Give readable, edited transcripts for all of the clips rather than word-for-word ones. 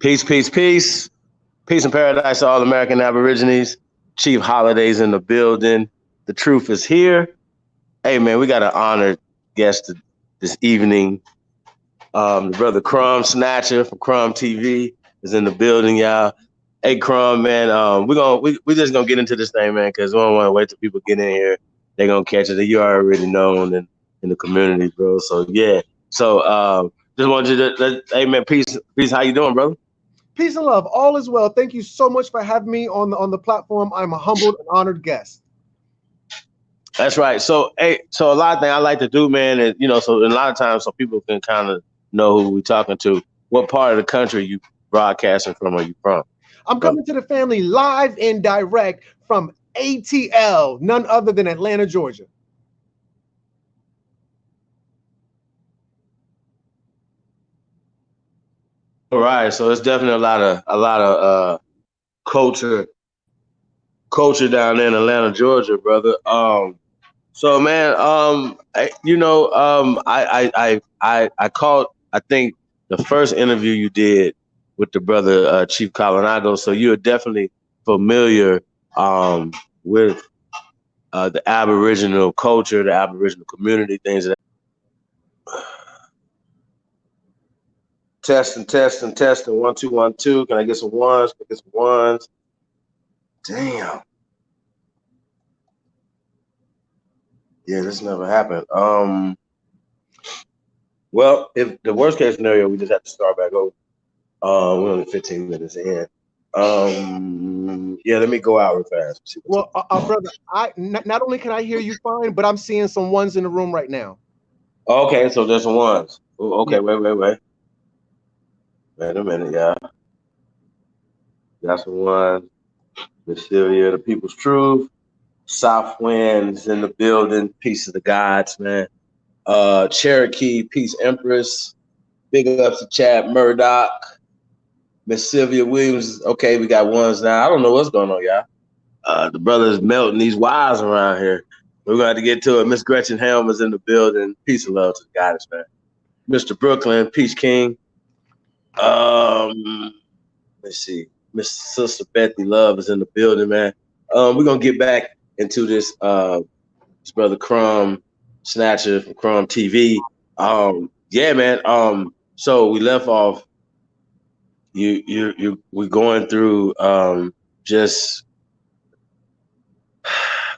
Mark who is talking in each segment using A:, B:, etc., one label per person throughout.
A: Peace, peace, peace. Peace and paradise to all American Aborigines. Chief Holidays in the building. The truth is here. Hey, man, we got an honored guest this evening. The brother Crumb Snatcher from Crumb TV is in the building, y'all. Hey, Crumb, man, we just gonna get into this thing, man, because we don't want to wait till people get in here. They're gonna catch it. You already known in the community, bro. So yeah. So just wanted you to hey, man, peace. How you doing, brother?
B: Peace and love. All is well. Thank you so much for having me on the platform. I'm a humbled and honored guest.
A: That's right. So, hey, so a lot of things I like to do, man, is, so a lot of times so people can kind of know who we're talking to. What part of the country you broadcasting from? Are you from?
B: I'm coming to the family live and direct from ATL, none other than Atlanta, Georgia.
A: All right, so it's definitely a lot of culture down there in Atlanta, Georgia, brother. So man, I caught, I think, the first interview you did with the brother Chief Colinago. So you're definitely familiar with the Aboriginal culture, the Aboriginal community, things that. Testing. 1 2 1 2. Can I get some ones? Can I get some ones? Damn. Yeah, this never happened. Well, if the worst case scenario, we just have to start back over. We're only 15 minutes in. Yeah, let me go out real fast.
B: Well, brother, not only can I hear you fine, but I'm seeing some ones in the room right now.
A: Okay, so there's some ones. Okay, yeah. Wait. Wait a minute, y'all. Got some ones. Miss Sylvia, the People's Truth. South Wind's in the building. Peace of the Gods, man. Cherokee, Peace Empress. Big ups to Chad Murdoch. Miss Sylvia Williams. Okay, we got ones now. I don't know what's going on, y'all. The brother's melting these wires around here. We're going to have to get to it. Miss Gretchen Helm is in the building. Peace and love to the Goddess, man. Mr. Brooklyn, Peace King. Let's see. Miss Sister Bethy Love is in the building, man. We're going to get back into this brother Crumb Snatcher from Crumb TV. Yeah, man. So we left off. We're going through just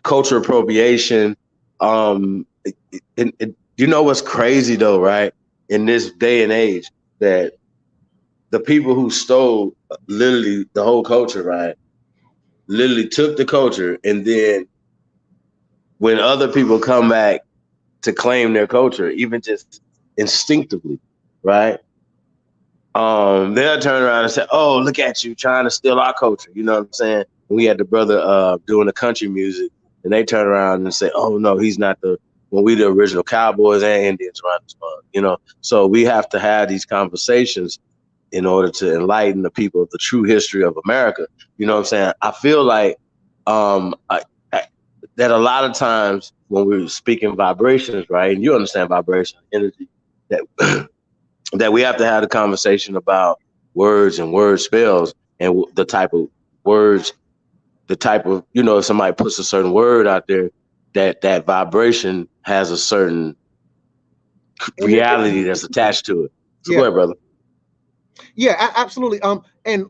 A: culture appropriation. You know what's crazy though, right? In this day and age, that the people who stole literally the whole culture, right? Literally took the culture, and then when other people come back to claim their culture, even just instinctively, right? They'll turn around and say, "Oh, look at you trying to steal our culture." You know what I'm saying? We had the brother doing the country music, and they turn around and say, "Oh no, he's not we the original cowboys and Indians around this month." You know, so we have to have these conversations in order to enlighten the people of the true history of America. You know what I'm saying? I feel like that a lot of times when we're speaking vibrations, right, and you understand vibration, energy, that that we have to have the conversation about words and word spells and the type of words, the type of, if somebody puts a certain word out there, that vibration has a certain reality that's attached to it. So go ahead, brother.
B: Yeah, absolutely. And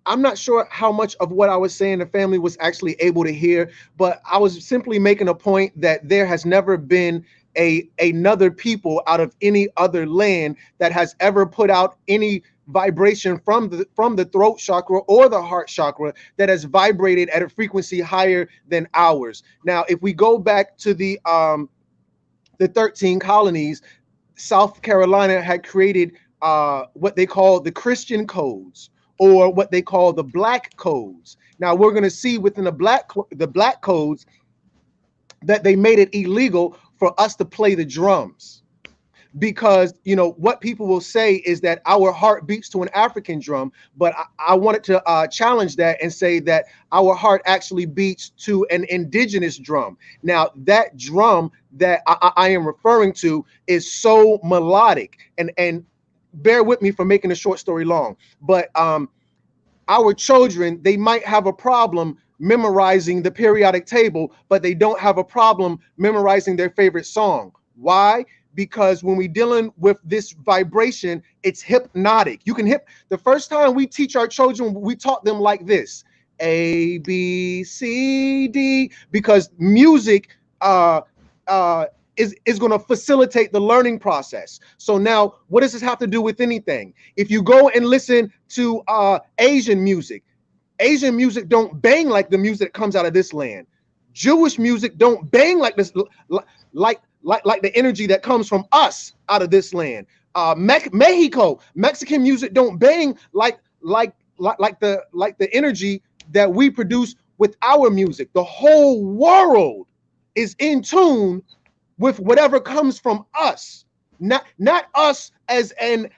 B: I'm not sure how much of what I was saying the family was actually able to hear, but I was simply making a point that there has never been another people out of any other land that has ever put out any vibration from the throat chakra or the heart chakra that has vibrated at a frequency higher than ours. Now, if we go back to the 13 colonies, South Carolina had created what they call the Christian codes, or what they call the black codes. Now we're going to see within the black codes that they made it illegal for us to play the drums, because what people will say is that our heart beats to an African drum, but I wanted to challenge that and say that our heart actually beats to an indigenous drum. Now that drum that I am referring to is so melodic, and bear with me for making a short story long, but our children, they might have a problem memorizing the periodic table, but they don't have a problem memorizing their favorite song. Why? Because when we're dealing with this vibration, it's hypnotic. You can hip the first time we teach our children, we taught them like this: A, B, C, D, because music uh uh is going to facilitate the learning process. So now, what does this have to do with anything? If you go and listen to Asian music don't bang like the music that comes out of this land. Jewish music don't bang like this, like the energy that comes from us out of this land. Mexican music don't bang like the energy that we produce with our music. The whole world is in tune with whatever comes from us, not us as in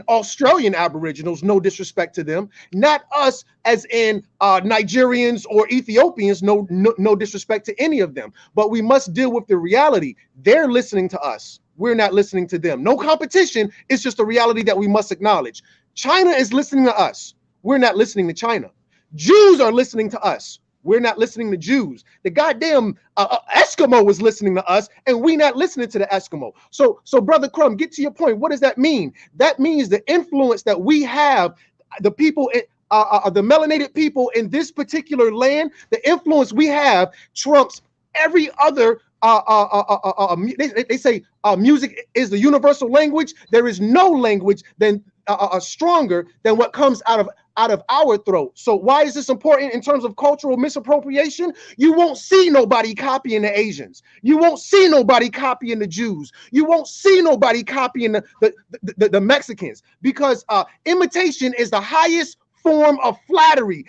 B: Australian Aboriginals, no disrespect to them, not us as in Nigerians or Ethiopians, no disrespect to any of them, but we must deal with the reality. They're listening to us, we're not listening to them. No competition, it's just a reality that we must acknowledge. China is listening to us, we're not listening to China. Jews are listening to us, we're not listening to Jews. The goddamn Eskimo was listening to us, and we not listening to the Eskimo. So Brother Crumb, get to your point. What does that mean? That means the influence that we have, the people, the melanated people in this particular land, the influence we have trumps every other. They say music is the universal language. There is no language stronger than what comes out of our throat. So why is this important in terms of cultural misappropriation? You won't see nobody copying the Asians. You won't see nobody copying the Jews. You won't see nobody copying the Mexicans, because imitation is the highest form of flattery.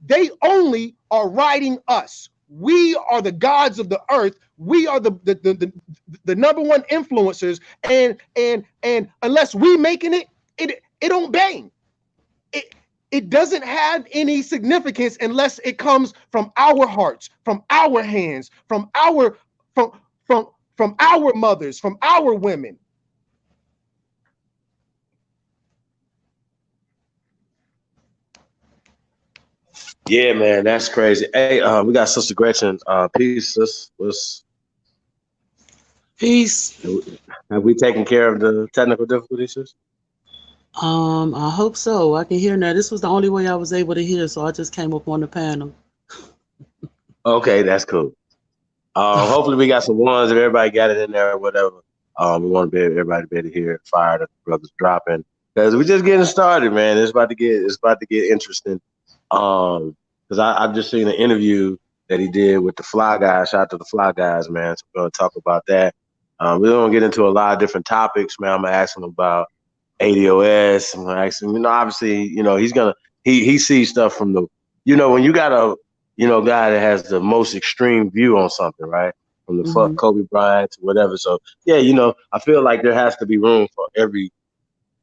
B: They only are riding us. We are the gods of the earth. We are the number one influencers, and unless we making it don't bang. It doesn't have any significance unless it comes from our hearts, from our hands, from our mothers, from our women.
A: Yeah, man, that's crazy. Hey, we got Sister Gretchen. Peace, sis.
C: Peace.
A: Have we taken care of the technical difficulties, sis?
C: I hope so. I can hear now. This was the only way I was able to hear, so I just came up on the panel.
A: Okay, that's cool. Hopefully we got some ones that everybody got it in there or whatever. We want to be everybody to be able to hear it, fire the brothers dropping, because we're just getting started, man. It's about to get interesting. Because I've just seen an interview that he did with the Fly Guys. Shout out to the Fly Guys, man. So we're gonna talk about that. We're gonna get into a lot of different topics, man. I'm gonna ask him about ADOS. I'm gonna ask him, obviously, he sees stuff from when you got a guy that has the most extreme view on something, right? From the fuck
C: Hmm.
A: Kobe Bryant to whatever. So yeah, I feel like there has to be room for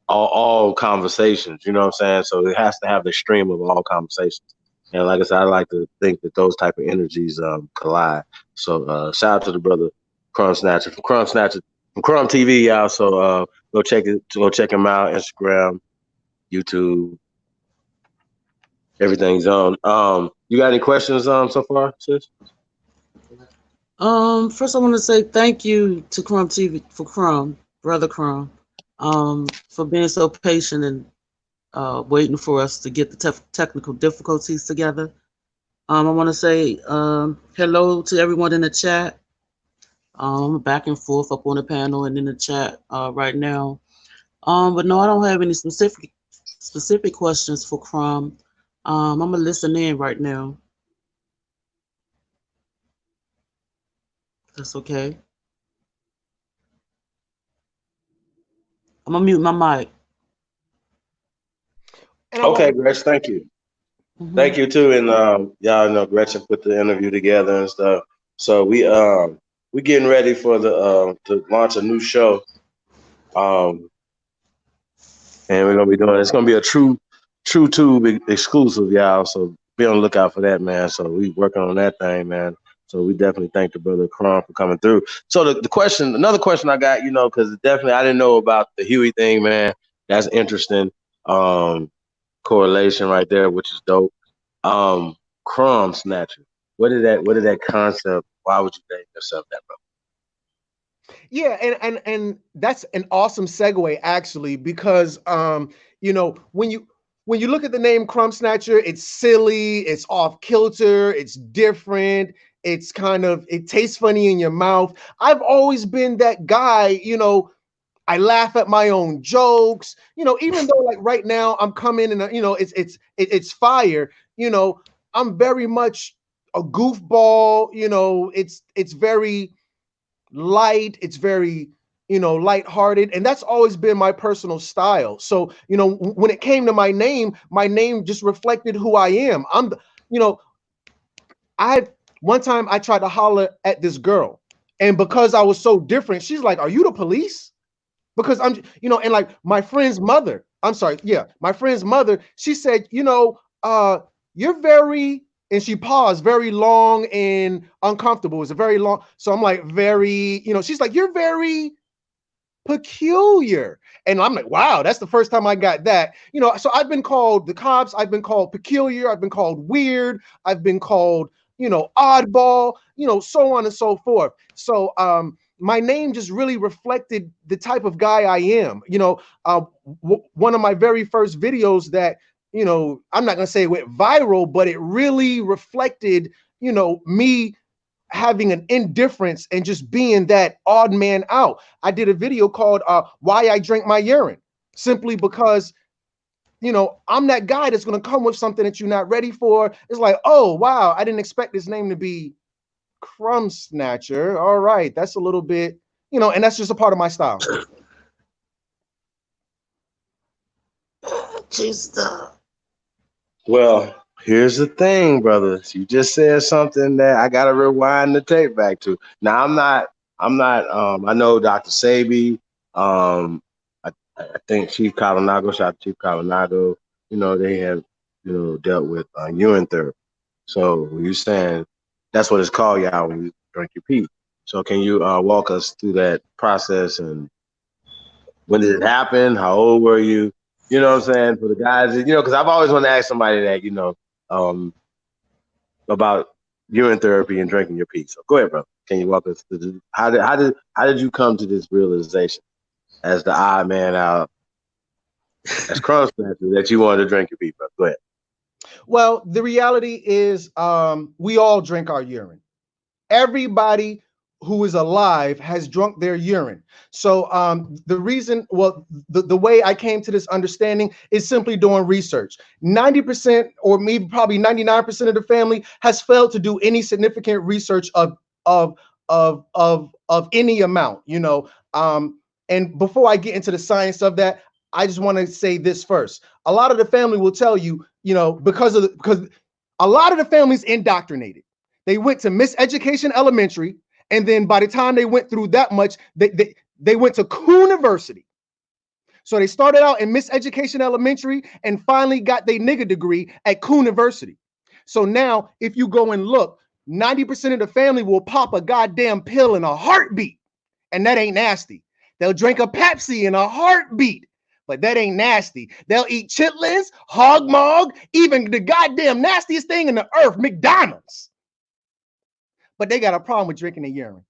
A: all conversations, you know what I'm saying? So it has to have the stream of all conversations. And like I said, I like to think that those type of energies collide. So shout out to the brother Crumb Snatcher from Crumb TV, y'all. So go check him out, Instagram, YouTube, everything's on. You got any questions so far, sis?
C: First I want to say thank you to Crumb TV for Brother Crumb, for being so patient and waiting for us to get the technical difficulties together. I want to say hello to everyone in the chat. Back and forth up on the panel and in the chat right now. But no, I don't have any specific questions for Crumb. I'm gonna listen in right now. That's okay. I'm gonna mute my mic.
B: And I want
A: Okay,
B: to
A: Gretch, thank you.
C: Hmm.
A: Thank you too. And y'all know Gretchen put the interview together and stuff. So we getting ready for the to launch a new show. Um, and we're gonna be doing it's gonna be a true tube exclusive, y'all. So be on the lookout for that, man. So we working on that thing, man. So we definitely thank the brother Crumb for coming through. So the question, another question I got, because definitely I didn't know about the Huey thing, man. That's interesting. Um, Correlation right there, which is dope. Crumb Snatcher. What did that concept? Why would you name yourself that, bro?
B: Yeah, and that's an awesome segue actually, because when you look at the name Crumb Snatcher, it's silly, it's off kilter, it's different, it's kind of, it tastes funny in your mouth. I've always been that guy, I laugh at my own jokes, even though like right now I'm coming and it's fire, I'm very much a goofball, it's very light, it's very lighthearted, and that's always been my personal style. So when it came to my name just reflected who I am. You know I one time I tried to holler at this girl, and because I was so different, she's like, "Are you the police?" Because and like my friend's mother, I'm sorry, yeah, my friend's mother, she said, you're very, and she paused, very long and uncomfortable. It's a very long, so I'm like, very, she's like, you're very peculiar. And I'm like, wow, that's the first time I got that. So I've been called the cops, I've been called peculiar, I've been called weird, I've been called, oddball, so on and so forth. So my name just really reflected the type of guy I am. One of my very first videos that, I'm not gonna say it went viral, but it really reflected, me having an indifference and just being that odd man out. I did a video called Why I Drink My Urine, simply because, I'm that guy that's going to come with something that you're not ready for. It's like, oh, wow, I didn't expect this name to be Crumb Snatcher. All right, that's a little bit, and that's just a part of my style.
C: Just
A: Well, here's the thing, brothers. You just said something that I gotta rewind the tape back to. Now I'm not I know Dr. Sabi, I think Chief Calinago, shout out to Chief Calinago, they have, dealt with urine therapy. So you're saying that's what it's called, y'all, when you drink your pee. So can you walk us through that process, and when did it happen? How old were you? You know what I'm saying? For the guys, because I've always wanted to ask somebody that, um, about urine therapy and drinking your pee. So go ahead, bro. Can you walk us through how did you come to this realization as the odd man out, as Crumb Snatcher, that you wanted to drink your pee, bro? Go ahead.
B: Well, the reality is, we all drink our urine. Everybody who is alive has drunk their urine. So the reason, well, the way I came to this understanding is simply doing research. 90%, or maybe probably 99% of the family has failed to do any significant research of any amount, and before I get into the science of that, I just want to say this first. A lot of the family will tell you, because a lot of the family's indoctrinated. They went to Miseducation Elementary, and then by the time they went through that much, they went to University. So they started out in Miseducation Elementary and finally got their nigga degree at University. So now, if you go and look, 90% of the family will pop a goddamn pill in a heartbeat, and that ain't nasty. They'll drink a Pepsi in a heartbeat, but that ain't nasty. They'll eat chitlins, hog mog, even the goddamn nastiest thing in the earth, McDonald's. But they got a problem with drinking the urine.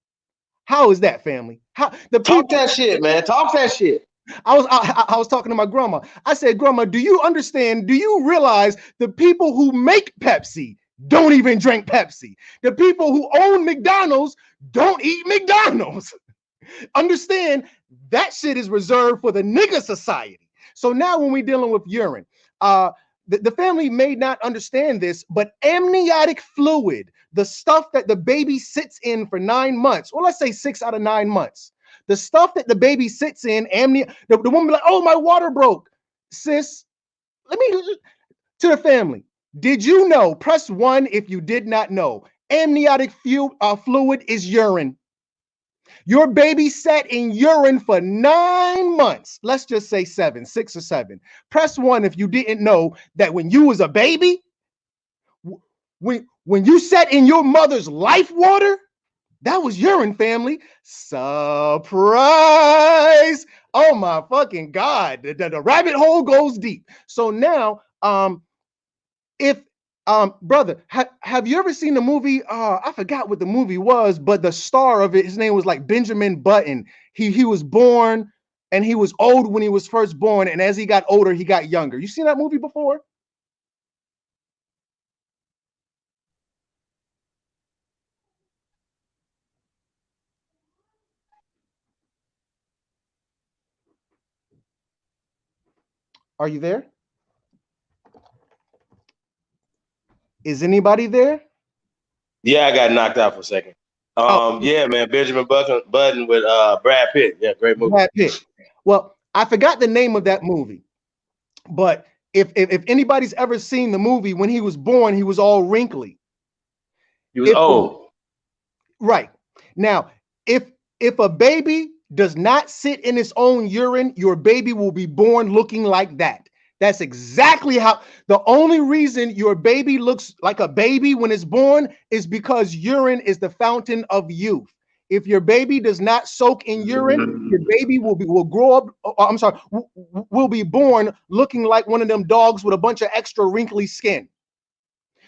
B: How is that, family? How the
A: Talk that shit, man. Talk that shit.
B: I was talking to my grandma. I said, Grandma, do you understand? Do you realize the people who make Pepsi don't even drink Pepsi? The people who own McDonald's don't eat McDonald's. Understand, that shit is reserved for the nigga society. So now when we're dealing with urine, the family may not understand this, but amniotic fluid, the stuff that the baby sits in for 9 months, well, let's say 6 out of 9 months, the stuff that the baby sits in, the woman be like, oh, my water broke. Sis, let me, to the family, did you know, press 1 if you did not know, amniotic fluid is urine. Your baby sat in urine for 9 months. Let's just say 7, 6 or 7. Press 1 if you didn't know that when you was a baby, When you sat in your mother's life water, that was urine, family. Surprise! Oh my fucking God. The rabbit hole goes deep. So now, if brother, have you ever seen the movie? I forgot what the movie was, but the star of it, his name was like Benjamin Button. He was born and he was old when he was first born, and as he got older, he got younger. You seen that movie before? Are you there? Is anybody there?
A: Yeah, I got knocked out for a second.
B: Oh,
A: Yeah, man, Benjamin Button with Brad Pitt. Yeah, great movie.
B: Brad Pitt. Well, I forgot the name of that movie, but if anybody's ever seen the movie, when he was born, he was all wrinkly.
A: He was old.
B: Right. Now, if a baby does not sit in its own urine, your baby will be born looking like that. That's exactly how. The only reason your baby looks like a baby when it's born is because urine is the fountain of youth. If your baby does not soak in urine, your baby will grow up. I'm sorry, will be born looking like one of them dogs with a bunch of extra wrinkly skin.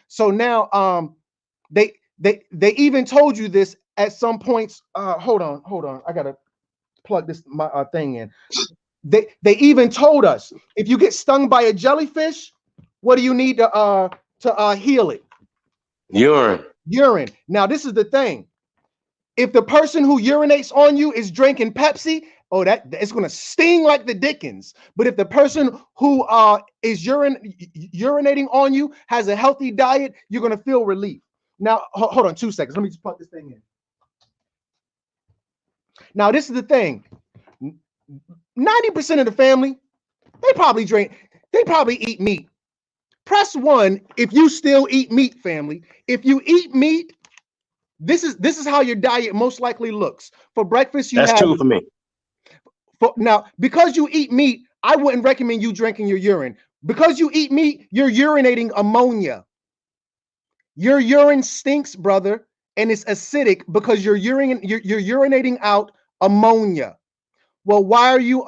B: So now, they even told you this at some points. Hold on. I gotta plug this my thing in. They even told us if you get stung by a jellyfish, what do you need to heal it?
A: Urine.
B: Urine. Now this is the thing. If the person who urinates on you is drinking Pepsi, oh, that it's gonna sting like the Dickens. But if the person who is urinating on you has a healthy diet, you're gonna feel relief. Now, hold on 2 seconds. Let me just plug this thing in. Now, this is the thing. 90% of the family, they probably eat meat. Press 1 if you still eat meat, family. If you eat meat, this is how your diet most likely looks. For breakfast, you
A: That's
B: have
A: 2 for me.
B: now, because you eat meat, I wouldn't recommend you drinking your urine. Because you eat meat, you're urinating ammonia. Your urine stinks, brother, and it's acidic because you're urinating out ammonia. Well, why are you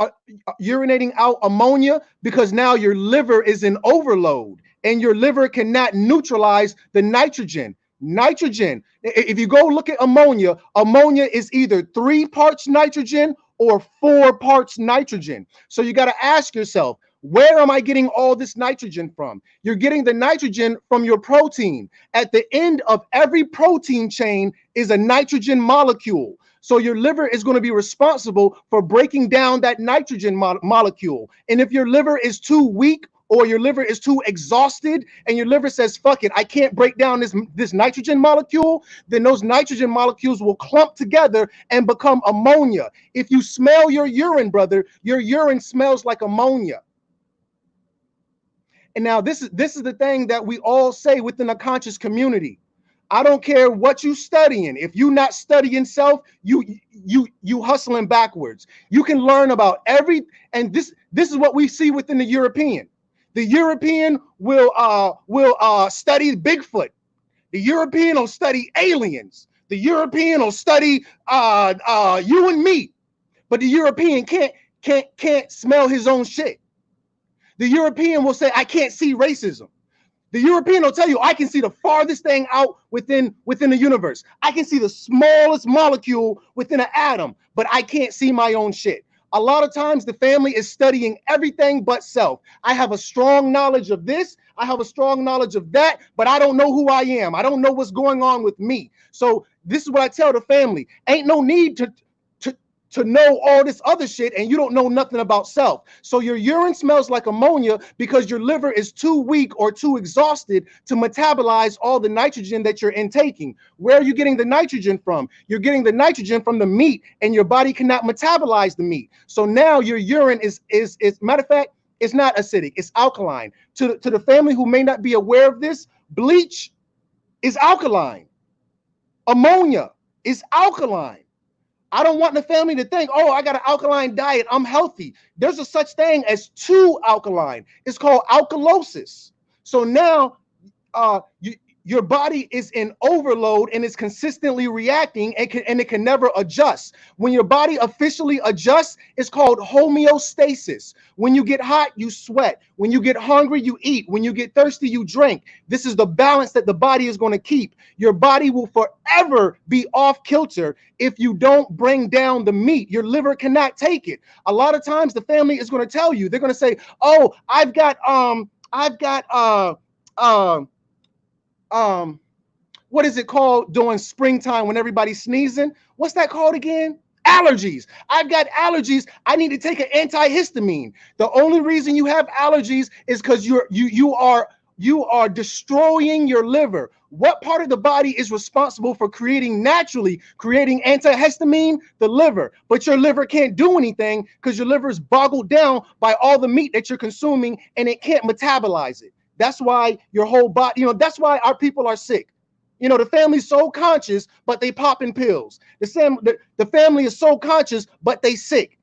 B: urinating out ammonia? Because now your liver is in overload and your liver cannot neutralize the nitrogen. Nitrogen, if you go look at ammonia, ammonia is either 3 parts nitrogen or 4 parts nitrogen. So you got to ask yourself, where am I getting all this nitrogen from? You're getting the nitrogen from your protein. At the end of every protein chain is a nitrogen molecule. So your liver is going to be responsible for breaking down that nitrogen molecule. And if your liver is too weak or your liver is too exhausted and your liver says, fuck it, I can't break down this nitrogen molecule, then those nitrogen molecules will clump together and become ammonia. If you smell your urine, brother, your urine smells like ammonia. And now this is the thing that we all say within a conscious community. I don't care what you studying. If you not studying self, you hustling backwards. You can learn about and this is what we see within the European. The European will study Bigfoot. The European will study aliens. The European will study you and me. But the European can't smell his own shit. The European will say, I can't see racism. The European will tell you, I can see the farthest thing out within the universe. I can see the smallest molecule within an atom, but I can't see my own shit. A lot of times the family is studying everything but self. I have a strong knowledge of this. I have a strong knowledge of that, but I don't know who I am. I don't know what's going on with me. So this is what I tell the family. Ain't no need to know all this other shit and you don't know nothing about self. So your urine smells like ammonia because your liver is too weak or too exhausted to metabolize all the nitrogen that you're intaking. Where are you getting the nitrogen from? You're getting the nitrogen from the meat and your body cannot metabolize the meat. So now your urine is matter of fact, it's not acidic, it's alkaline. To the family who may not be aware of this, bleach is alkaline. Ammonia is alkaline. I don't want the family to think, oh, I got an alkaline diet, I'm healthy. There's a such thing as too alkaline. It's called alkalosis. So now your body is in overload and is consistently reacting and it can never adjust. When your body officially adjusts, it's called homeostasis. When you get hot, you sweat. When you get hungry, you eat. When you get thirsty, you drink. This is the balance that the body is going to keep. Your body will forever be off kilter if you don't bring down the meat. Your liver cannot take it. A lot of times the family is going to tell you, they're going to say, oh, I've got what is it called during springtime when everybody's sneezing? What's that called again? Allergies. I've got allergies. I need to take an antihistamine. The only reason you have allergies is because you are destroying your liver. What part of the body is responsible for naturally creating antihistamine? The liver. But your liver can't do anything because your liver is boggled down by all the meat that you're consuming and it can't metabolize it. That's why your whole body, that's why our people are sick. The family's so conscious, but they popping pills. The family is so conscious, but they sick.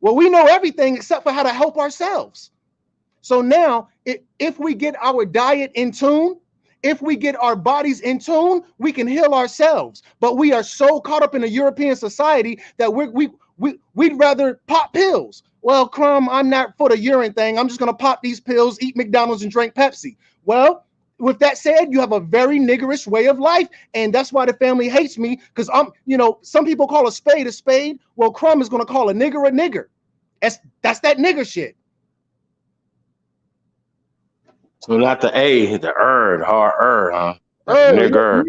B: Well, we know everything except for how to help ourselves. So now, if we get our diet in tune, if we get our bodies in tune, we can heal ourselves. But we are so caught up in a European society that we'd rather pop pills. Well, Crumb, I'm not for the urine thing. I'm just going to pop these pills, eat McDonald's, and drink Pepsi. Well, with that said, you have a very niggerish way of life, and that's why the family hates me, because some people call a spade a spade. Well, Crumb is going to call a nigger. That's that nigger shit.
A: So not the A, the hard huh? Nigger.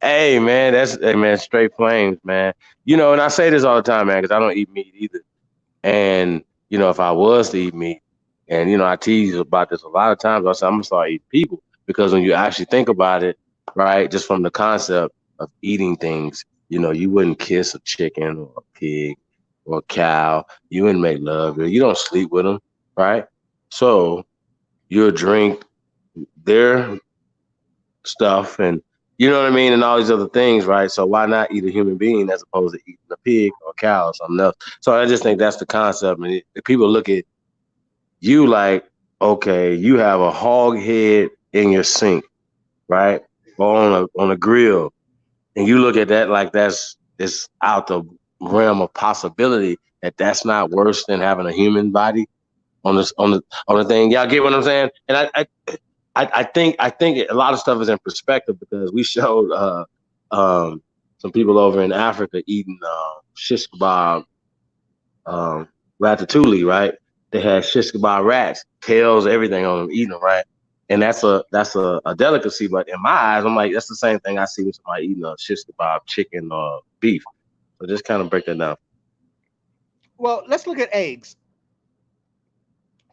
A: Hey man, straight flames, man. And I say this all the time, man, because I don't eat meat either. And if I was to eat meat, and I tease about this a lot of times, I say I'm gonna start eating people, because when you actually think about it, right, just from the concept of eating things, you wouldn't kiss a chicken or a pig or a cow. You wouldn't make love. You don't sleep with them, right? So you'll drink their stuff, and you know what I mean, and all these other things, right? So why not eat a human being as opposed to eating a pig or a cow or something else? So I just think that's the concept. And people look at you like, okay, you have a hog head in your sink, right, or on a grill, and you look at that like it's out the realm of possibility that's not worse than having a human body on the thing. Y'all get what I'm saying? And I think a lot of stuff is in perspective, because we showed some people over in Africa eating shish kebab ratatouille, right? They had shish kebab rats, tails, everything on them, eating them, right? And that's a delicacy, but in my eyes, I'm like, that's the same thing I see with somebody eating a shish kebab, chicken or beef. So just kind of break that down.
B: Well, let's look at eggs.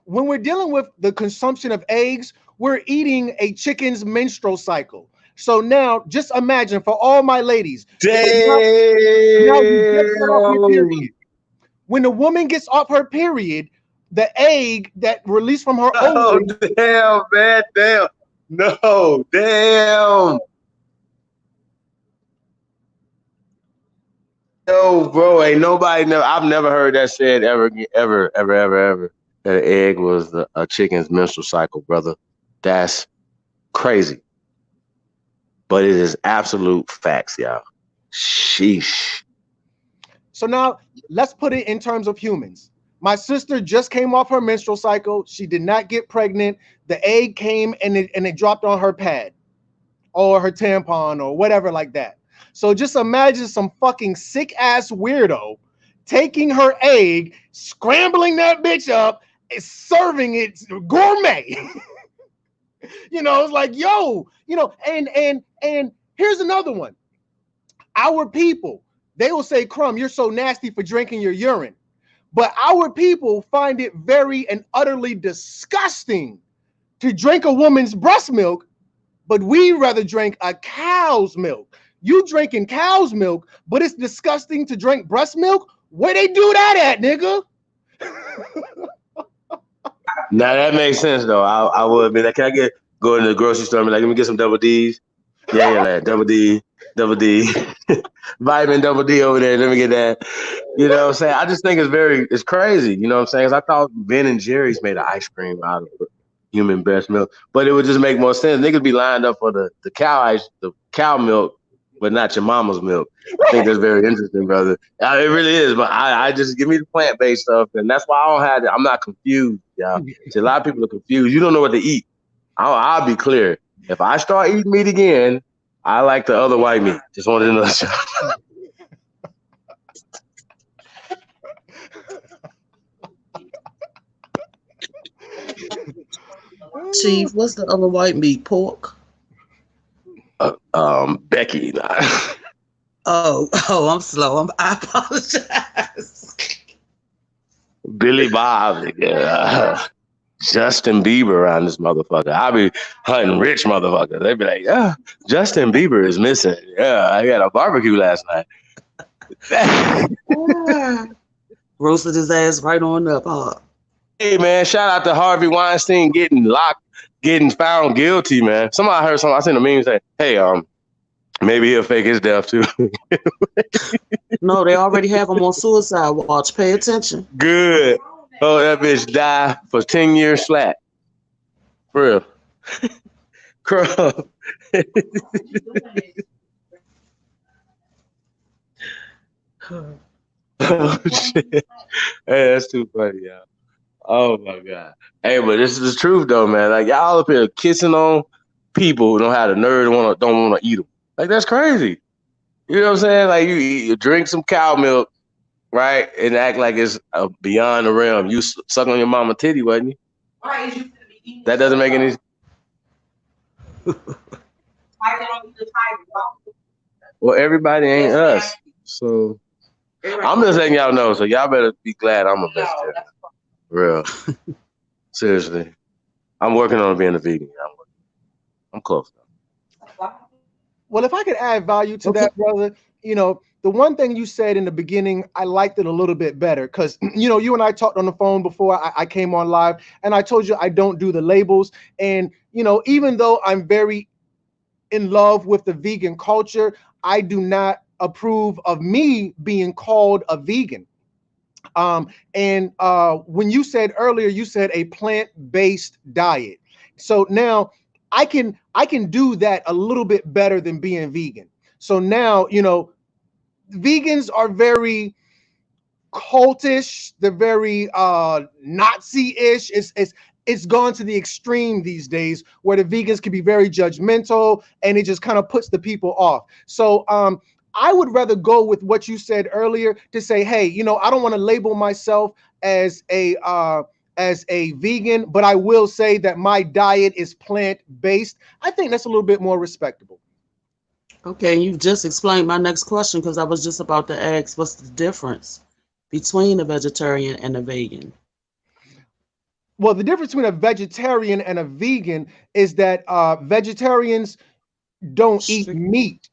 B: When we're dealing with the consumption of eggs, we're eating a chicken's menstrual cycle. So now, just imagine, for all my ladies, now when the woman gets off her period, the egg that released from her ovary.
A: Damn, man, damn. No, damn. No, bro, ain't nobody I've never heard that said ever. That an egg was a chicken's menstrual cycle, brother. That's crazy. But it is absolute facts, y'all. Sheesh.
B: So now let's put it in terms of humans. My sister just came off her menstrual cycle. She did not get pregnant. The egg came and it dropped on her pad or her tampon or whatever like that. So just imagine some fucking sick ass weirdo taking her egg, scrambling that bitch up, and serving it gourmet. It's like, yo, and here's another one. Our people, they will say, Crumb, you're so nasty for drinking your urine. But our people find it very and utterly disgusting to drink a woman's breast milk, but we rather drink a cow's milk. You drinking cow's milk, but it's disgusting to drink breast milk? Where they do that at, nigga?
A: Now that makes sense though. I would be like, can I go into the grocery store and be like, let me get some double D's? Yeah, like double D. Vitamin double D over there. Let me get that. You know what I'm saying? I just think it's crazy. You know what I'm saying? 'Cause I thought Ben and Jerry's made an ice cream out of human breast milk. But it would just make more sense. Niggas be lined up for the cow ice, the cow milk, but not your mama's milk. I think that's very interesting, brother. It really is. But I just give me the plant based stuff, and that's why I don't have it. I'm not confused, y'all. See, a lot of people are confused. You don't know what to eat. I'll be clear. If I start eating meat again, I like the other white meat. Just wanted to know.
C: Chief, what's the other white meat? Pork?
A: Becky.
C: Oh, I'm slow. I apologize.
A: Billy Bob. Justin Bieber around this motherfucker. I'll be hunting rich motherfuckers. They be like, yeah, Justin Bieber is missing. Yeah, I got a barbecue last night.
C: Roasted his ass right on up, huh?
A: Hey man, shout out to Harvey Weinstein getting found guilty, man. Somebody heard something. I seen a meme say, hey, maybe he'll fake his death too.
C: No, they already have him on suicide watch. Pay attention.
A: Good. Oh, that bitch died for 10 years flat. For real. Crumb. Oh, shit. Hey, that's too funny, y'all. Oh, my God. Hey, but this is the truth, though, man. Like, y'all up here kissing on people who don't have the nerve don't want to eat them. Like, that's crazy. You know what I'm saying? Like, you drink some cow milk, right, and act like it's beyond the realm. You suck on your mama titty, wasn't you? That doesn't make any. Well, everybody ain't us, so I'm just letting y'all know. So y'all better be glad I'm a vegetarian. Real, seriously, I'm working on being a vegan. I'm close.
B: Well, if I could add value to that, brother, the one thing you said in the beginning, I liked it a little bit better because, you and I talked on the phone before I came on live, and I told you I don't do the labels. And, even though I'm very in love with the vegan culture, I do not approve of me being called a vegan. When you said earlier, you said a plant-based diet. So now I can do that a little bit better than being vegan. So now, vegans are very cultish. They're very Nazi-ish. It's gone to the extreme these days where the vegans can be very judgmental and it just kind of puts the people off. So I would rather go with what you said earlier to say, hey, I don't want to label myself as a vegan, but I will say that my diet is plant-based. I think that's a little bit more respectable.
C: Okay, you just explained my next question because I was just about to ask, what's the difference between a vegetarian and a vegan?
B: Well, the difference between a vegetarian and a vegan is that vegetarians don't eat meat.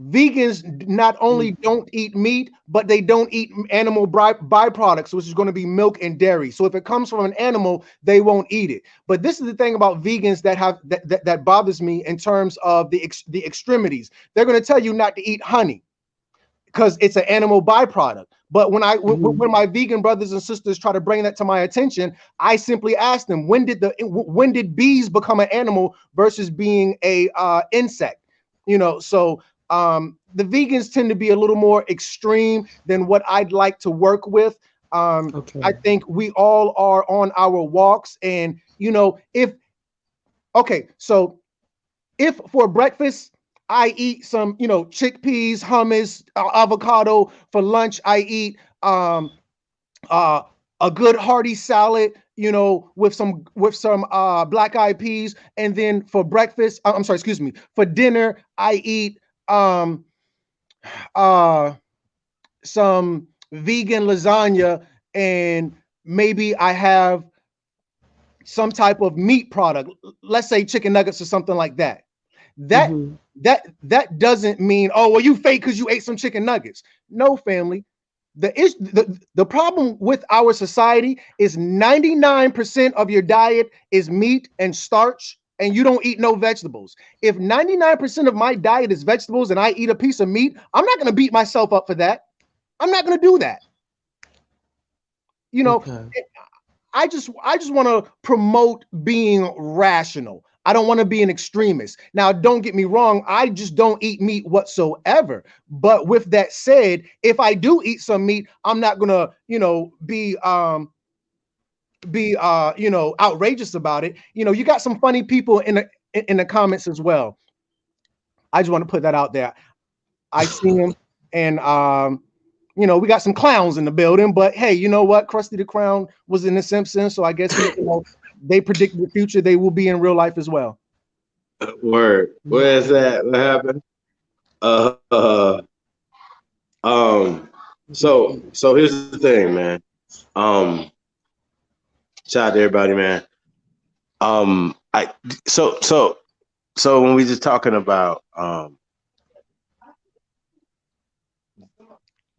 B: Vegans not only don't eat meat, but they don't eat animal byproducts, which is going to be milk and dairy. So if it comes from an animal, they won't eat it. But this is the thing about vegans that bothers me in terms of the extremities. They're going to tell you not to eat honey because it's an animal byproduct. But when my vegan brothers and sisters try to bring that to my attention, I simply ask them, when did bees become an animal versus being a insect? So the vegans tend to be a little more extreme than what I'd like to work with. I think we all are on our walks, and if for breakfast I eat some, chickpeas, hummus, avocado. For lunch, I eat a good hearty salad, with some black eyed peas. And then for breakfast, for dinner, I eat some vegan lasagna, and maybe I have some type of meat product, let's say chicken nuggets or something like that. That doesn't mean, oh, well, you fake because you ate some chicken nuggets. No, family. The problem with our society is 99% of your diet is meat and starch, and you don't eat no vegetables. If 99% of my diet is vegetables and I eat a piece of meat, I'm not going to beat myself up for that. I'm not going to do that. I just want to promote being rational. I don't want to be an extremist. Now, don't get me wrong, I just don't eat meat whatsoever. But with that said, if I do eat some meat, I'm not gonna, outrageous about it. You got some funny people in the comments as well. I just want to put that out there. I see him, and we got some clowns in the building, but hey, you know what? Krusty the Clown was in The Simpsons, so I guess they predicted the future. They will be in real life as well.
A: Word. Where's that? What happened? Uh, uh so here's the thing, man. Um, Shout out to everybody, man. I so when we just talking about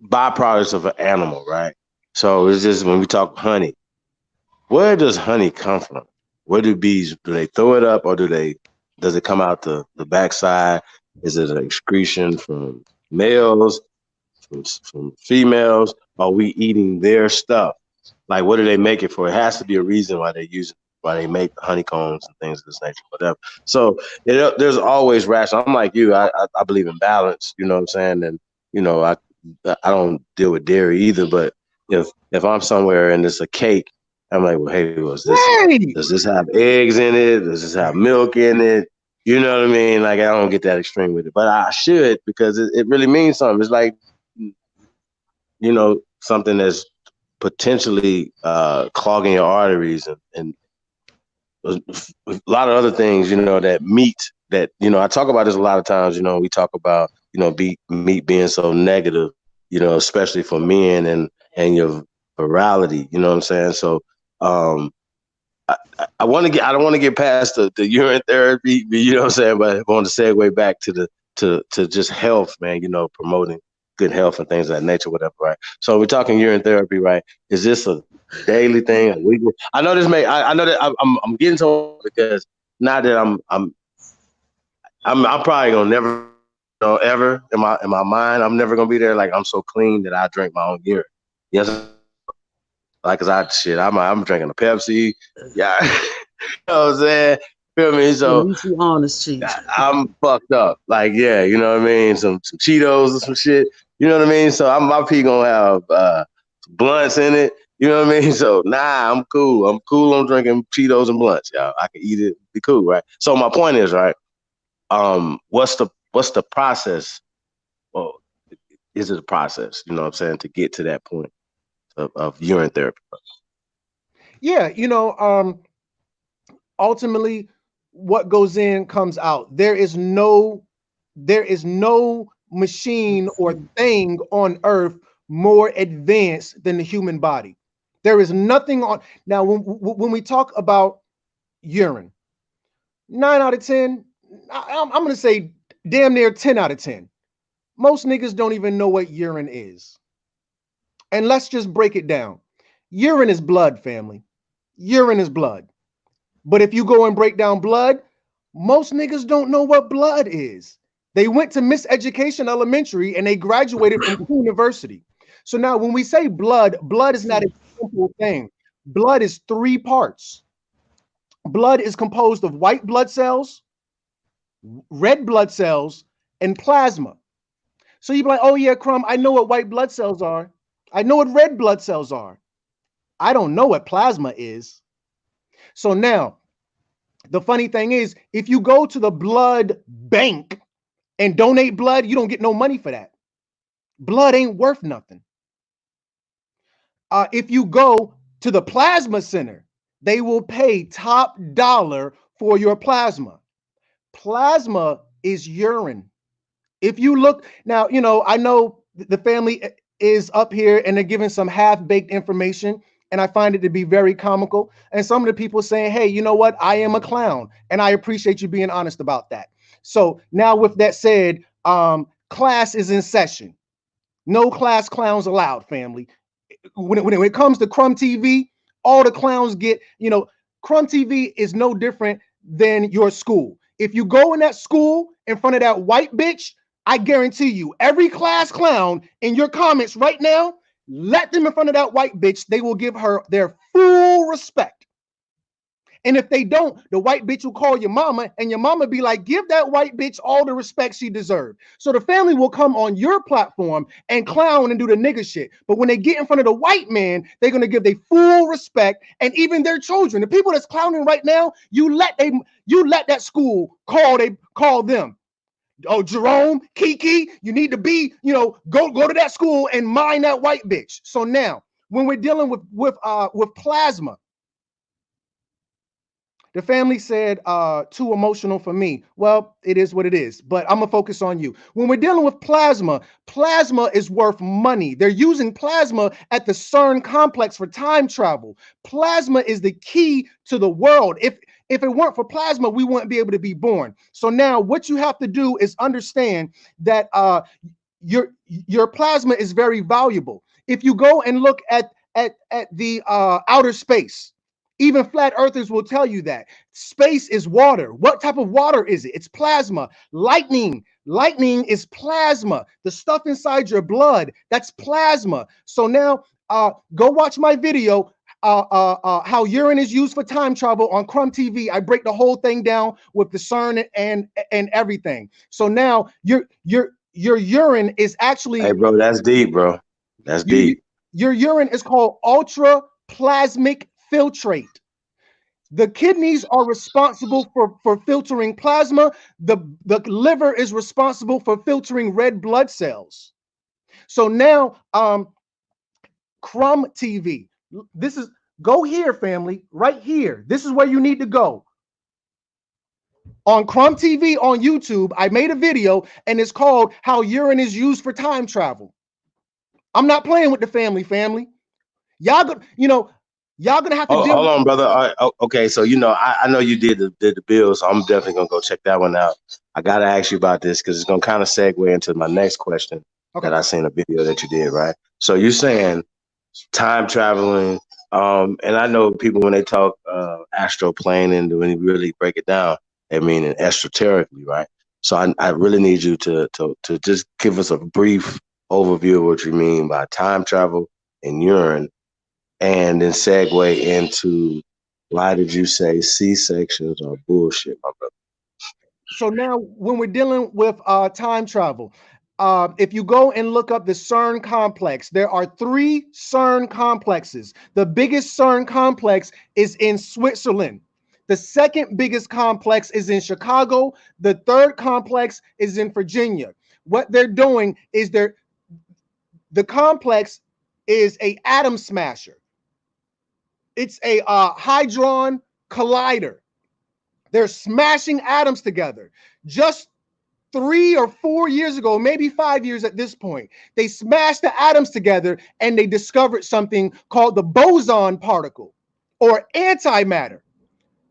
A: byproducts of an animal, right? So it's just when we talk honey, where does honey come from? Where do bees, do they throw it up, or does it come out the backside? Is it an excretion from males, from females? Are we eating their stuff? Like, what do they make it for? It has to be a reason why why they make honeycombs and things of this nature, whatever. So there's always rational. I'm like you. I believe in balance. You know what I'm saying? And I don't deal with dairy either. But if I'm somewhere and it's a cake, I'm like, well, hey, does this have eggs in it? Does this have milk in it? You know what I mean? Like, I don't get that extreme with it, but I should, because it really means something. It's like, something that's potentially clogging your arteries and a lot of other things, that meat that, I talk about this a lot of times, we talk about, meat being so negative, especially for men and your virality, you know what I'm saying? So, I don't want to get past the urine therapy, you know what I'm saying? But I want to segue back to just health, man, promoting good health and things of that nature, whatever, right? So we're talking urine therapy, right? Is this a daily thing, a weekly? I know I know that I'm getting to it, because now that I'm probably gonna never, ever in my mind, I'm never gonna be there. Like, I'm so clean that I drink my own urine. Yes, like, cause I'm drinking a Pepsi. Yeah, you know what I'm saying? Feel me? So
C: At least be honest, Chief.
A: I'm fucked up. Like, yeah, you know what I mean? Some Cheetos or some shit. You know what I mean? So my pee gonna have blunts in it. You know what I mean? So I'm cool. I'm cool on drinking Cheetos and blunts, y'all. I can eat it, be cool, right? So my point is, right? What's the process? Well, is it a process? You know what I'm saying, to get to that point of urine therapy?
B: Yeah, ultimately, what goes in comes out. There is no machine or thing on earth more advanced than the human body. There is nothing on. Now, when we talk about urine, 9 out of 10, I'm going to say damn near 10 out of 10. Most niggas don't even know what urine is. And let's just break it down. Urine is blood, family. Urine is blood. But if you go and break down blood, most niggas don't know what blood is. They went to Miseducation Elementary and they graduated from University. So now when we say blood is not a simple thing. Blood is 3 parts. Blood is composed of white blood cells, red blood cells, and plasma. So you'd be like, oh yeah, Crumb, I know what white blood cells are. I know what red blood cells are. I don't know what plasma is. So now, the funny thing is, if you go to the blood bank and donate blood, you don't get no money for that. Blood ain't worth nothing. If you go to the plasma center, they will pay top dollar for your plasma. Plasma is urine. If you look now, I know the family is up here and they're giving some half-baked information, and I find it to be very comical. And some of the people saying, hey, you know what? I am a clown, and I appreciate you being honest about that. So now with that said, class is in session. No class clowns allowed, family. When it comes to Crumb TV, all the clowns get, Crumb TV is no different than your school. If you go in that school in front of that white bitch, I guarantee you, every class clown in your comments right now, let them in front of that white bitch. They will give her their full respect. And if they don't, the white bitch will call your mama, and your mama be like, give that white bitch all the respect she deserves. So the family will come on your platform and clown and do the nigga shit. But when they get in front of the white man, they're going to give their full respect, and even their children. The people that's clowning right now, you let that school call them. Oh, Jerome, Kiki, you need to be, go to that school and mind that white bitch. So now, when we're dealing with plasma, the family said, too emotional for me. Well, it is what it is, but I'm gonna focus on you. When we're dealing with plasma, plasma is worth money. They're using plasma at the CERN complex for time travel. Plasma is the key to the world. If it weren't for plasma, we wouldn't be able to be born. So now what you have to do is understand that your plasma is very valuable. If you go and look at the outer space, even flat earthers will tell you that space is water. What type of water is it? It's plasma. Lightning is plasma. The stuff inside your blood, that's plasma. So now go watch my video, how urine is used for time travel on Crumb TV. I break the whole thing down with the CERN and everything. So now your urine is actually,
A: hey bro, that's deep, bro. That's deep.
B: Your urine is called ultra plasmic filtrate. The kidneys are responsible for filtering plasma. The liver is responsible for filtering red blood cells. So now, Crumb TV, go here, family, right here. This is where you need to go. On Crumb TV on YouTube, I made a video, and it's called How Urine is Used for Time Travel. I'm not playing with the family. Y'all gonna have to deal.
A: Hold on, brother. Okay, so I know you did the bill, so I'm definitely gonna go check that one out. I gotta ask you about this because it's gonna kind of segue into my next question. Okay. That I seen a video that you did, right? So you're saying time traveling, and I know people when they talk astroplaning, when you really break it down, they mean it esoterically, right? So I really need you to just give us a brief overview of what you mean by time travel and urine, and then segue into why did you say C-sections are bullshit, my brother?
B: So now when we're dealing with time travel, if you go and look up the CERN complex, there are 3 CERN complexes. The biggest CERN complex is in Switzerland. The second biggest complex is in Chicago. The third complex is in Virginia. What they're doing is the complex is a atom smasher. It's a hadron collider. They're smashing atoms together. Just 3 or 4 years ago, maybe 5 years at this point, they smashed the atoms together and they discovered something called the boson particle or antimatter.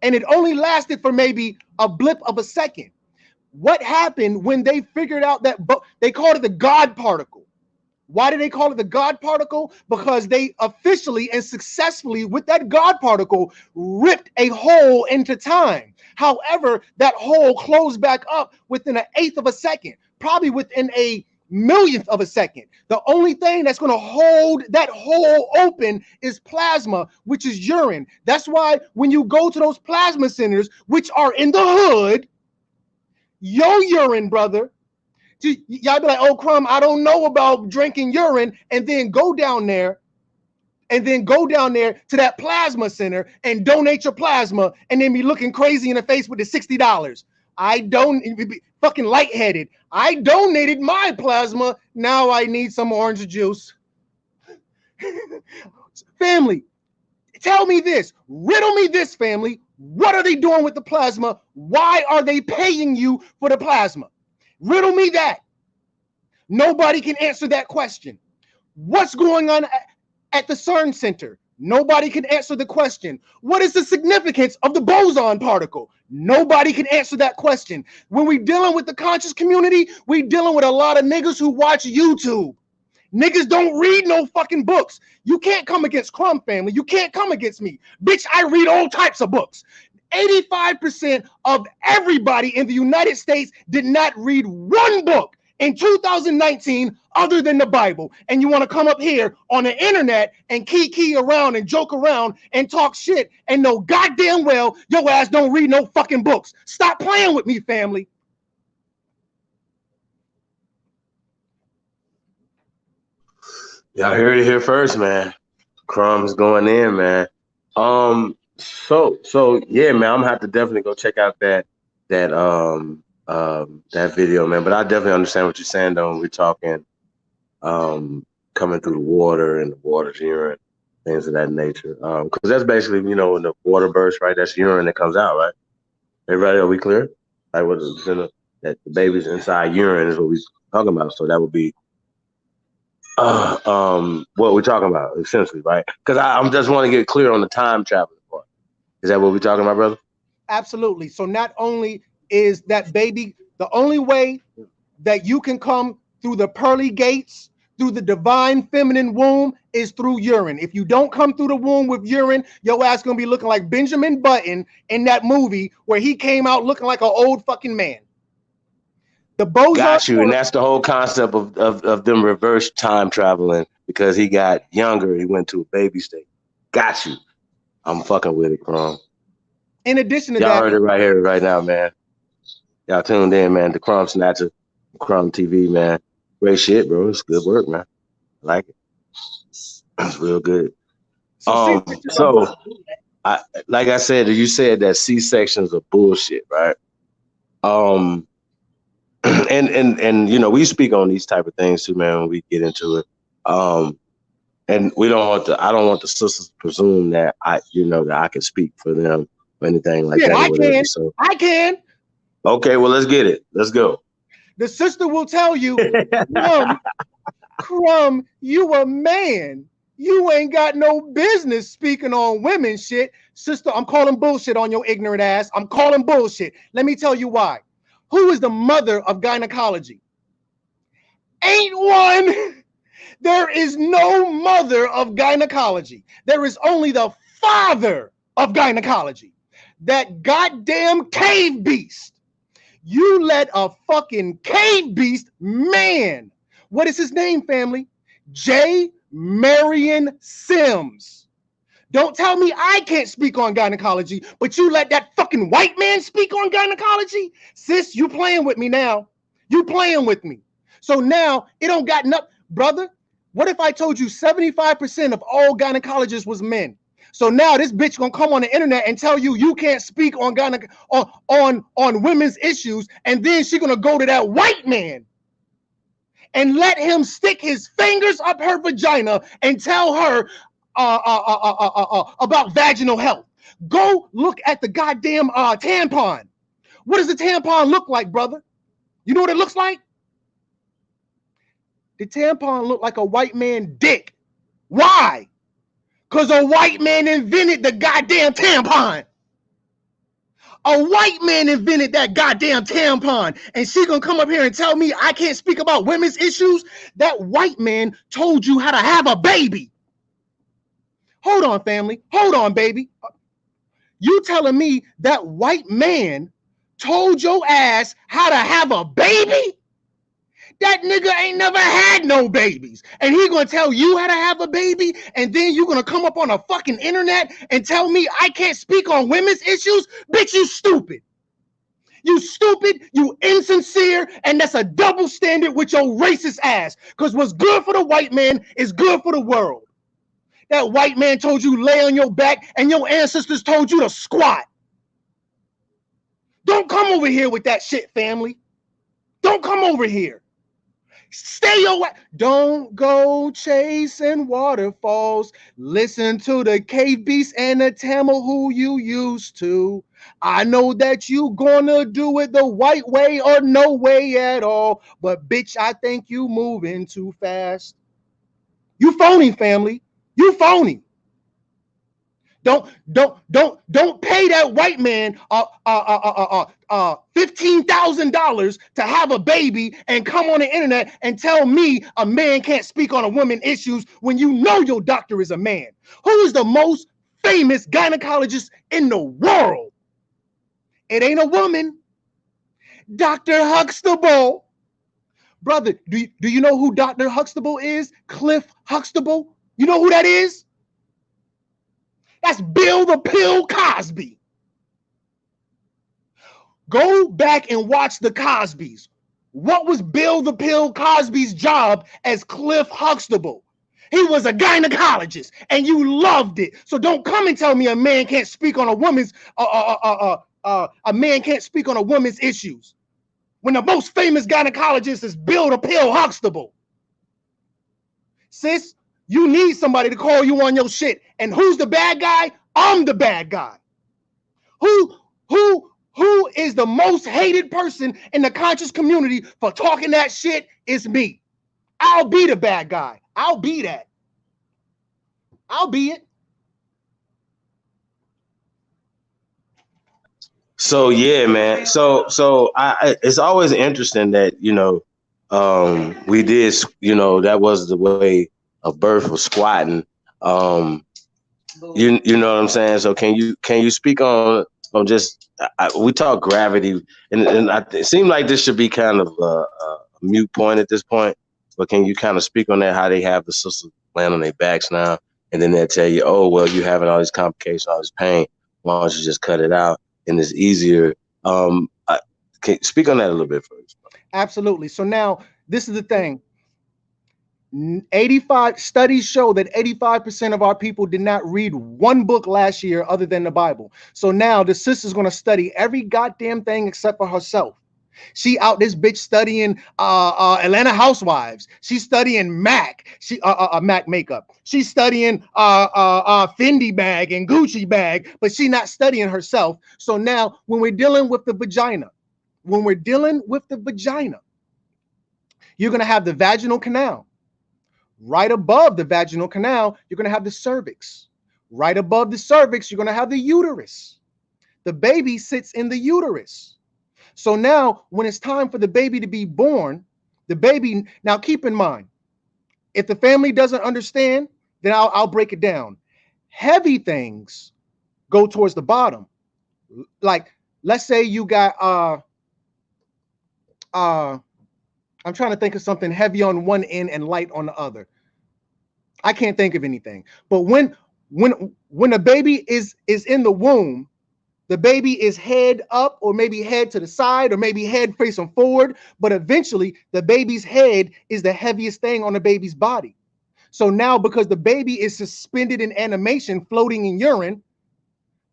B: And it only lasted for maybe a blip of a second. What happened when they figured out that they called it the God particle? Why do they call it the God particle? Because they officially and successfully, with that God particle, ripped a hole into time. However, that hole closed back up within 1/8 of a second, probably within a millionth of a second. The only thing that's going to hold that hole open is plasma, which is urine. That's why when you go to those plasma centers, which are in the hood, your urine, brother, y'all be like, oh, Crumb, I don't know about drinking urine, and then go down there to that plasma center and donate your plasma, and then be looking crazy in the face with the $60. I don't be fucking lightheaded. I donated my plasma. Now I need some orange juice. Family, tell me this. Riddle me this, family. What are they doing with the plasma? Why are they paying you for the plasma? Riddle me that. Nobody can answer that question. What's going on at the CERN Center? Nobody can answer the question. What is the significance of the boson particle? Nobody can answer that question. When we're dealing with the conscious community, we're dealing with a lot of niggas who watch YouTube. Niggas don't read no fucking books. You can't come against Crumb, family. You can't come against me. Bitch, I read all types of books. 85% of everybody in the United States did not read one book. in 2019 other than the Bible, and you want to come up here on the internet and kiki around and joke around and talk shit and know goddamn well your ass don't read no fucking books. Stop playing with me, family.
A: Y'all heard it here first, man. Crumb's going in, man. So yeah, man, I'm gonna have to definitely go check out that video, man. But I definitely understand what you're saying, though. When we're talking coming through the water and the water's urine, things of that nature. Because that's basically, when the water bursts, right? That's urine that comes out, right? Everybody, are we clear? Like what is that the baby's inside urine is what we're talking about. So that would be what we're talking about, essentially, right? Because I'm just want to get clear on the time traveling part. Is that what we're talking about, brother?
B: Absolutely. So not only is that baby, the only way that you can come through the pearly gates, through the divine feminine womb, is through urine. If you don't come through the womb with urine, your ass gonna be looking like Benjamin Button in that movie where he came out looking like an old fucking man. The
A: Got you, and
B: Bozark.
A: that's the whole concept of them reverse time traveling because he got younger, he went to a baby state. Got you. I'm fucking with it, Crumb.
B: In addition to
A: Y'all
B: that,
A: heard it right here, right now, man. Y'all tuned in, man. The Crumb Snatcher, Crumb TV, man. Great shit, bro. It's good work, man. I like it. It's real good. So like I said, you said that C-sections are bullshit, right? And we speak on these type of things too, man, when we get into it. And I don't want the sisters to presume that that I can speak for them or anything like that.
B: I can. So I can.
A: Okay, well, let's get it. Let's go.
B: The sister will tell you, Crumb, you a man. You ain't got no business speaking on women shit. Sister, I'm calling bullshit on your ignorant ass. I'm calling bullshit. Let me tell you why. Who is the mother of gynecology? Ain't one. There is no mother of gynecology. There is only the father of gynecology. That goddamn cave beast. You let a fucking cave beast man. What is his name, family? J. Marion Sims. Don't tell me I can't speak on gynecology, but you let that fucking white man speak on gynecology? Sis, you playing with me now. You playing with me. So now it don't got nothing. Brother, what if I told you 75% of all gynecologists was men? So now this bitch gonna come on the internet and tell you can't speak on on women's issues, and then she gonna go to that white man and let him stick his fingers up her vagina and tell her about vaginal health. Go look at the goddamn tampon. What does the tampon look like, brother? You know what it looks like? The tampon look like a white man dick. Why? Because a white man invented the goddamn tampon. A white man invented that goddamn tampon, and she gonna come up here and tell me I can't speak about women's issues? That white man told you how to have a baby. Hold on, family. Hold on, baby. You telling me that white man told your ass how to have a baby? That nigga ain't never had no babies. And he gonna tell you how to have a baby, and then you gonna come up on a fucking internet and tell me I can't speak on women's issues? Bitch, you stupid. You stupid, you insincere, and that's a double standard with your racist ass. Because what's good for the white man is good for the world. That white man told you lay on your back, and your ancestors told you to squat. Don't come over here with that shit, family. Don't come over here. Stay away. Don't go chasing waterfalls. Listen to the cave beast and the Tamil who you used to. I know that you gonna do it the white way or no way at all. But bitch, I think you moving too fast. You phony, family. You phony. Don't pay that white man $15,000 to have a baby and come on the internet and tell me a man can't speak on a woman issues when you know your doctor is a man. Who is the most famous gynecologist in the world? It ain't a woman. Dr. Huxtable. Brother, do you know who Dr. Huxtable is? Cliff Huxtable? You know who that is? That's Bill the Pill Cosby. Go back and watch the Cosbys. What was Bill the Pill Cosby's job as Cliff Huxtable? He was a gynecologist, and you loved it. So don't come and tell me a man can't speak on a woman's a man can't speak on a woman's issues when the most famous gynecologist is Bill the Pill Huxtable. Sis, you need somebody to call you on your shit. And who's the bad guy? I'm the bad guy. Who is the most hated person in the conscious community for talking that shit? It's me. I'll be the bad guy. I'll be that. I'll be it.
A: So yeah, man. So I it's always interesting that we did, that was the way of birth was squatting. You know what I'm saying? So can you speak on just we talk gravity and it seems like this should be kind of a mute point at this point, but can you kind of speak on that, how they have the sisters laying on their backs now and then they'll tell you, oh well, you're having all these complications, all this pain, why don't you just cut it out and it's easier. Can you speak on that a little bit first?
B: Absolutely. So now this is the thing. 85 studies show that 85% of our people did not read one book last year other than the Bible. So now the sister's going to study every goddamn thing except for herself. She out this bitch studying Atlanta Housewives. She's studying Mac. Mac makeup. She's studying Fendi bag and Gucci bag, but she's not studying herself. So now when we're dealing with the vagina, you're going to have the vaginal canal. Right above the vaginal canal, you're going to have the cervix. Right above the cervix, you're going to have the uterus. The baby sits in the uterus. So now when it's time for the baby to be born, now keep in mind, if the family doesn't understand, then I'll break it down. Heavy things go towards the bottom. Like, let's say you got, I'm trying to think of something heavy on one end and light on the other. I can't think of anything. But when a baby is in the womb, the baby is head up or maybe head to the side or maybe head facing forward. But eventually the baby's head is the heaviest thing on the baby's body. So now because the baby is suspended in animation, floating in urine,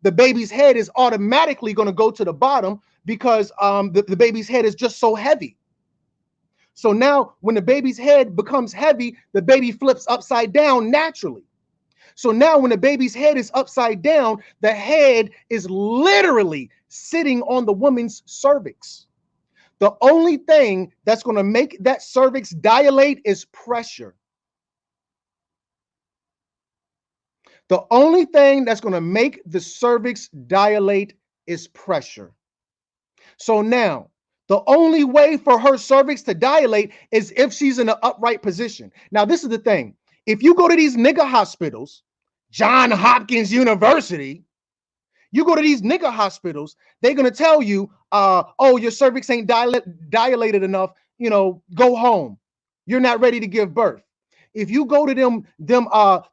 B: the baby's head is automatically going to go to the bottom because the baby's head is just so heavy. So now when the baby's head becomes heavy, the baby flips upside down naturally. So now when the baby's head is upside down, the head is literally sitting on the woman's cervix. The only thing that's going to make that cervix dilate is pressure. The only thing that's going to make the cervix dilate is pressure. So now, the only way for her cervix to dilate is if she's in an upright position. Now, this is the thing. If you go to these nigga hospitals, Johns Hopkins University, you go to these nigga hospitals, they're going to tell you, oh, your cervix ain't dilated enough, go home. You're not ready to give birth. If you go to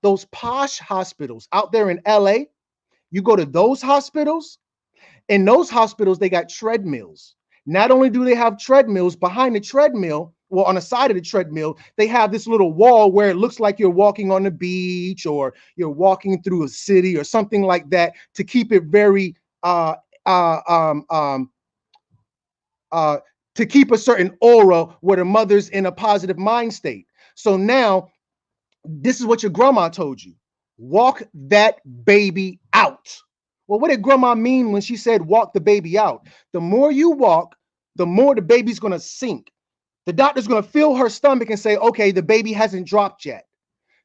B: those posh hospitals out there in LA, you go to those hospitals, in those hospitals, they got treadmills. Not only do they have treadmills, behind the treadmill, well, on the side of the treadmill, they have this little wall where it looks like you're walking on the beach or you're walking through a city or something like that to keep it very, to keep a certain aura where the mother's in a positive mind state. So now, this is what your grandma told you. Walk that baby out. Well, what did grandma mean when she said walk the baby out? The more you walk, the more the baby's going to sink. The doctor's going to feel her stomach and say, okay, the baby hasn't dropped yet.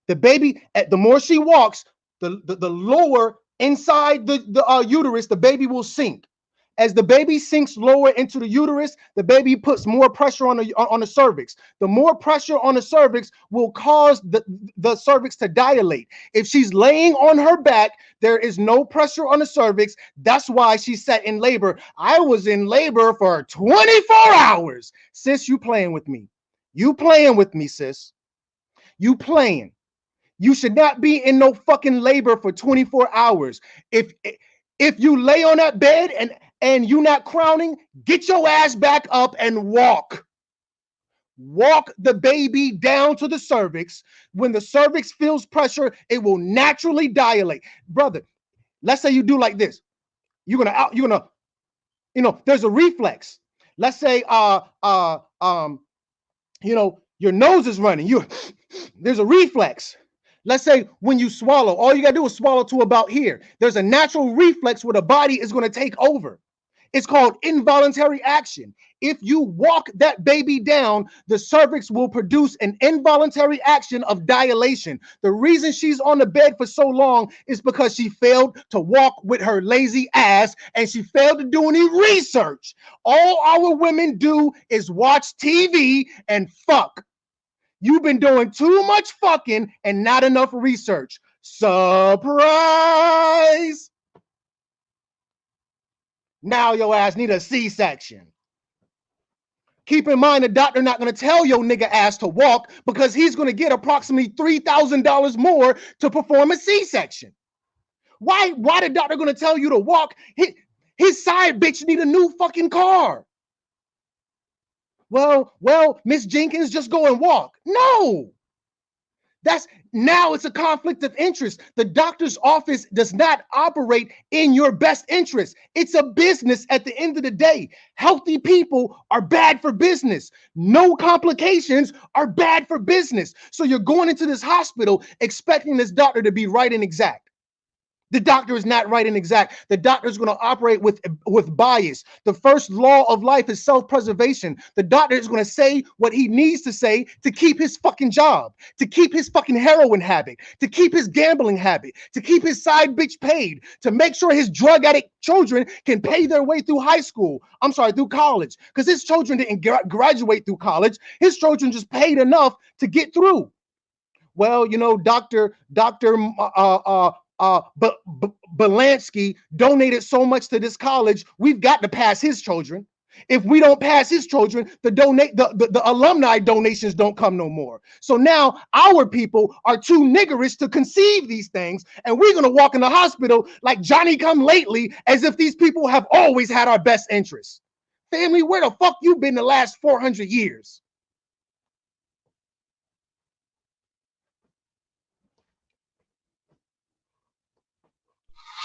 B: The baby, the more she walks, the lower inside the uterus, the baby will sink. As the baby sinks lower into the uterus, the baby puts more pressure on the cervix. The more pressure on the cervix will cause the cervix to dilate. If she's laying on her back, there is no pressure on the cervix. That's why she sat in labor. I was in labor for 24 hours. Sis, you playing with me. You playing with me, sis. You playing. You should not be in no fucking labor for 24 hours. If you lay on that bed and you not crowning, get your ass back up and walk. Walk the baby down to the cervix. When the cervix feels pressure, it will naturally dilate. Brother, let's say you do like this. You're gonna, there's a reflex. Let's say your nose is running. There's a reflex. Let's say when you swallow, all you gotta do is swallow to about here. There's a natural reflex where the body is gonna take over. It's called involuntary action. If you walk that baby down, the cervix will produce an involuntary action of dilation. The reason she's on the bed for so long is because she failed to walk with her lazy ass and she failed to do any research. All our women do is watch TV and fuck. You've been doing too much fucking and not enough research. Surprise! Now your ass need a C-section. Keep in mind, the doctor not going to tell your nigga ass to walk because he's going to get approximately $3,000 more to perform a C-section. Why the doctor going to tell you to walk? His side bitch need a new fucking car. Well, Miss Jenkins, just go and walk. No. Now it's a conflict of interest. The doctor's office does not operate in your best interest. It's a business at the end of the day. Healthy people are bad for business. No complications are bad for business. So you're going into this hospital expecting this doctor to be right and exact. The doctor is not right and exact. The doctor is going to operate with bias. The first law of life is self-preservation. The doctor is going to say what he needs to say to keep his fucking job, to keep his fucking heroin habit, to keep his gambling habit, to keep his side bitch paid, to make sure his drug addict children can pay their way through through college. Because his children didn't graduate through college. His children just paid enough to get through. Well, Dr. Belansky donated so much to this college, we've got to pass his children. If we don't pass his children, the alumni donations don't come no more. So now our people are too niggerish to conceive these things, and we're gonna walk in the hospital like Johnny come lately, as if these people have always had our best interests. Family, where the fuck you been the last 400 years?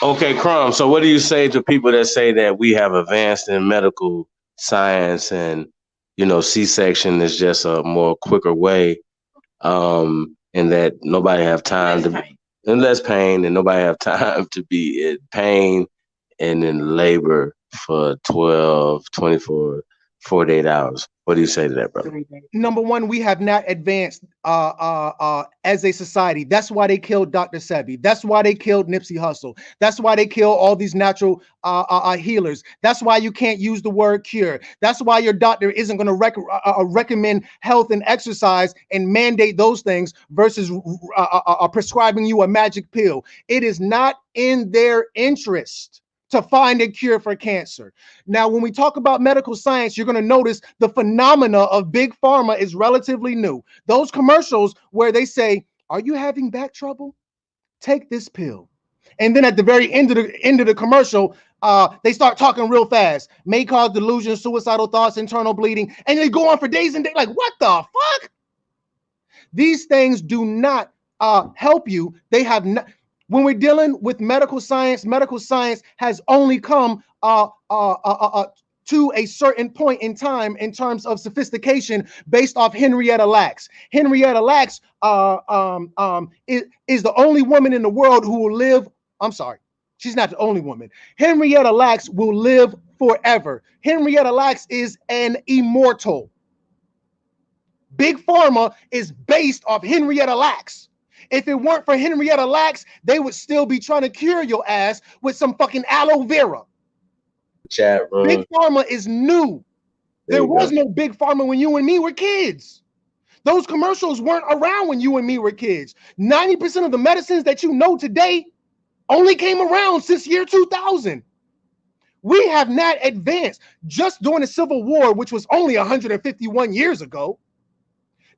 A: Okay, Crumb. So, what do you say to people that say that we have advanced in medical science and C-section is just a more quicker way, and that nobody have time and less pain, and nobody have time to be in pain and in labor for 12, 24, 48 hours. What do you say to that, brother?
B: Number one, we have not advanced as a society. That's why they killed Dr. Sebi. That's why they killed Nipsey Hussle. That's why they kill all these natural healers. That's why you can't use the word cure. That's why your doctor isn't going to recommend health and exercise and mandate those things versus prescribing you a magic pill. It is not in their interest to find a cure for cancer. Now, when we talk about medical science, you're going to notice the phenomena of big pharma is relatively new. Those commercials where they say, "Are you having back trouble? Take this pill." And then at the very end of the commercial, they start talking real fast. May cause delusions, suicidal thoughts, internal bleeding, and they go on for days and days. Like, what the fuck? These things do not help you. They have not. When we're dealing with medical science has only come to a certain point in time in terms of sophistication based off Henrietta Lacks. Henrietta Lacks is the only woman in the world who will live. I'm sorry, she's not the only woman. Henrietta Lacks will live forever. Henrietta Lacks is an immortal. Big Pharma is based off Henrietta Lacks. If it weren't for Henrietta Lacks, they would still be trying to cure your ass with some fucking aloe vera.
A: Chat room.
B: Big Pharma is new. There was no Big Pharma when you and me were kids. Those commercials weren't around when you and me were kids. 90% of the medicines that you know today only came around since year 2000. We have not advanced. Just during the Civil War, which was only 151 years ago,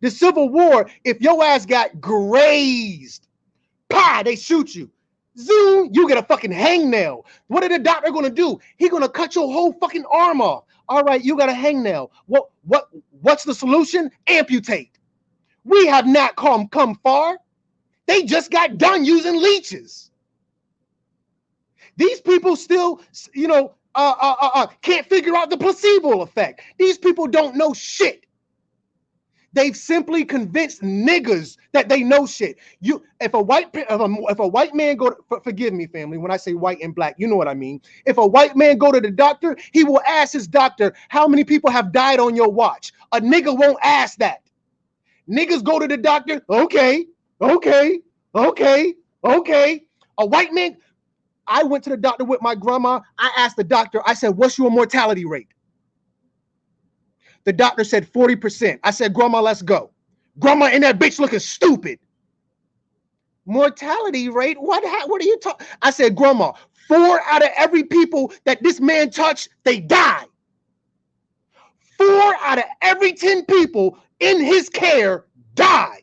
B: The Civil War, if your ass got grazed, pah, they shoot you. Zoom, you get a fucking hangnail. What are the doctor gonna do? He gonna cut your whole fucking arm off. All right, you got a hangnail. What's the solution? Amputate. We have not come far. They just got done using leeches. These people still, can't figure out the placebo effect. These people don't know shit. They've simply convinced niggas that they know shit. If a white man forgive me, family, when I say white and black, you know what I mean. If a white man go to the doctor, he will ask his doctor, how many people have died on your watch? A nigga won't ask that. Niggas go to the doctor, okay. A white man, I went to the doctor with my grandma. I asked the doctor, I said, what's your mortality rate? The doctor said 40%. I said, grandma, let's go. Grandma and that bitch looking stupid. Mortality rate? What are you talking? I said, grandma, 4 out of every people that this man touched, they die. 4 out of every 10 people in his care die.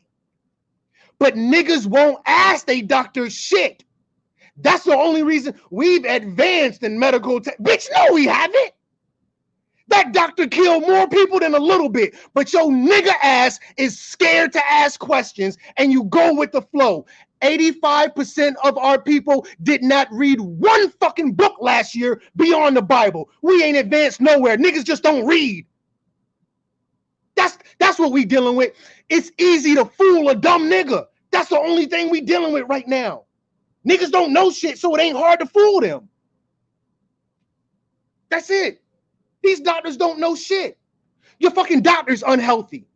B: But niggas won't ask they doctor shit. That's the only reason we've advanced in medical bitch, no, we haven't. That doctor killed more people than a little bit, but your nigga ass is scared to ask questions and you go with the flow. 85% of our people did not read one fucking book last year beyond the Bible. We ain't advanced nowhere. Niggas just don't read. That's what we dealing with. It's easy to fool a dumb nigga. That's the only thing we dealing with right now. Niggas don't know shit, so it ain't hard to fool them. That's it. These doctors don't know shit. Your fucking doctor's unhealthy.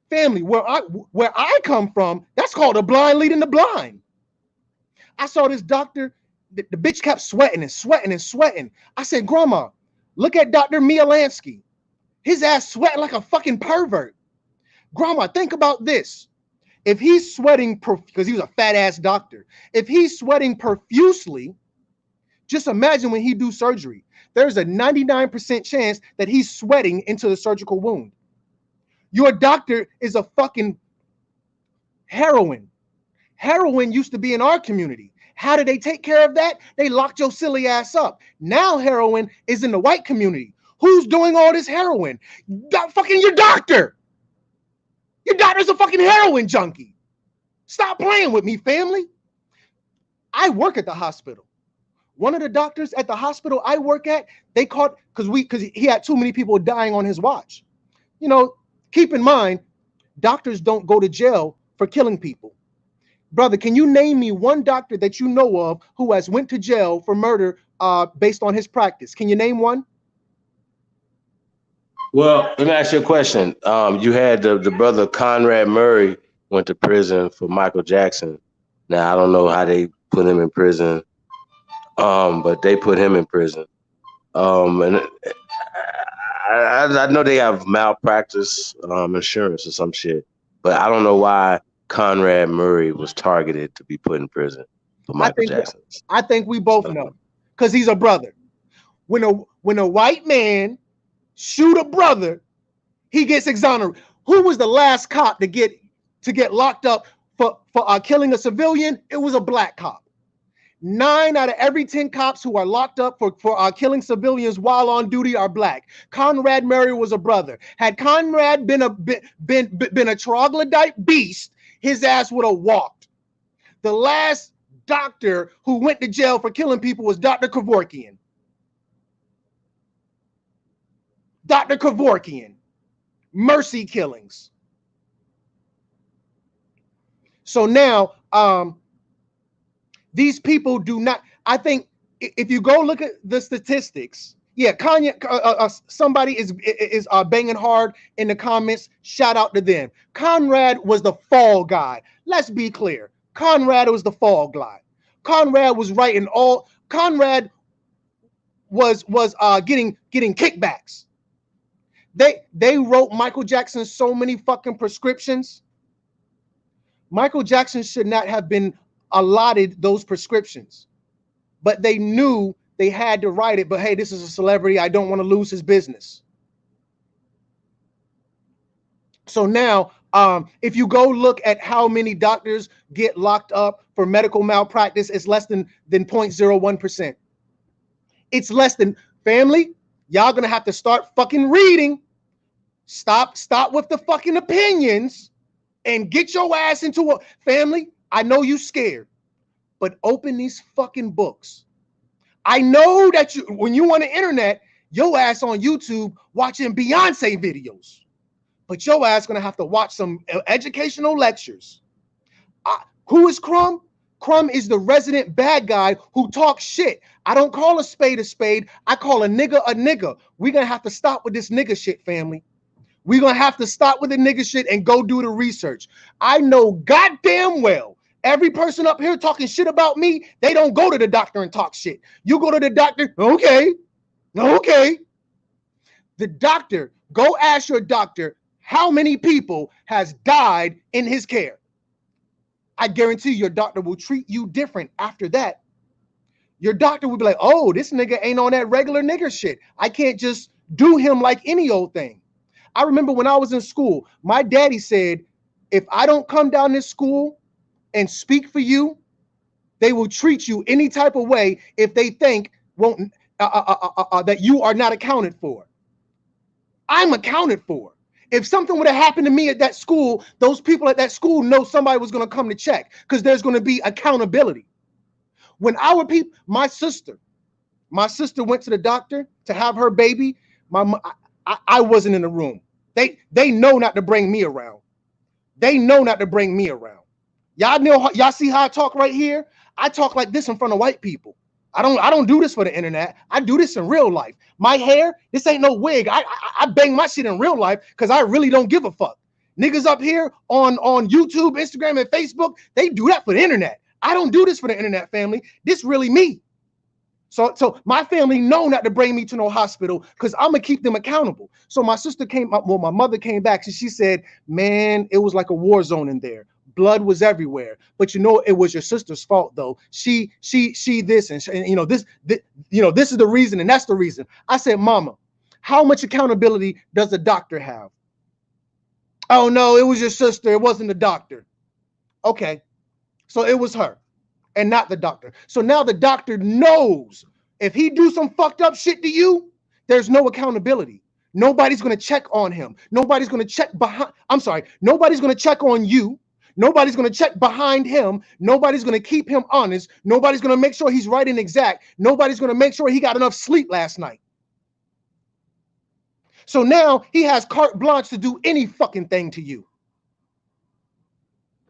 B: Family, where I come from, that's called a blind leading the blind. I saw this doctor, the bitch kept sweating and sweating and sweating. I said, grandma, look at Dr. Mielansky. His ass sweating like a fucking pervert. Grandma, think about this. If he's sweating, because he was a fat ass doctor, if he's sweating profusely, just imagine when he do surgery. There's a 99% chance that he's sweating into the surgical wound. Your doctor is a fucking heroin. Heroin used to be in our community. How did they take care of that? They locked your silly ass up. Now heroin is in the white community. Who's doing all this heroin? Fucking your doctor. Your doctor's a fucking heroin junkie. Stop playing with me, family. I work at the hospital. One of the doctors at the hospital I work at, they caught, because he had too many people dying on his watch. You know, keep in mind, doctors don't go to jail for killing people. Brother, can you name me one doctor that you know of who has went to jail for murder based on his practice? Can you name one?
A: Well, let me ask you a question. You had the brother Conrad Murray went to prison for Michael Jackson. Now, I don't know how they put him in prison. But they put him in prison. And I know they have malpractice insurance or some shit, but I don't know why Conrad Murray was targeted to be put in prison for Michael Jackson.
B: I think we both know, because he's a brother. When a white man shoot a brother, he gets exonerated. Who was the last cop to get locked up for killing a civilian? It was a black cop. 9 out of every 10 cops who are locked up for killing civilians while on duty are black. Conrad Murray was a brother. Had Conrad been a troglodyte beast, his ass would have walked. The last doctor who went to jail for killing people was Dr. Kevorkian. Dr. Kevorkian. Mercy killings. So now, these people do not. I think if you go look at the statistics, yeah, Kanye, somebody is banging hard in the comments. Shout out to them. Conrad was the fall guy. Let's be clear. Conrad was the fall guy. Conrad was writing all. Conrad was getting kickbacks. They wrote Michael Jackson so many fucking prescriptions. Michael Jackson should not have been allotted those prescriptions, but they knew they had to write it. But hey, this is a celebrity. I don't want to lose his business. So now, if you go look at how many doctors get locked up for medical malpractice, it's less than 0.01%. It's less than, family, y'all gonna have to start fucking reading. Stop with the fucking opinions and get your ass into a family. I know you scared, but open these fucking books. I know that you, when you on the internet, your ass on YouTube watching Beyonce videos, but your ass gonna have to watch some educational lectures. Who is Crumb? Crumb is the resident bad guy who talks shit. I don't call a spade a spade. I call a nigga a nigga. We're gonna have to stop with this nigga shit, family. We're gonna have to stop with the nigga shit and go do the research. I know goddamn well every person up here talking shit about me, they don't go to the doctor and talk shit. You go to the doctor, okay. The doctor, go ask your doctor how many people has died in his care. I guarantee your doctor will treat you different after that. Your doctor will be like, oh, this nigga ain't on that regular nigger shit. I can't just do him like any old thing. I remember when I was in school, my daddy said, if I don't come down this school and speak for you, they will treat you any type of way if they think that you are not accounted for. I'm accounted for. If something would have happened to me at that school, those people at that school know somebody was going to come to check because there's going to be accountability. When our people, my sister went to the doctor to have her baby. I wasn't in the room. They know not to bring me around. They know not to bring me around. Y'all know, y'all see how I talk right here? I talk like this in front of white people. I don't do this for the internet. I do this in real life. My hair, this ain't no wig. I bang my shit in real life because I really don't give a fuck. Niggas up here on YouTube, Instagram, and Facebook, they do that for the internet. I don't do this for the internet, family. This really me. So my family know not to bring me to no hospital because I'm gonna keep them accountable. So my sister came up, well, my mother came back and she said, man, it was like a war zone in there. Blood was everywhere. But you know, it was your sister's fault though. She this and you know, this is the reason and that's the reason. I said, mama, how much accountability does the doctor have? Oh no, it was your sister. It wasn't the doctor. Okay, so it was her and not the doctor. So now the doctor knows if he do some fucked up shit to you, there's no accountability. Nobody's going to check on him. Nobody's going to check behind. I'm sorry. Nobody's going to check on you. Nobody's going to check behind him. Nobody's going to keep him honest. Nobody's going to make sure he's right and exact. Nobody's going to make sure he got enough sleep last night. So now he has carte blanche to do any fucking thing to you.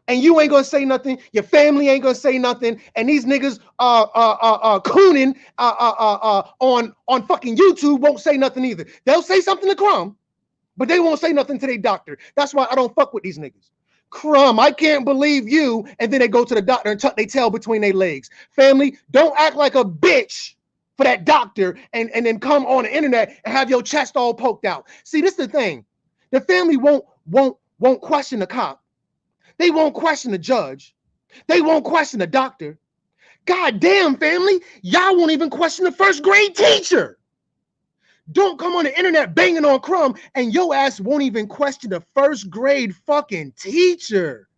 B: And you ain't gonna say nothing. Your family ain't gonna say nothing. And these niggas cooning on fucking YouTube won't say nothing either. They'll say something to Crumb, but they won't say nothing to their doctor. That's why I don't fuck with these niggas. Crumb, I can't believe you. And then they go to the doctor and tuck their tail between their legs. Family, don't act like a bitch for that doctor and then come on the internet and have your chest all poked out. See, this is the thing. The family won't question the cop. They won't question the judge. They won't question the doctor. God damn, family, y'all won't even question the first grade teacher. Don't come on the internet banging on Crumb and your ass won't even question the first grade fucking teacher.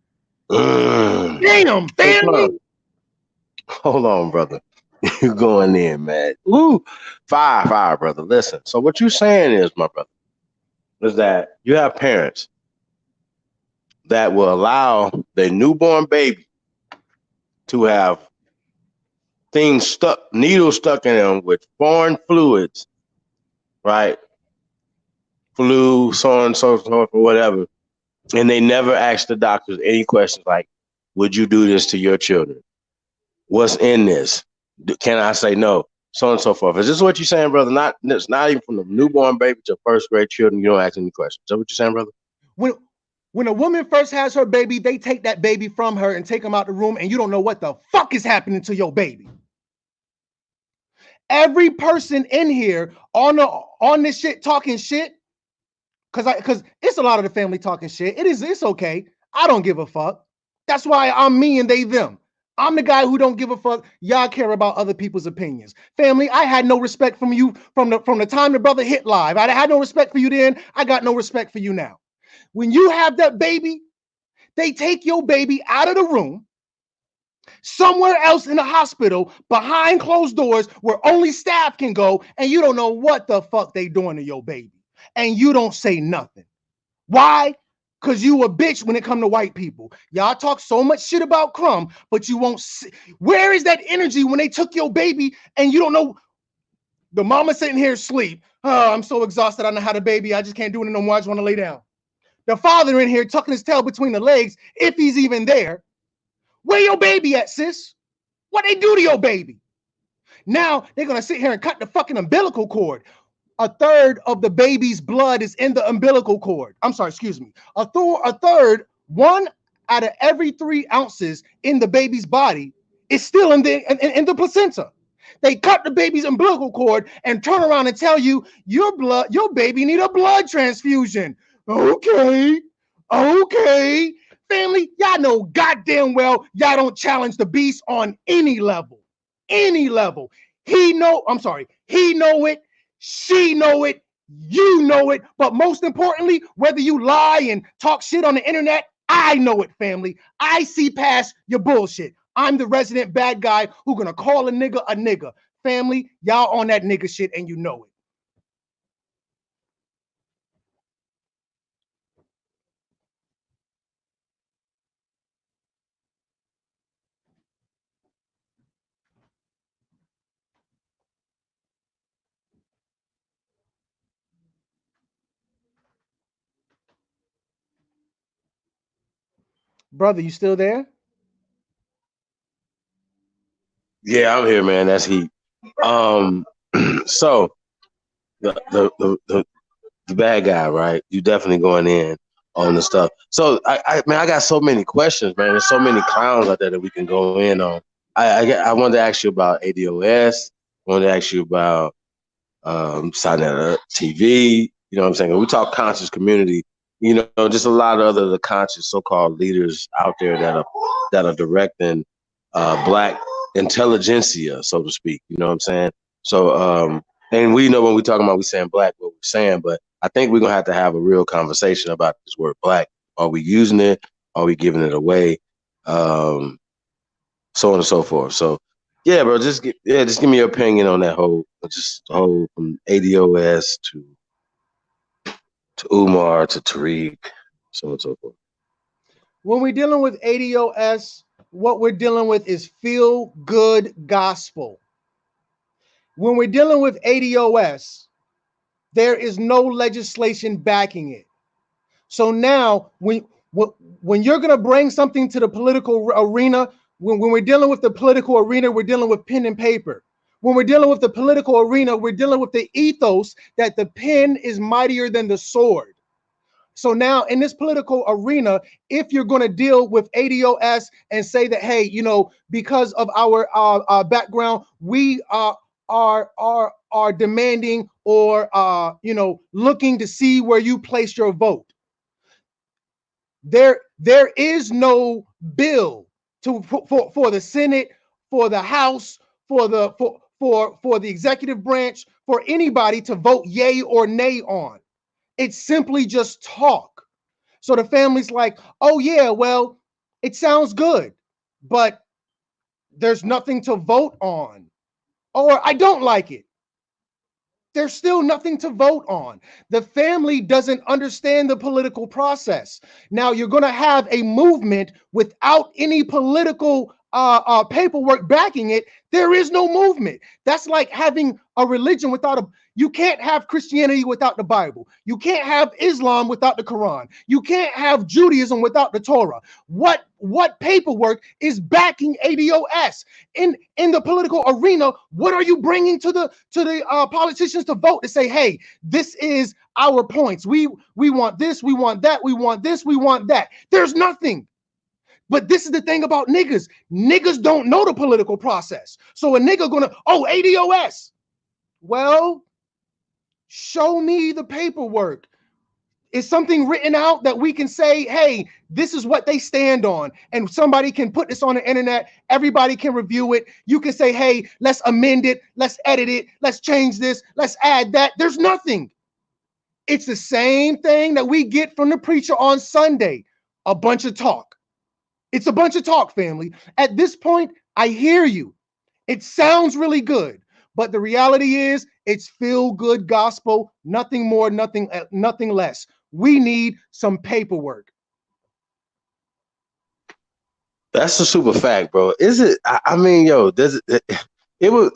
B: Damn, family.
A: Hold on, brother. You going in, man. Woo. Fire, brother. Listen. So what you saying is, my brother, is that you have parents that will allow their newborn baby to have things stuck, needles stuck in them with foreign fluids, right? Flu, so on and so forth, or whatever. And they never ask the doctors any questions like, would you do this to your children? What's in this? Can I say no? So on and so forth. Is this what you're saying, brother? It's not even from the newborn baby to first grade children. You don't ask any questions. Is that what you're saying, brother?
B: When a woman first has her baby, they take that baby from her and take him out the room, and you don't know what the fuck is happening to your baby. Every person in here on this shit talking shit, because it's a lot of the family talking shit. It's okay. I don't give a fuck. That's why I'm me and they them. I'm the guy who don't give a fuck. Y'all care about other people's opinions. Family, I had no respect from you from the time the brother hit live. I had no respect for you then. I got no respect for you now. When you have that baby, they take your baby out of the room, somewhere else in the hospital, behind closed doors where only staff can go, and you don't know what the fuck they doing to your baby. And you don't say nothing. Why? Because you a bitch when it come to white people. Y'all talk so much shit about Crumb, but you won't see. Where is that energy when they took your baby and you don't know? The mama sitting here asleep. Oh, I'm so exhausted. I don't know how to baby. I just can't do it no more. I just want to lay down. The father in here tucking his tail between the legs, if he's even there. Where your baby at, sis? What they do to your baby? Now they're gonna sit here and cut the fucking umbilical cord. A third of the baby's blood is in the umbilical cord. I'm sorry, excuse me. A third, 1 out of every 3 ounces in the baby's body is still in the placenta. They cut the baby's umbilical cord and turn around and tell you your baby need a blood transfusion. Okay. Family, y'all know goddamn well y'all don't challenge the beast on any level. He know it, she know it, you know it, but most importantly, whether you lie and talk shit on the internet, I know it, family. I see past your bullshit. I'm the resident bad guy who gonna call a nigga. Family, y'all on that nigga shit and you know it. Brother, you still there?
A: Yeah, I'm here, man. That's heat. So the bad guy, right? You definitely going in on the stuff. So I got so many questions, man. There's so many clowns out there that we can go in on. I wanted to ask you about ADOS. I wanted to ask you about signing up TV. You know what I'm saying? When we talk conscious community, you know, just a lot of other the conscious so-called leaders out there that are directing black intelligentsia, so to speak. You know what I'm saying? So and we know when we're talking about we saying black what we're saying, but I think we're gonna have to have a real conversation about this word black. Are we using it? Are we giving it away? So on and so forth. So yeah, bro, just give me your opinion on that whole from ADOS to Umar to Tariq, so on and so forth.
B: When we're dealing with ADOS, what we're dealing with is feel good gospel. When we're dealing with ADOS, there is no legislation backing it. So now, when you're going to bring something to the political arena, when we're dealing with the political arena, we're dealing with pen and paper. When we're dealing with the political arena, we're dealing with the ethos that the pen is mightier than the sword. So now in this political arena, if you're going to deal with ADOS and say that, hey, you know, because of our background, we are demanding or you know, looking to see where you place your vote. There is no bill for the Senate, for the House, for the executive branch, for anybody to vote yay or nay on. It's simply just talk. So the family's like, oh yeah, well, it sounds good, but there's nothing to vote on. Or I don't like it. There's still nothing to vote on. The family doesn't understand the political process. Now you're going to have a movement without any political paperwork backing it. There is no movement. That's like having a religion without a. You can't have Christianity without the Bible. You can't have Islam without the Quran. You can't have Judaism without the Torah. What paperwork is backing ADOS in the political arena? What are you bringing to the politicians to vote to say, hey, this is our points. We want this, we want that, we want this, we want that. There's nothing. But this is the thing about niggas. Niggas don't know the political process. So a nigga gonna, oh, ADOS. Well, show me the paperwork. Is something written out that we can say, hey, this is what they stand on, and somebody can put this on the internet, everybody can review it. You can say, hey, let's amend it, let's edit it, let's change this, let's add that. There's nothing. It's the same thing that we get from the preacher on Sunday. A bunch of talk. It's a bunch of talk, family. At this point, I hear you. It sounds really good, but the reality is it's feel-good gospel, nothing more, nothing less. We need some paperwork.
A: That's a super fact, bro. Is it? I mean, yo, does it would?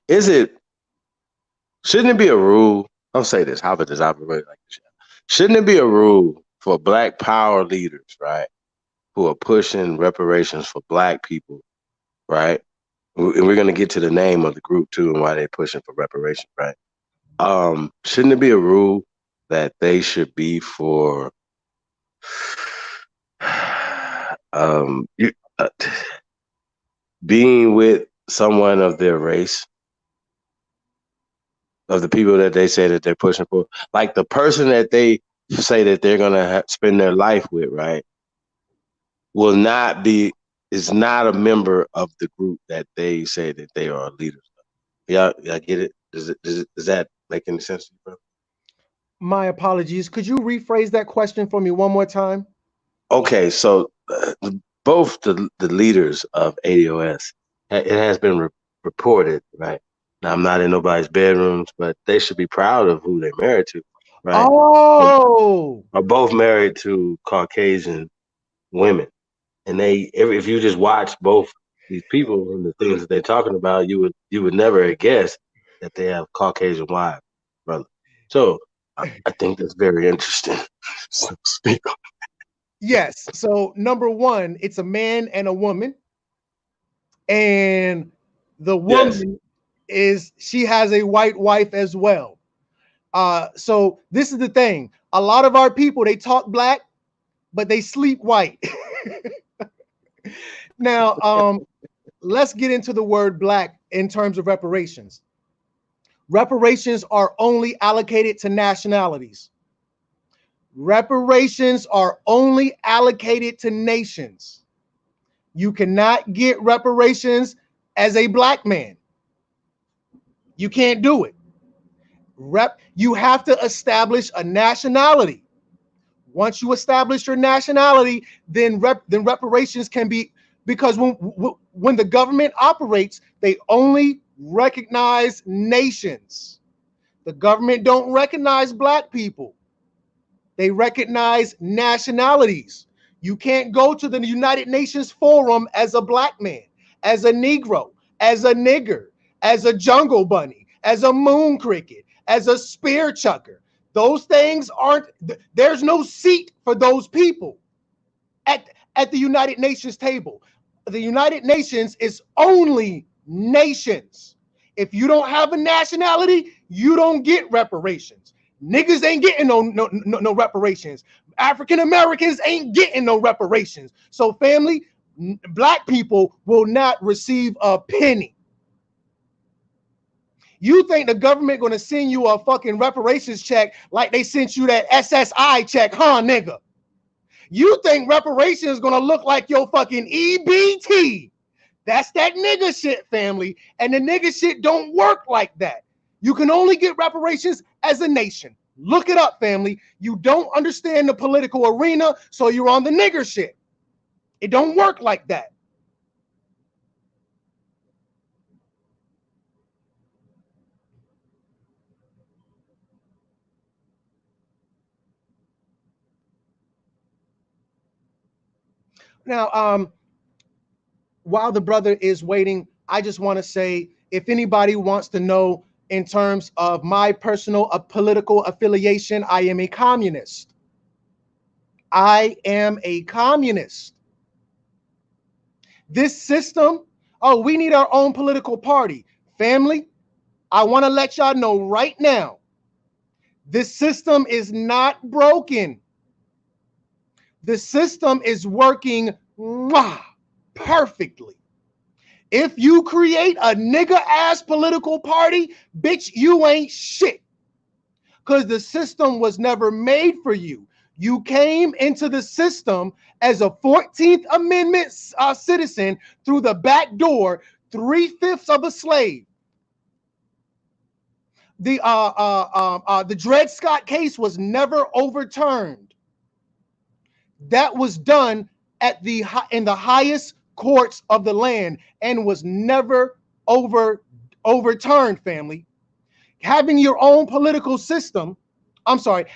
A: Is it? Shouldn't it be a rule? I'll say this. How about this? I really like this. Shouldn't it be a rule for Black power leaders, right, who are pushing reparations for Black people, right? And we're gonna get to the name of the group too and why they're pushing for reparations, right? Shouldn't it be a rule that they should be for you, being with someone of their race, of the people that they say that they're pushing for, like the person that they say that they're gonna spend their life with, right, will not be is not a member of the group that they say that they are leaders of. Y'all get it? Does that make any sense to you, bro?
B: My apologies. Could you rephrase that question for me one more time?
A: Okay, so both the leaders of ADOS, it has been reported, right? Now I'm not in nobody's bedrooms, but they should be proud of who they're married to, right?
B: Oh,
A: Are both married to Caucasian women, and if you just watch both these people and the things that they're talking about, you would never guess that they have Caucasian wives, brother. So I think that's very interesting. So speak.
B: yes. So number one, it's a man and a woman, and the
A: Yes.
B: woman she has a white wife as well. So this is the thing. A lot of our people, they talk Black, but they sleep white. Now, let's get into the word Black in terms of reparations. Reparations are only allocated to nationalities. Reparations are only allocated to nations. You cannot get reparations as a Black man. You can't do it. You have to establish a nationality. Once you establish your nationality, then reparations can be, because when the government operates, they only recognize nations. The government don't recognize Black people. They recognize nationalities. You can't go to the United Nations Forum as a Black man, as a Negro, as a nigger, as a jungle bunny, as a moon cricket, as a spear chucker. Those things aren't, there's no seat for those people at the United Nations table. The United Nations is only nations. If you don't have a nationality, you don't get reparations. Niggas ain't getting no reparations. African Americans ain't getting no reparations. So family, Black people will not receive a penny. You think the government gonna send you a fucking reparations check like they sent you that SSI check, huh, nigga? You think reparations is gonna look like your fucking EBT. That's that nigga shit, family. And the nigga shit don't work like that. You can only get reparations as a nation. Look it up, family. You don't understand the political arena, so you're on the nigger shit. It don't work like that. Now, while the brother is waiting, I just want to say, if anybody wants to know in terms of my personal political affiliation, I am a communist. I am a communist. This system, oh, we need our own political party. Family, I want to let y'all know right now, this system is not broken. The system is working perfectly. If you create a nigga ass political party, bitch, you ain't shit. Because the system was never made for you. You came into the system as a 14th Amendment citizen through the back door, 3/5 of a slave. The Dred Scott case was never overturned. That was done in the highest courts of the land and was never overturned, family. Having your own political system,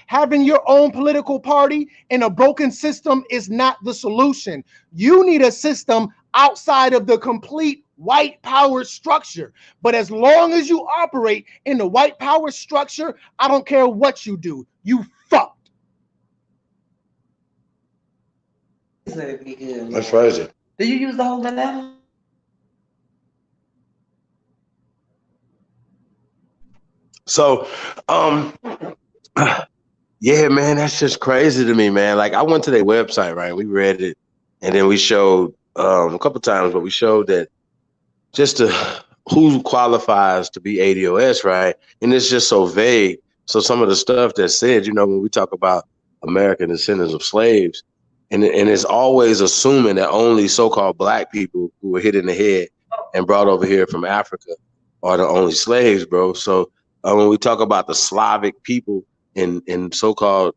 B: having your own political party in a broken system is not the solution. You need a system outside of the complete white power structure. But as long as you operate in the white power structure, I don't care what you do, you fucked.
A: That's crazy.
D: Do you use the whole banana?
A: So, yeah, man, that's just crazy to me, man. Like I went to their website, right? We read it, and then we showed a couple times, but we showed that just who qualifies to be ADOS, right? And it's just so vague. So some of the stuff that's said, you know, when we talk about American descendants of slaves, and it's always assuming that only so-called black people who were hit in the head and brought over here from Africa are the only slaves, bro. So when we talk about the Slavic people and so-called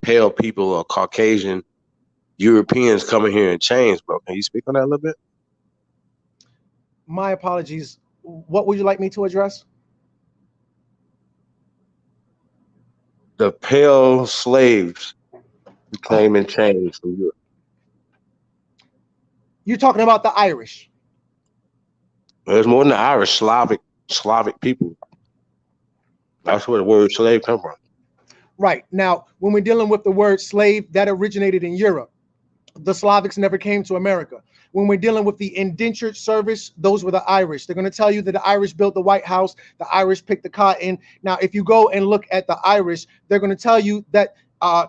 A: pale people or Caucasian Europeans coming here in chains, bro, can you speak on that a little bit?
B: My apologies. What would you like me to address?
A: The pale slaves who came in chains from Europe.
B: You're talking about the Irish.
A: There's more than the Irish, Slavic people. That's where the word slave come from.
B: Right. Now, when we're dealing with the word slave, that originated in Europe. The Slavics never came to America. When we're dealing with the indentured service, those were the Irish. They're going to tell you that the Irish built the White House, the Irish picked the cotton. Now, if you go and look at the Irish, they're going to tell you that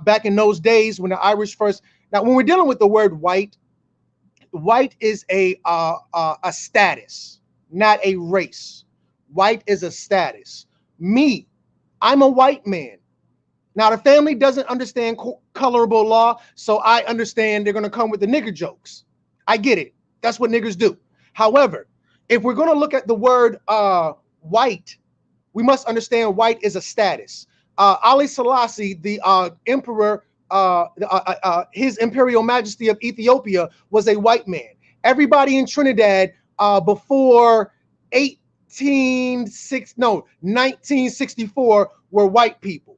B: back in those days when the Irish first. Now, when we're dealing with the word white, white is a status, not a race. White is a status. Me, I'm a white man. Now, the family doesn't understand colorable law, so I understand they're going to come with the nigger jokes. I get it. That's what niggers do. However, if we're going to look at the word white, we must understand white is a status. Ali Selassie, the emperor, his imperial majesty of Ethiopia, was a white man. Everybody in Trinidad before 1964 were white people.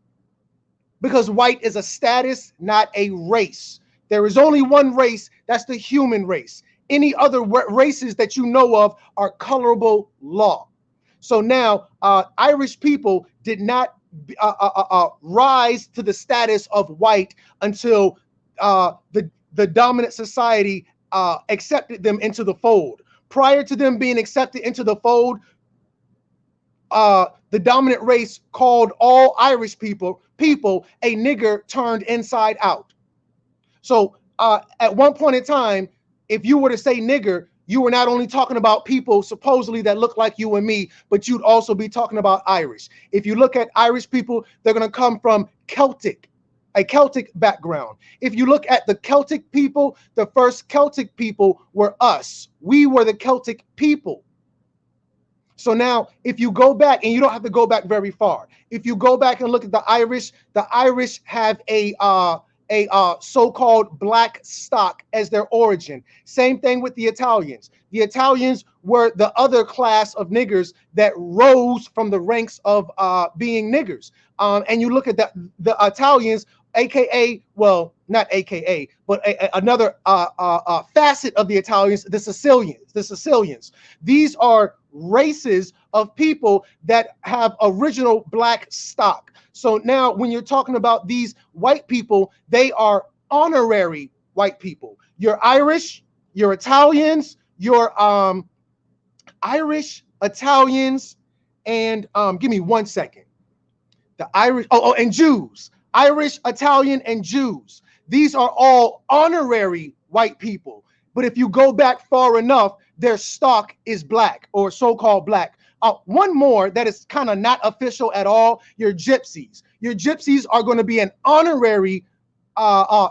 B: Because white is a status, not a race. There is only one race, that's the human race. Any other races that you know of are colorable law. So now, Irish people did not rise to the status of white until the dominant society accepted them into the fold. Prior to them being accepted into the fold, the dominant race called all Irish people a nigger turned inside out. So at one point in time, if you were to say nigger, you were not only talking about people supposedly that look like you and me, but you'd also be talking about Irish. If you look at Irish people, they're going to come from a Celtic background. If you look at the Celtic people, the first Celtic people were us. We were the Celtic people. So now, if you go back, and you don't have to go back very far, if you go back and look at the Irish have a so-called black stock as their origin. Same thing with the Italians. The Italians were the other class of niggers that rose from the ranks of being niggers. And you look at the Italians, aka, well, not aka, but another facet of the Italians, the Sicilians. These are races of people that have original black stock. So now when you're talking about these white people, they are honorary white people. You're Irish, you're Italians, you're Irish, Italians, and give me 1 second. The Irish, and Jews. Irish, Italian, and Jews. These are all honorary white people. But if you go back far enough, their stock is black, or so-called black. One more that is kind of not official at all, your gypsies. Your gypsies are going to be an honorary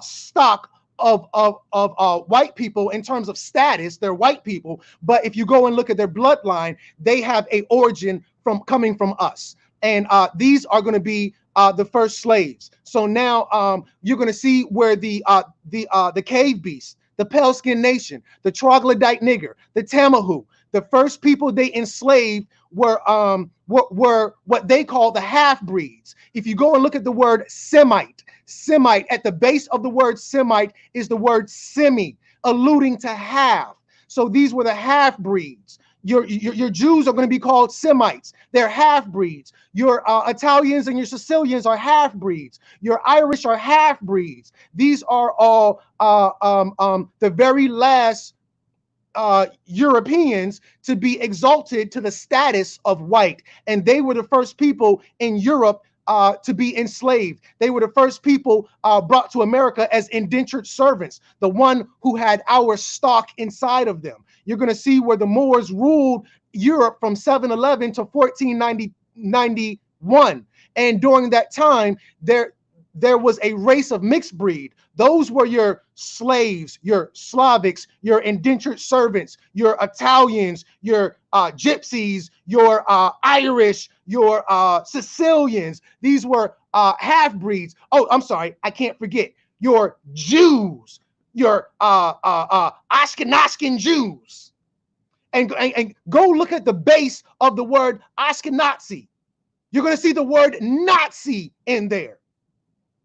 B: stock of white people in terms of status. They're white people, but if you go and look at their bloodline, they have a origin from coming from us. and these are going to be the first slaves. So now you're going to see where the cave beast, the pale skin nation, the troglodyte nigger, the Tamahu, the first people they enslaved were what they call the half breeds. If you go and look at the word Semite, Semite, at the base of the word Semite is the word semi, alluding to half. So these were the half breeds. Your Jews are going to be called Semites. They're half breeds. Your Italians and your Sicilians are half breeds. Your Irish are half breeds. These are all the very last Europeans to be exalted to the status of white. And they were the first people in Europe to be enslaved. They were the first people brought to America as indentured servants, the one who had our stock inside of them. You're going to see where the Moors ruled Europe from 711 to 1491. And during that time, there was a race of mixed breed. Those were your slaves, your Slavics, your indentured servants, your Italians, your gypsies, your Irish, your Sicilians. These were half-breeds. Oh, I'm sorry, I can't forget. Your Jews, your Ashkenazin Jews. And go look at the base of the word Ashkenazi. You're going to see the word Nazi in there.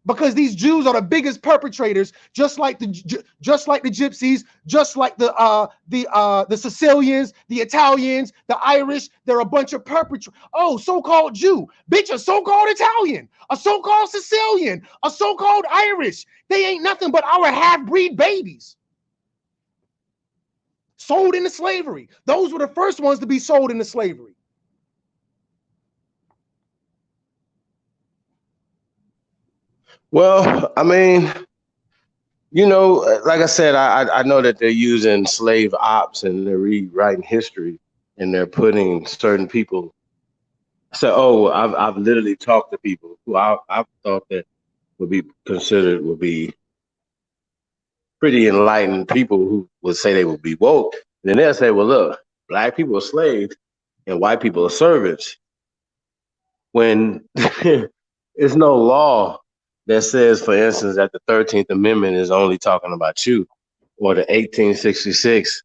B: Because these Jews are the biggest perpetrators, just like the gypsies, just like the Sicilians, the Italians, the Irish. They're a bunch of perpetrators. Oh, so-called Jew, bitch, a so-called Italian, a so-called Sicilian, a so-called Irish. They ain't nothing but our half-breed babies sold into slavery. Those were the first ones to be sold into slavery.
A: Well, I mean, you know, like I said, I know that they're using slave ops and they're rewriting history and they're putting certain people. So, oh, I've literally talked to people who I thought that would be pretty enlightened people who would say they would be woke. And then they'll say, well, look, black people are slaves and white people are servants. When there's no law that says, for instance, that the 13th Amendment is only talking about you, or the 1866,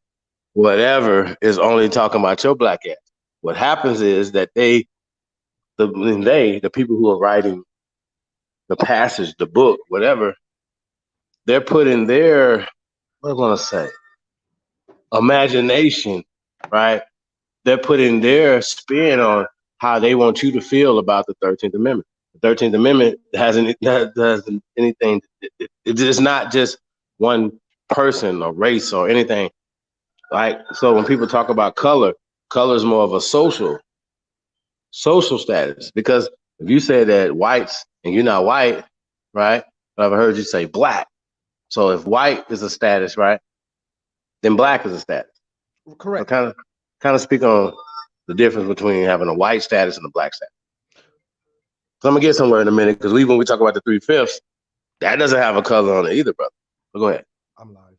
A: whatever, is only talking about your black ass. What happens is that the people who are writing the passage, the book, whatever, they're putting their, what am I going to say, imagination, right? They're putting their spin on how they want you to feel about the 13th Amendment. The 13th Amendment hasn't anything. It's not just one person or race or anything. Like, so when people talk about color is more of a social status. Because if you say that whites and you're not white, right? I've heard you say black. So if white is a status, right, then black is a status.
B: Correct.
A: So kind of speak on the difference between having a white status and a black status. So I'm gonna get somewhere in a minute because when we talk about the 3/5, that doesn't have a color on it either, brother. But go ahead.
B: I'm live.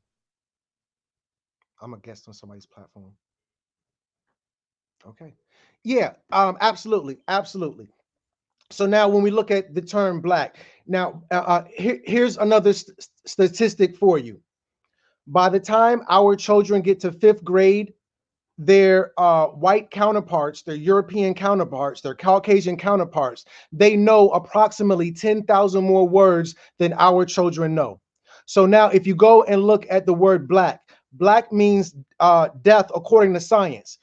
B: I'm a guest on somebody's platform. Okay. Yeah, absolutely. So now when we look at the term black, now here's another statistic for you. By the time our children get to 5th grade, their white counterparts, their European counterparts, their Caucasian counterparts, they know approximately 10,000 more words than our children know. So now if you go and look at the word black means death according to science.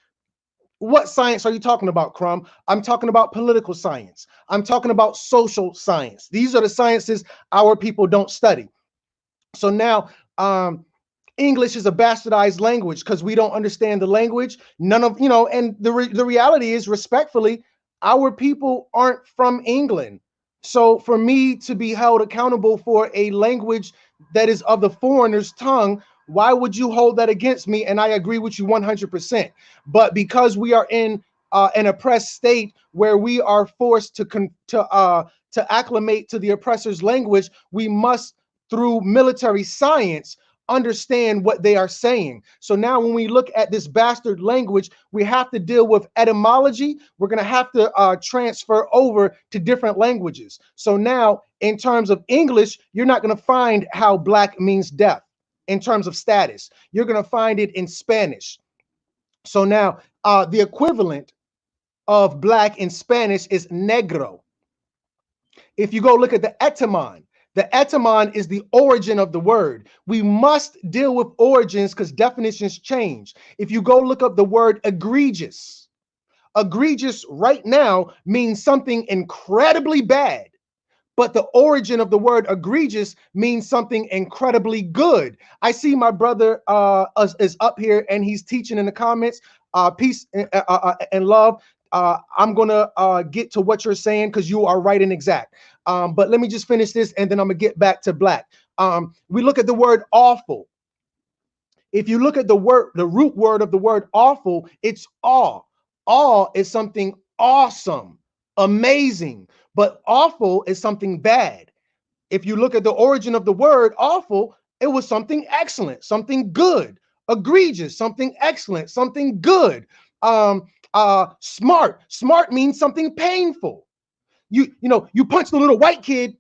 B: What science are you talking about, Crumb? I'm talking about political science. I'm talking about social science. These are the sciences our people don't study. So now English is a bastardized language because we don't understand the language. None of, and the reality is, respectfully, our people aren't from England. So for me to be held accountable for a language that is of the foreigner's tongue, why would you hold that against me? And I agree with you 100%. But because we are in an oppressed state where we are forced to acclimate to the oppressor's language, we must, through military science, understand what they are saying. So now when we look at this bastard language, we have to deal with etymology. We're going to have to transfer over to different languages. So now in terms of English, you're not going to find how black means deaf in terms of status. You're going to find it in Spanish. So now the equivalent of black in Spanish is negro. If you go look at the etymon is the origin of the word. We must deal with origins because definitions change. If you go look up the word egregious right now means something incredibly bad. But the origin of the word egregious means something incredibly good. I see my brother is up here and he's teaching in the comments. Peace and love. I'm gonna get to what you're saying because you are right and exact. But let me just finish this and then I'm gonna get back to black. We look at the word awful. If you look at the root word of the word awful, it's awe. Awe is something awesome, amazing, but awful is something bad. If you look at the origin of the word awful, it was something excellent, something good, egregious, something excellent, something good. Smart means something painful. You know, you punch the little white kid,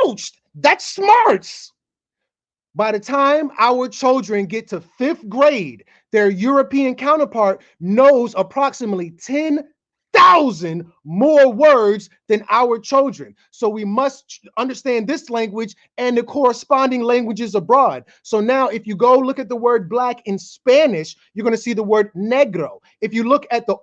B: ouch, that's smarts. By the time our children get to 5th grade, their European counterpart knows approximately 10,000 more words than our children. So we must understand this language and the corresponding languages abroad. So now if you go look at the word black in Spanish, you're going to see the word negro. If you look at the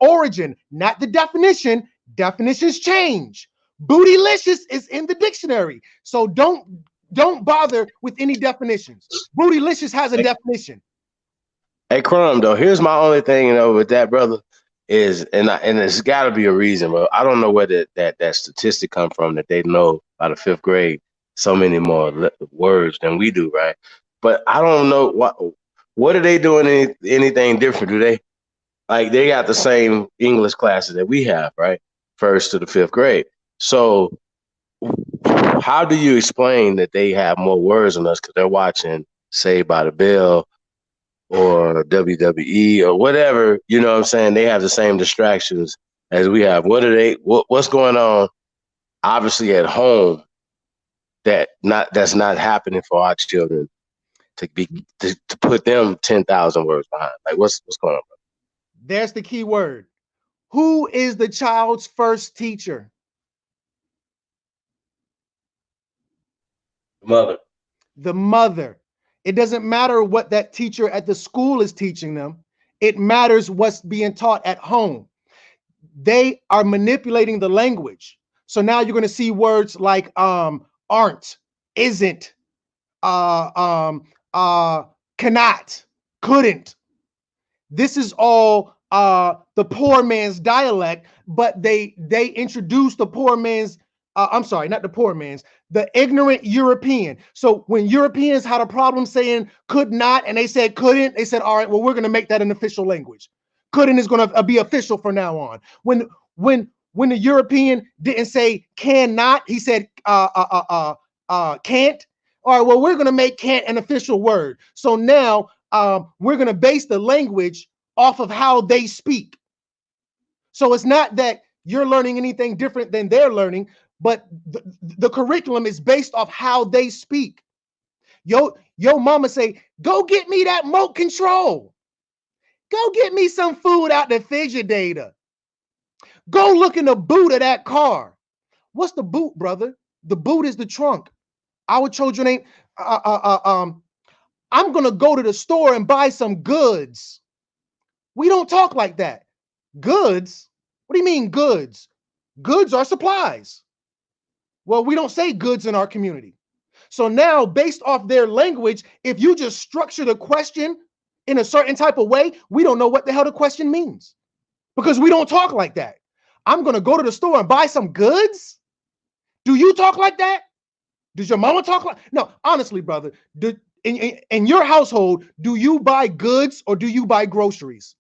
B: origin, not the definition, definitions change. Bootylicious is in the dictionary. So don't bother with any definitions. Bootylicious has a definition.
A: Hey, Crumb, though, here's my only thing, with that, brother, is, and it's got to be a reason, but I don't know where that statistic come from that they know by the 5th grade so many more words than we do, right? But I don't know what are they doing anything different? Do they, like, they got the same English classes that we have, right? 1st to the 5th grade. So how do you explain that they have more words than us because they're watching Saved by the Bell or WWE or whatever, you know what I'm saying? They have the same distractions as we have. What's going on obviously at home that's not happening for our children to put them 10,000 words behind? Like what's going on, bro?
B: There's the key word. Who is the child's first teacher?
A: Mother.
B: The mother. It doesn't matter what that teacher at the school is teaching them. It matters what's being taught at home. They are manipulating the language. So now you're going to see words like aren't, isn't, cannot, couldn't. This is all the poor man's dialect, but they introduced the poor man's I'm sorry, not the poor man's, the ignorant European. So when Europeans had a problem saying could not and they said couldn't, they said, all right, well, we're going to make that an official language. Couldn't is going to be official from now on. When the European didn't say cannot, he said can't. All right, well, we're going to make can't an official word. So now we're going to base the language off of how they speak. So it's not that you're learning anything different than they're learning, but the curriculum is based off how they speak. Yo mama say, go get me that remote control. Go get me some food out the refrigerator. Go look in the boot of that car. What's the boot, brother? The boot is the trunk. Our children ain't, I'm going to go to the store and buy some goods. We don't talk like that. Goods? What do you mean goods? Goods are supplies. Well, we don't say goods in our community. So now, based off their language, if you just structure the question in a certain type of way, we don't know what the hell the question means because we don't talk like that. I'm going to go to the store and buy some goods? Do you talk like that? Does your mama talk like? No, honestly, brother, in your household, do you buy goods or do you buy groceries?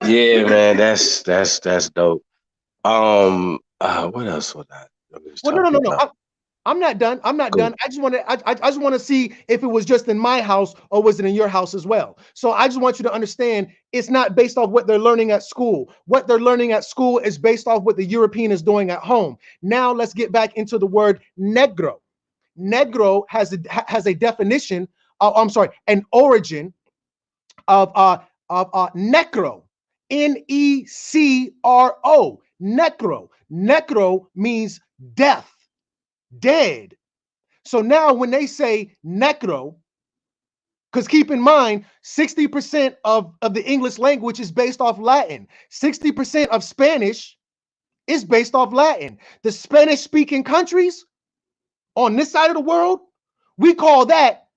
A: Yeah, man, that's dope. What else was I was
B: Well, no, no,
A: talking
B: no, no.
A: about?
B: I'm not done. I'm not
A: Cool.
B: done. I just want to. I just want to see if it was just in my house or was it in your house as well. So I just want you to understand it's not based off what they're learning at school. What they're learning at school is based off what the European is doing at home. Now let's get back into the word negro. Negro has a definition. I'm sorry, an origin of necro. Necro. Necro. Necro means death, dead. So now when they say necro, because keep in mind, 60% of the English language is based off Latin. 60% of Spanish is based off Latin. The Spanish speaking countries on this side of the world, we call that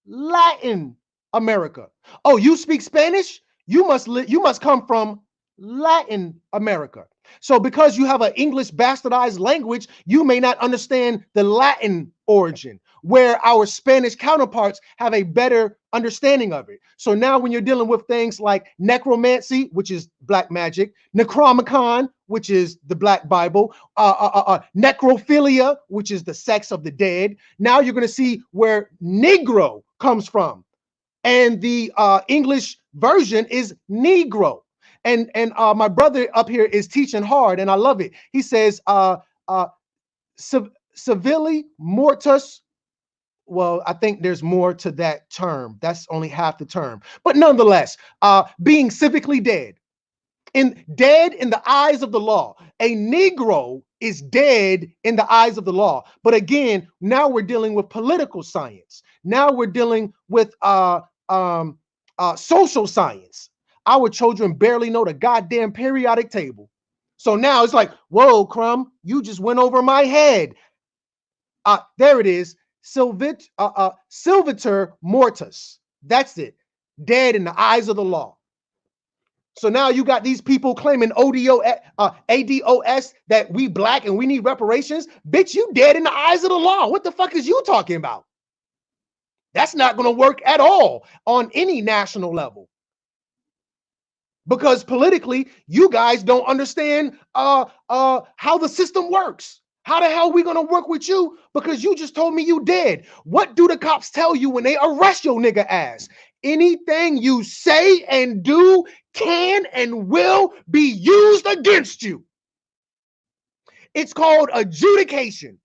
B: Latin America. Oh, you speak Spanish? You must come from Latin America. So because you have an English bastardized language, you may not understand the Latin origin, where our Spanish counterparts have a better understanding of it. So now when you're dealing with things like necromancy, which is black magic, Necronomicon, which is the Black Bible, necrophilia, which is the sex of the dead, now you're going to see where Negro comes from. And the English version is Negro. And my brother up here is teaching hard, and I love it. He says, civilly mortis. Well, I think there's more to that term. That's only half the term. But nonetheless, being civically dead. Dead in the eyes of the law. A Negro is dead in the eyes of the law. But again, now we're dealing with political science. Now we're dealing with social science. Our children barely know the goddamn periodic table. So now it's like, whoa, Crumb, you just went over my head. There it is. Silviter mortis. That's it. Dead in the eyes of the law. So now you got these people claiming ADOS that we black and we need reparations. Bitch, you dead in the eyes of the law. What the fuck is you talking about? That's not going to work at all on any national level. Because politically, you guys don't understand how the system works. How the hell are we going to work with you? Because you just told me you dead. What do the cops tell you when they arrest your nigga ass? Anything you say and do can and will be used against you. It's called adjudication.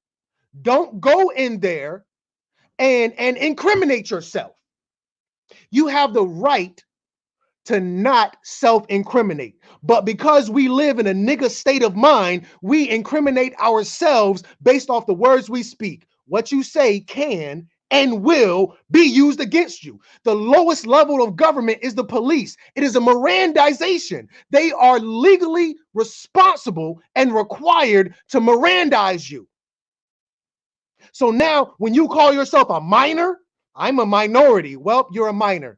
B: Don't go in there and incriminate yourself. You have the right to not self-incriminate. But because we live in a nigga state of mind, we incriminate ourselves based off the words we speak. What you say can and will be used against you. The lowest level of government is the police. It is a Mirandization. They are legally responsible and required to Mirandize you. So now when you call yourself a minor, I'm a minority. Well, you're a minor.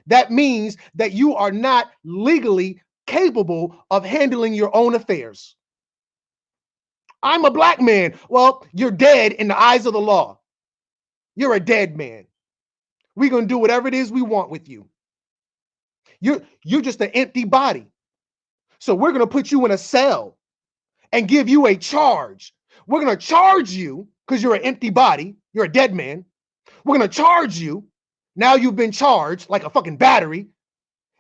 B: That means that you are not legally capable of handling your own affairs. I'm a black man. Well, you're dead in the eyes of the law. You're a dead man. We're going to do whatever it is we want with you. You're just an empty body. So we're going to put you in a cell and give you a charge. We're going to charge you because you're an empty body. You're a dead man. We're going to charge you. Now you've been charged like a fucking battery,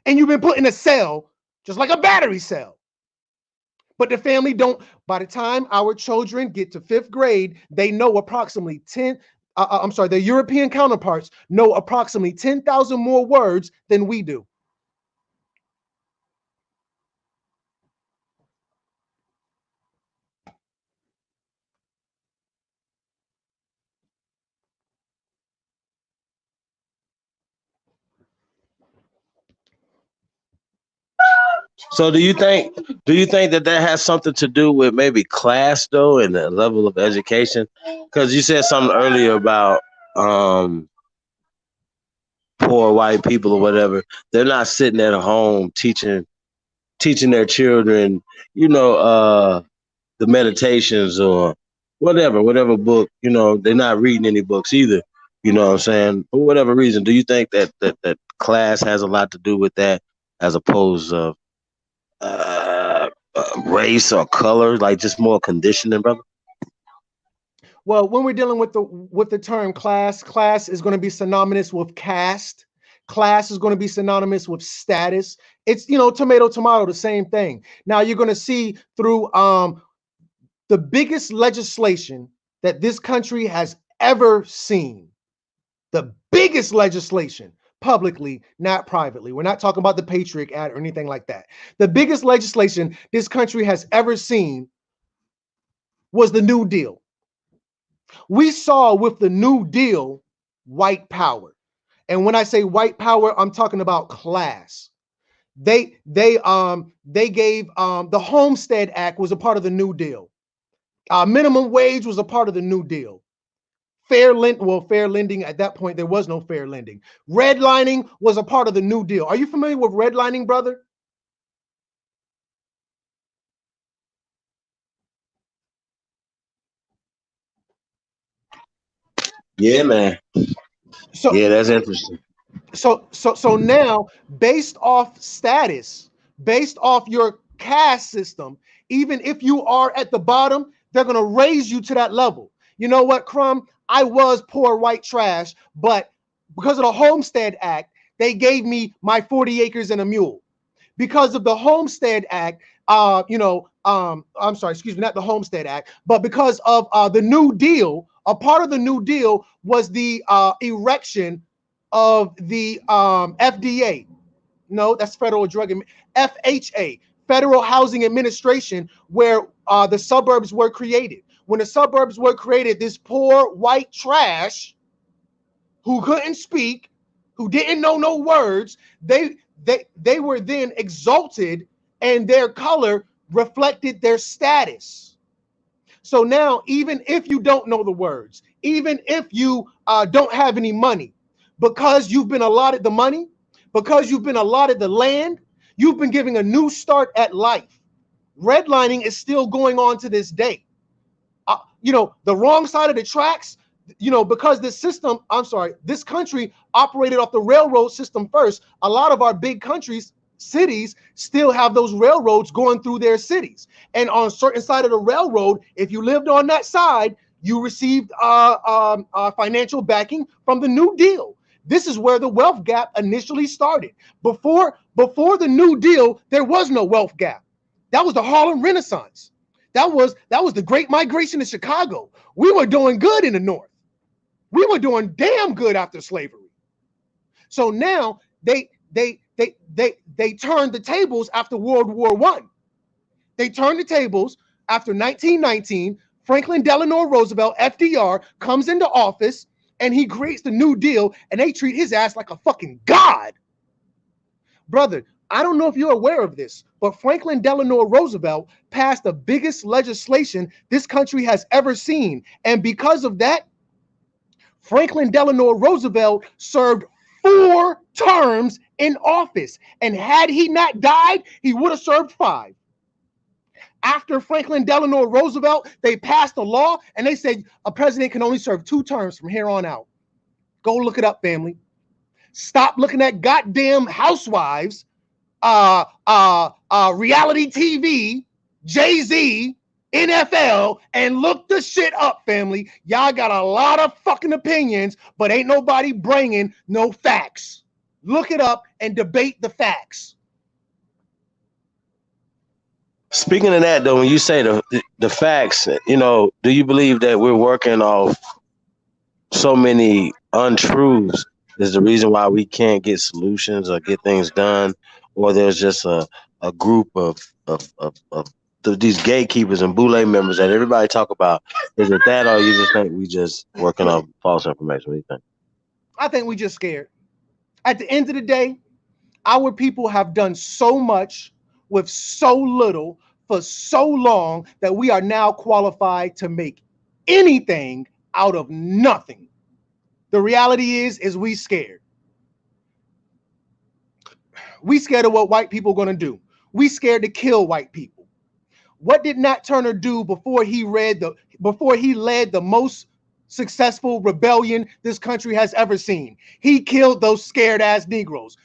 B: and you've been put in a cell just like a battery cell. But the family don't, by the time our children get to 5th grade, they know approximately 10, their European counterparts know approximately 10,000 more words than we do.
A: So do you think that has something to do with maybe class though and the level of education? Because you said something earlier about poor white people or whatever. They're not sitting at home teaching their children, the meditations or whatever book, they're not reading any books either. You know what I'm saying? For whatever reason, do you think that class has a lot to do with that as opposed to race or color, like just more conditioning, brother?
B: Well, when we're dealing with the term class, class is going to be synonymous with caste. Class is going to be synonymous with status. It's, you know, tomato, tomato, the same thing. Now you're going to see through the biggest legislation that this country has ever seen. The biggest legislation publicly, not privately. We're not talking about the Patriot Act or anything like that. The biggest legislation this country has ever seen was the New Deal. We saw with the New Deal white power. And when I say white power, I'm talking about class. They gave the Homestead Act was a part of the New Deal. Minimum wage was a part of the New Deal. Fair lending, at that point, there was no fair lending. Redlining was a part of the New Deal. Are you familiar with redlining, brother?
A: Yeah, man.
B: So,
A: Yeah, that's interesting.
B: so now, based off status, based off your caste system, even if you are at the bottom, they're gonna raise you to that level. You know what, Crumb? I was poor white trash, but because of the Homestead Act, they gave me my 40 acres and a mule. Because of the Homestead Act, I'm sorry, excuse me, not the Homestead Act, but because of the New Deal, a part of the New Deal was the erection of the FDA. No, that's Federal Drug FHA, Federal Housing Administration, where the suburbs were created. When the suburbs were created, this poor white trash who couldn't speak, who didn't know no words, they were then exalted, and their color reflected their status. So now, even if you don't know the words, even if you don't have any money, because you've been allotted the money, because you've been allotted the land, you've been given a new start at life. Redlining is still going on to this day. The wrong side of the tracks, because this country operated off the railroad system first. A lot of our big countries, cities, still have those railroads going through their cities. And on a certain side of the railroad, if you lived on that side, you received financial backing from the New Deal. This is where the wealth gap initially started. Before the New Deal, there was no wealth gap. That was the Harlem Renaissance. That was the Great Migration to Chicago. We were doing good in the North. We were doing damn good after slavery. So now they turned the tables after World War I. They turned the tables after 1919. Franklin Delano Roosevelt, FDR, comes into office, and he creates the New Deal, and they treat his ass like a fucking god. Brother, I don't know if you're aware of this, but Franklin Delano Roosevelt passed the biggest legislation this country has ever seen. And because of that, Franklin Delano Roosevelt served 4 terms in office. And had he not died, he would have served 5. After Franklin Delano Roosevelt, they passed a law, and they said a president can only serve 2 terms from here on out. Go look it up, family. Stop looking at goddamn housewives, reality TV, Jay-Z, NFL, and look the shit up, family. Y'all got a lot of fucking opinions, but ain't nobody bringing no facts. Look it up and debate the facts.
A: Speaking of that, though, when you say the facts, do you believe that we're working off so many untruths is the reason why we can't get solutions or get things done, or there's just a group of these gatekeepers and boule members that everybody talk about? Is it that, or you just think we just working off false information? What do you think?
B: I think we just scared. At the end of the day, our people have done so much with so little for so long that we are now qualified to make anything out of nothing. The reality is we scared. We scared of what white people are going to do. We scared to kill white people. What did Nat Turner do before he led the most successful rebellion this country has ever seen? He killed those scared ass Negroes.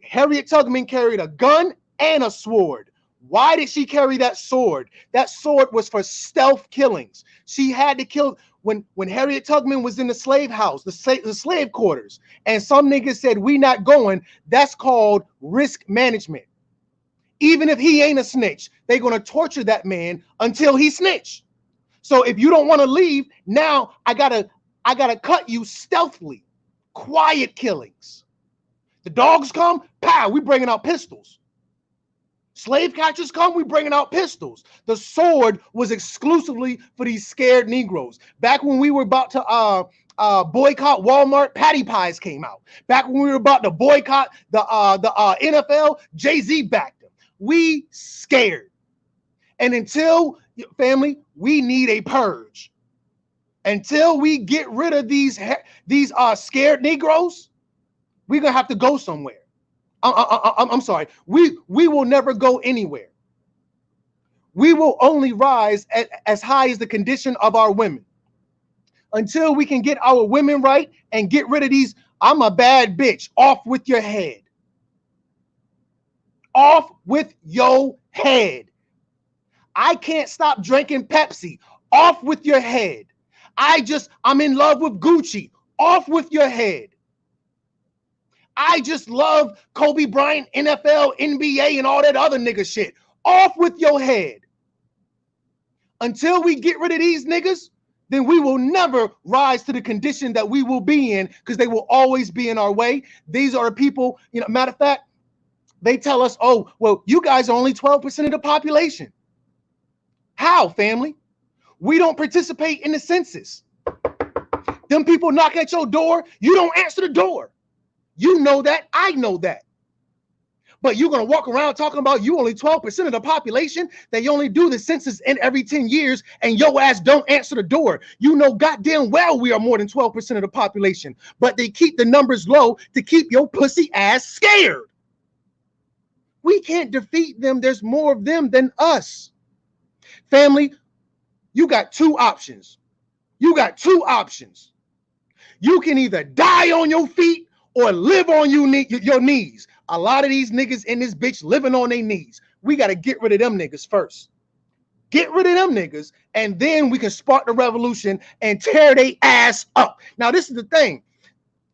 B: Harriet Tubman carried a gun and a sword. Why did she carry that sword? That sword was for stealth killings. She had to kill when Harriet Tubman was in the slave house, the slave quarters, and some niggas said, we not going. That's called risk management. Even if he ain't a snitch, they're going to torture that man until he snitch. So if you don't want to leave, now I gotta cut you stealthily. Quiet killings. The dogs come, pow, we bringing out pistols. Slave catchers come, we bringing out pistols. The sword was exclusively for these scared Negroes. Back when we were about to boycott Walmart, patty pies came out. Back when we were about to boycott the NFL, Jay-Z backed them. We scared. And until, family, we need a purge. Until we get rid of these scared Negroes, we're gonna have to go somewhere. I'm sorry. We will never go anywhere. We will only rise as high as the condition of our women. Until we can get our women right and get rid of these, I'm a bad bitch. Off with your head. Off with your head. I can't stop drinking Pepsi. Off with your head. I'm in love with Gucci. Off with your head. I just love Kobe Bryant, NFL, NBA, and all that other nigga shit. Off with your head. Until we get rid of these niggas, then we will never rise to the condition that we will be in, because they will always be in our way. These are people, matter of fact, they tell us, oh, well, you guys are only 12% of the population. How, family? We don't participate in the census. Them people knock at your door, you don't answer the door. You know that, I know that. But you're going to walk around talking about you only 12% of the population, that you only do the census in every 10 years, and your ass don't answer the door. You know goddamn well we are more than 12% of the population, but they keep the numbers low to keep your pussy ass scared. We can't defeat them. There's more of them than us. Family, you got two options. You got two options. You can either die on your feet or live on your knees. A lot of these niggas in this bitch living on their knees. We got to get rid of them niggas first. Get rid of them niggas, and then we can spark the revolution and tear their ass up. Now, this is the thing.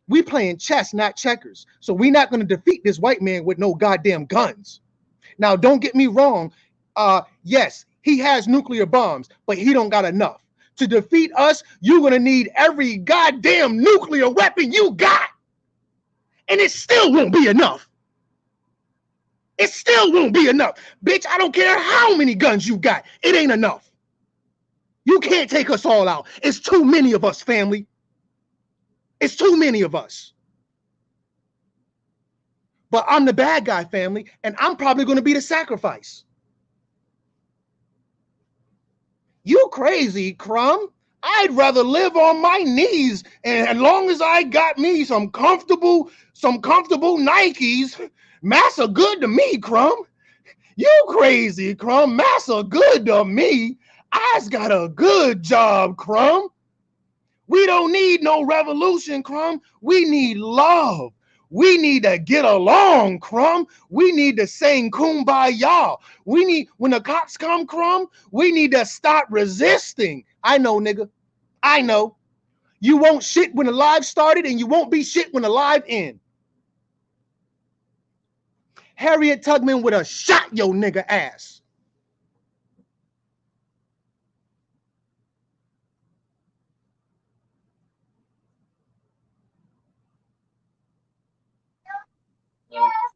B: We playing chess, not checkers. So we're not going to defeat this white man with no goddamn guns. Now, don't get me wrong. Yes, he has nuclear bombs, but he don't got enough. To defeat us, you're going to need every goddamn nuclear weapon you got. And it still won't be enough. It still won't be enough. Bitch, I don't care how many guns you got. It ain't enough. You can't take us all out. It's too many of us, family. It's too many of us. But I'm the bad guy, family, and I'm probably going to be the sacrifice. You crazy, Crumb. I'd rather live on my knees, and as long as I got me some comfortable Nikes, massa good to me, Crumb. You crazy, Crumb. Massa good to me. I's got a good job, Crumb. We don't need no revolution, Crumb. We need love. We need to get along, Crumb. We need to sing kumbaya. We need, when the cops come, Crumb, we need to stop resisting. I know, nigga. I know. You won't shit when the live started, and you won't be shit when the live end. Harriet Tubman would have shot your nigga ass.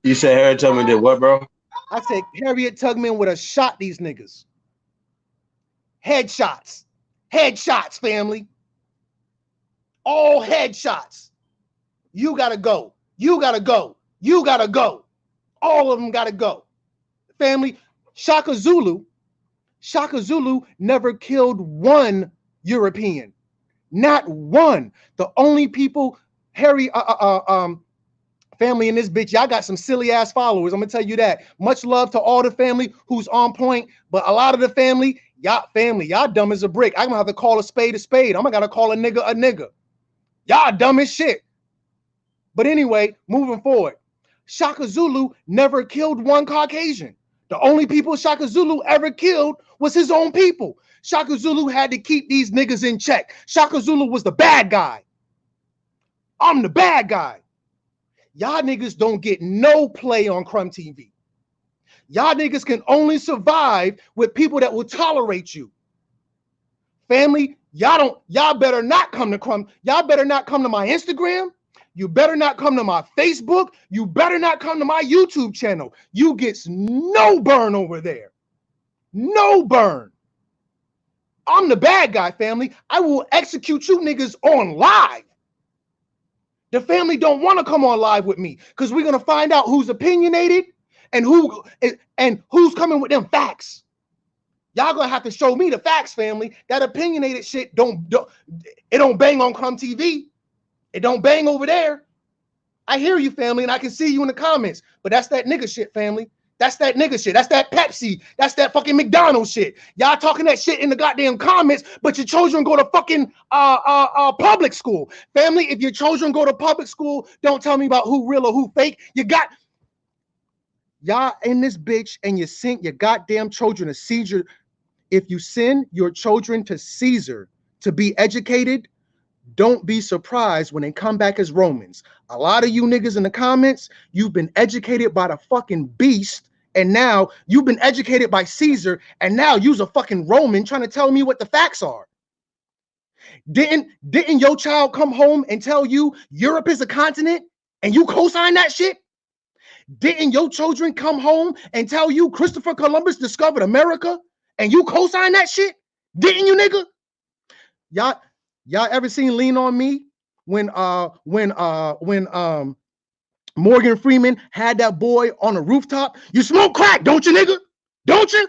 A: You said Harriet Tubman did what, bro?
B: I said Harriet Tubman would have shot these niggas. Headshots. Headshots, family. All headshots. You gotta go. You gotta go. You gotta go. All of them gotta go. Family, Shaka Zulu never killed one European. Not one. The only people, family in this bitch, y'all got some silly ass followers. I'm gonna tell you that. Much love to all the family who's on point, but a lot of the family, y'all dumb as a brick. I'm gonna have to call a spade a spade. I'm gonna call a nigga a nigga. Y'all dumb as shit. But anyway, moving forward, Shaka Zulu never killed one Caucasian. The only people Shaka Zulu ever killed was his own people. Shaka Zulu had to keep these niggas in check. Shaka Zulu was the bad guy. I'm the bad guy. Y'all niggas don't get no play on Crumb TV. Y'all niggas can only survive with people that will tolerate you. Family, y'all better not come to Crumb. Y'all better not come to my Instagram. You better not come to my Facebook. You better not come to my YouTube channel. You get no burn over there. No burn. I'm the bad guy, family. I will execute you niggas on live. The family don't want to come on live with me because we're going to find out who's opinionated and who's coming with them facts. Y'all gonna have to show me the facts, family. That opinionated shit don't bang on Crumb TV. It don't bang over there. I hear you, family, and I can see you in the comments. But that's that nigga shit, family. That's that nigga shit. That's that Pepsi. That's that fucking McDonald's shit. Y'all talking that shit in the goddamn comments, but your children go to fucking public school. Family, if your children go to public school, don't tell me about who real or who fake. You got y'all in this bitch and you sent your goddamn children to Caesar. If you send your children to Caesar to be educated, don't be surprised when they come back as Romans. A lot of you niggas in the comments, you've been educated by the fucking beast, and now you've been educated by Caesar, and now you's a fucking Roman trying to tell me what the facts are. Didn't your child come home and tell you Europe is a continent and you co-sign that shit? Didn't your children come home and tell you Christopher Columbus discovered America and you co-sign that shit? Didn't you, nigga? Y'all ever seen Lean on Me when Morgan Freeman had that boy on the rooftop? You smoke crack, don't you, nigga? Don't you?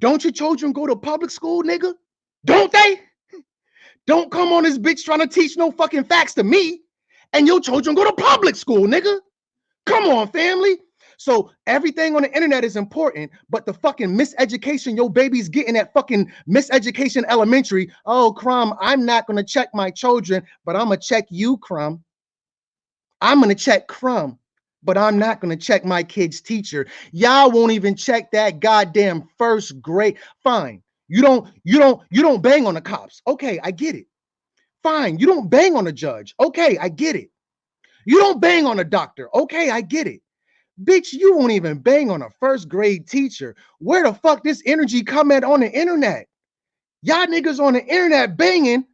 B: Don't your children go to public school, nigga? Don't they? Don't come on this bitch trying to teach no fucking facts to me, and your children go to public school, nigga. Come on, family. So everything on the internet is important, but the fucking miseducation your baby's getting at fucking Miseducation Elementary. Oh, Crumb, I'm not going to check my children, but I'm going to check you, Crumb. I'm going to check Crumb, but I'm not going to check my kid's teacher. Y'all won't even check that goddamn first grade. Fine. You don't bang on the cops. Okay, I get it. Fine. You don't bang on the judge. Okay, I get it. You don't bang on a doctor. Okay, I get it. Bitch, you won't even bang on a first grade teacher. Where the fuck this energy come at on the internet? Y'all niggas on the internet banging,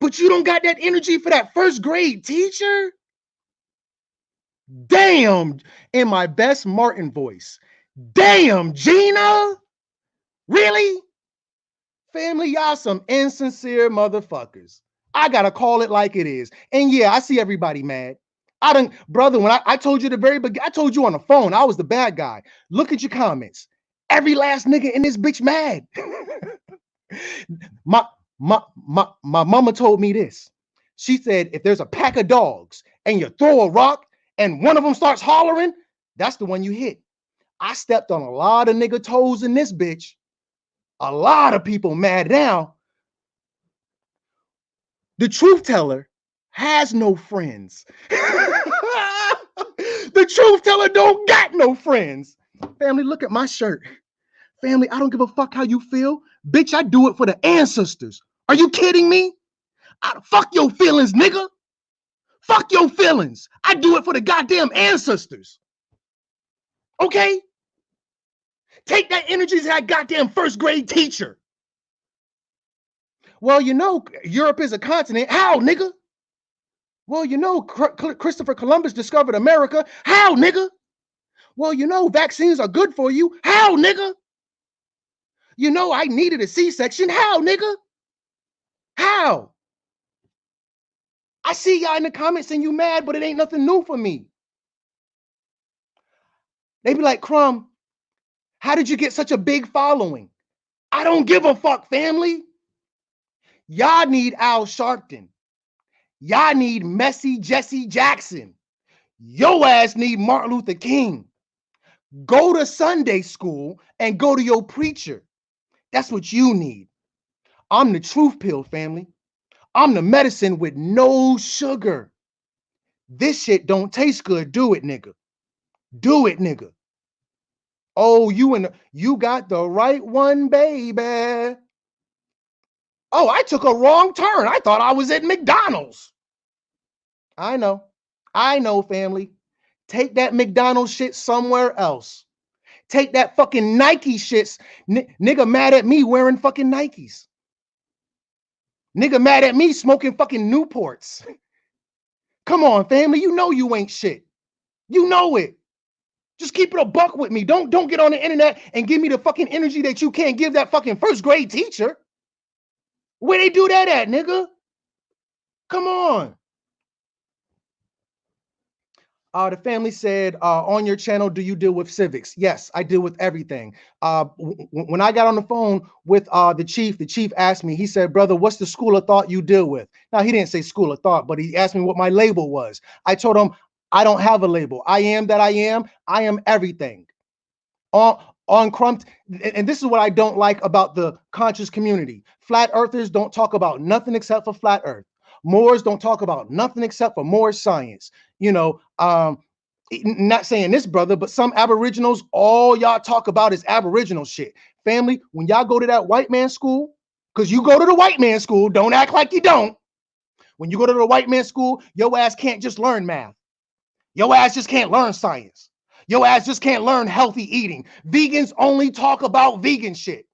B: but you don't got that energy for that first grade teacher? Damn, in my best Martin voice. Damn, Gina? Really? Family, y'all some insincere motherfuckers. I gotta call it like it is. And yeah, I see everybody mad. Brother, when I told you the very beginning, I told you on the phone, I was the bad guy. Look at your comments. Every last nigga in this bitch mad. my mama told me this. She said, if there's a pack of dogs and you throw a rock and one of them starts hollering, that's the one you hit. I stepped on a lot of nigga toes in this bitch. A lot of people mad now. The truth teller has no friends. The truth teller don't got no friends. Family, look at my shirt. Family, I don't give a fuck how you feel. Bitch, I do it for the ancestors. Are you kidding me? Fuck your feelings, nigga. Fuck your feelings. I do it for the goddamn ancestors. Okay? Take that energy to that goddamn first grade teacher. Well, you know, Europe is a continent. How, nigga? Well, you know, Christopher Columbus discovered America. How, nigga? Well, you know, vaccines are good for you. How, nigga? You know, I needed a C-section. How, nigga? How? I see y'all in the comments and you mad, but it ain't nothing new for me. They be like, Crumb, how did you get such a big following? I don't give a fuck, family. Y'all need Al Sharpton. Y'all need Messy Jesse Jackson. Your ass need Martin Luther King. Go to Sunday school and go to your preacher. That's what you need. I'm the truth pill, family. I'm the medicine with no sugar. This shit don't taste good. Do it, nigga. Do it, nigga. Oh, you got the right one, baby. Oh, I took a wrong turn. I thought I was at McDonald's. I know, family. Take that McDonald's shit somewhere else. Take that fucking Nike shits. Nigga mad at me wearing fucking Nikes. Nigga mad at me smoking fucking Newports. Come on, family. You know you ain't shit. You know it. Just keep it a buck with me. Don't get on the internet and give me the fucking energy that you can't give that fucking first grade teacher. Where they do that at, nigga? Come on. The family said, on your channel, do you deal with civics? Yes, I deal with everything. When I got on the phone with the chief asked me, he said, brother, what's the school of thought you deal with? Now, he didn't say school of thought, but he asked me what my label was. I told him, I don't have a label. I am that I am. I am everything. On Crumb, and this is what I don't like about the conscious community. Flat earthers don't talk about nothing except for flat earth. Moors don't talk about nothing except for more science. You know, not saying this, brother, but some aboriginals, all y'all talk about is aboriginal shit. Family, when y'all go to that white man school, because you go to the white man school, don't act like you don't. When you go to the white man school, your ass can't just learn math. Your ass just can't learn science. Your ass just can't learn healthy eating. Vegans only talk about vegan shit.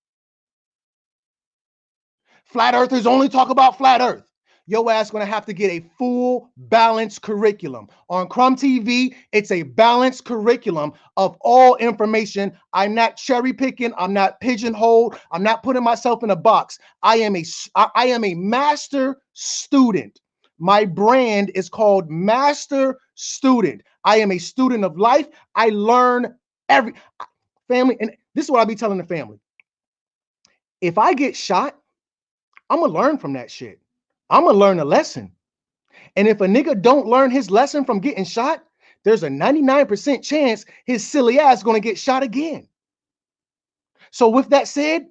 B: Flat earthers only talk about flat earth. Your ass gonna have to get a full balanced curriculum. On Crumb TV, it's a balanced curriculum of all information. I'm not cherry picking. I'm not pigeonholed. I'm not putting myself in a box. I am a master student. My brand is called Master Student. I am a student of life. I learn every family, and this is what I be telling the family. If I get shot, I'm gonna learn from that shit. I'm gonna learn a lesson. And if a nigga don't learn his lesson from getting shot, there's a 99% chance his silly ass gonna get shot again. So with that said,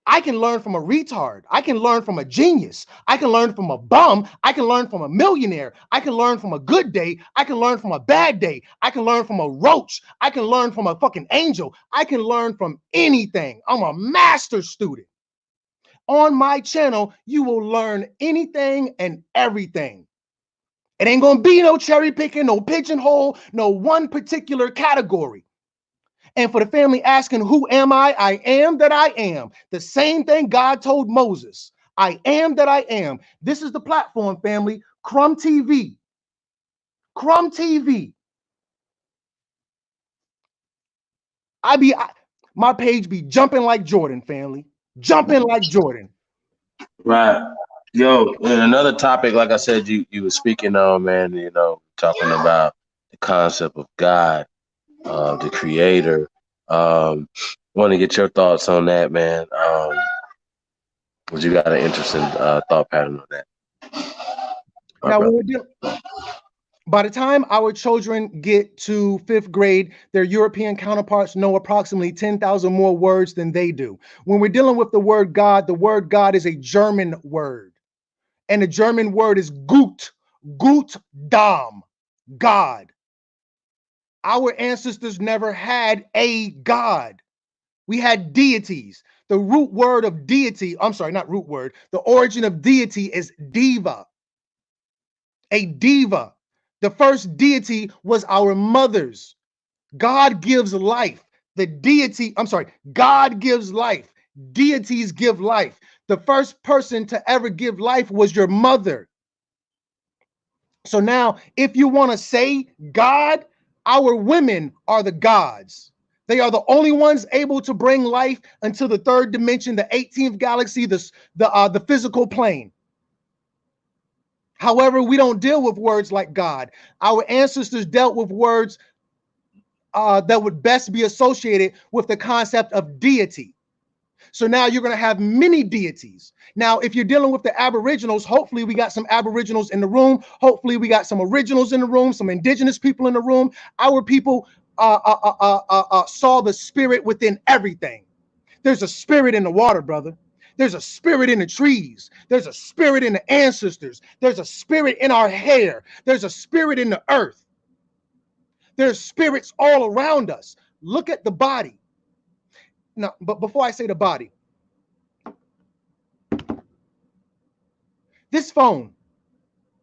B: I can learn from a retard. I can learn from a genius. I can learn from a bum. I can learn from a millionaire. I can learn from a good day. I can learn from a bad day. I can learn from a roach. I can learn from a fucking angel. I can learn from anything. I'm a master student. On my channel, you will learn anything and everything. It ain't gonna be no cherry picking, no pigeonhole, no one particular category. And for the family asking, who am I? I am that I am. The same thing God told Moses. I am that I am. This is the platform, family. Crumb TV. Crumb TV. My page be jumping like Jordan, family. Jumping like Jordan.
A: Right. Yo, and another topic, like I said, you were speaking on, man, you know, talking about the concept of God, the creator. Want to get your thoughts on that, man. Would you got an interesting thought pattern on that?
B: Now, by the time our children get to 5th grade, their European counterparts know approximately 10,000 more words than they do. When we're dealing with the word God is a German word. And the German word is Gut, Dam, God. Our ancestors never had a God. We had deities. The root word of deity, I'm sorry, not root word. The origin of deity is diva. A diva. The first deity was our mothers. God gives life. God gives life. Deities give life. The first person to ever give life was your mother. So now, if you want to say God, our women are the gods. They are the only ones able to bring life into the 3rd dimension, the 18th galaxy, the physical plane. However, we don't deal with words like God. Our ancestors dealt with words that would best be associated with the concept of deity. So now you're going to have many deities. Now, if you're dealing with the Aboriginals, hopefully we got some Aboriginals in the room. Hopefully we got some originals in the room, some indigenous people in the room. Our people saw the spirit within everything. There's a spirit in the water, brother. There's a spirit in the trees. There's a spirit in the ancestors. There's a spirit in our hair. There's a spirit in the earth. There's spirits all around us. Look at the body. no, but before I say the body, this phone,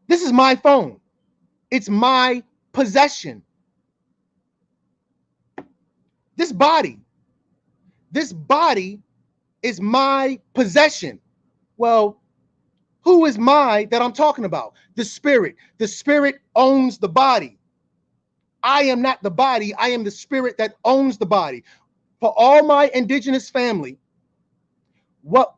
B: this is my phone. It's my possession. This body is my possession. Well, who is my that I'm talking about? The spirit. The spirit owns the body. I am not the body. I am the spirit that owns the body. For all my indigenous family, what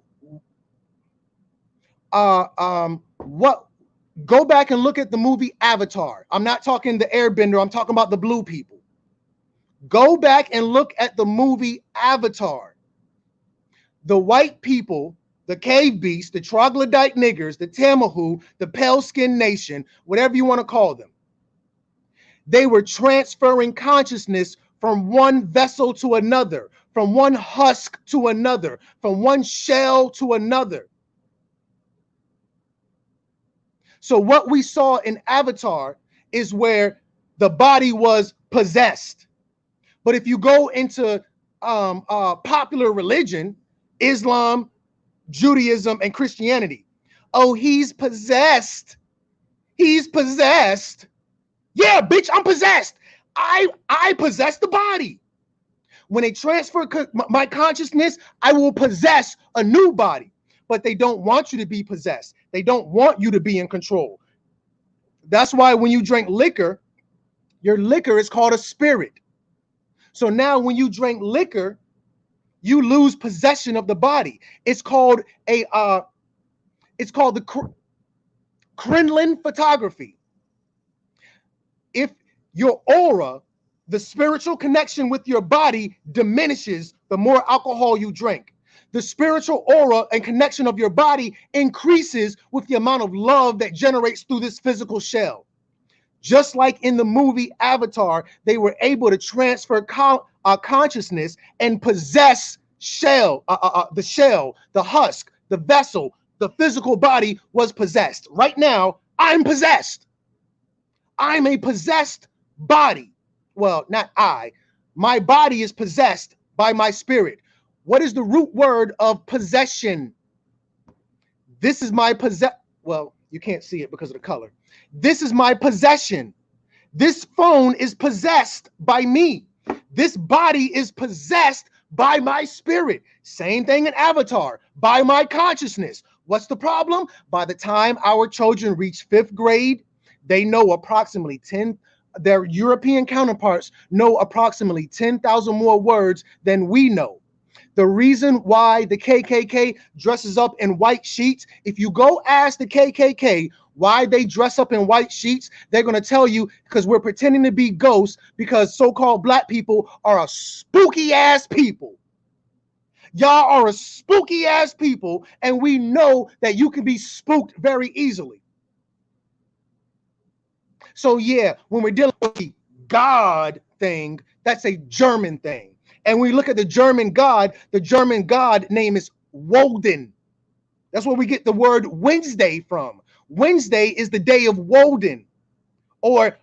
B: go back and look at the movie Avatar. I'm not talking the Airbender, I'm talking about the blue people. Go back and look at the movie Avatar. The white people, the cave beasts, the troglodyte niggers, the Tamahu, the pale-skinned nation, whatever you want to call them, they were transferring consciousness from one vessel to another, from one husk to another, from one shell to another. So what we saw in Avatar is where the body was possessed. But if you go into popular religion, Islam, Judaism, and Christianity, oh, he's possessed. He's possessed. Yeah, bitch, I'm possessed. I possess the body. When they transfer my consciousness, I will possess a new body. But they don't want you to be possessed. They don't want you to be in control. That's why when you drink liquor, your liquor is called a spirit. So now when you drink liquor, you lose possession of the body. It's called the Kremlin photography. If your aura, the spiritual connection with your body, diminishes the more alcohol you drink. The spiritual aura and connection of your body increases with the amount of love that generates through this physical shell. Just like in the movie Avatar, they were able to transfer consciousness and possess the shell, the husk, the vessel, the physical body was possessed. Right now, I'm possessed. I'm a possessed body. Well, not I. My body is possessed by my spirit. What is the root word of possession? This is my well, you can't see it because of the color. This is my possession. This phone is possessed by me. This body is possessed by my spirit. Same thing in Avatar, by my consciousness. What's the problem? By the time our children reach 5th grade, they know approximately their European counterparts know approximately 10,000 more words than we know. The reason why the KKK dresses up in white sheets, if you go ask the KKK why they dress up in white sheets, they're going to tell you because we're pretending to be ghosts because so-called black people are a spooky ass people. Y'all are a spooky ass people, and we know that you can be spooked very easily. So yeah, when we're dealing with the God thing, that's a German thing. And when we look at the German God name is Woden. That's where we get the word Wednesday from. Wednesday is the day of Woden, or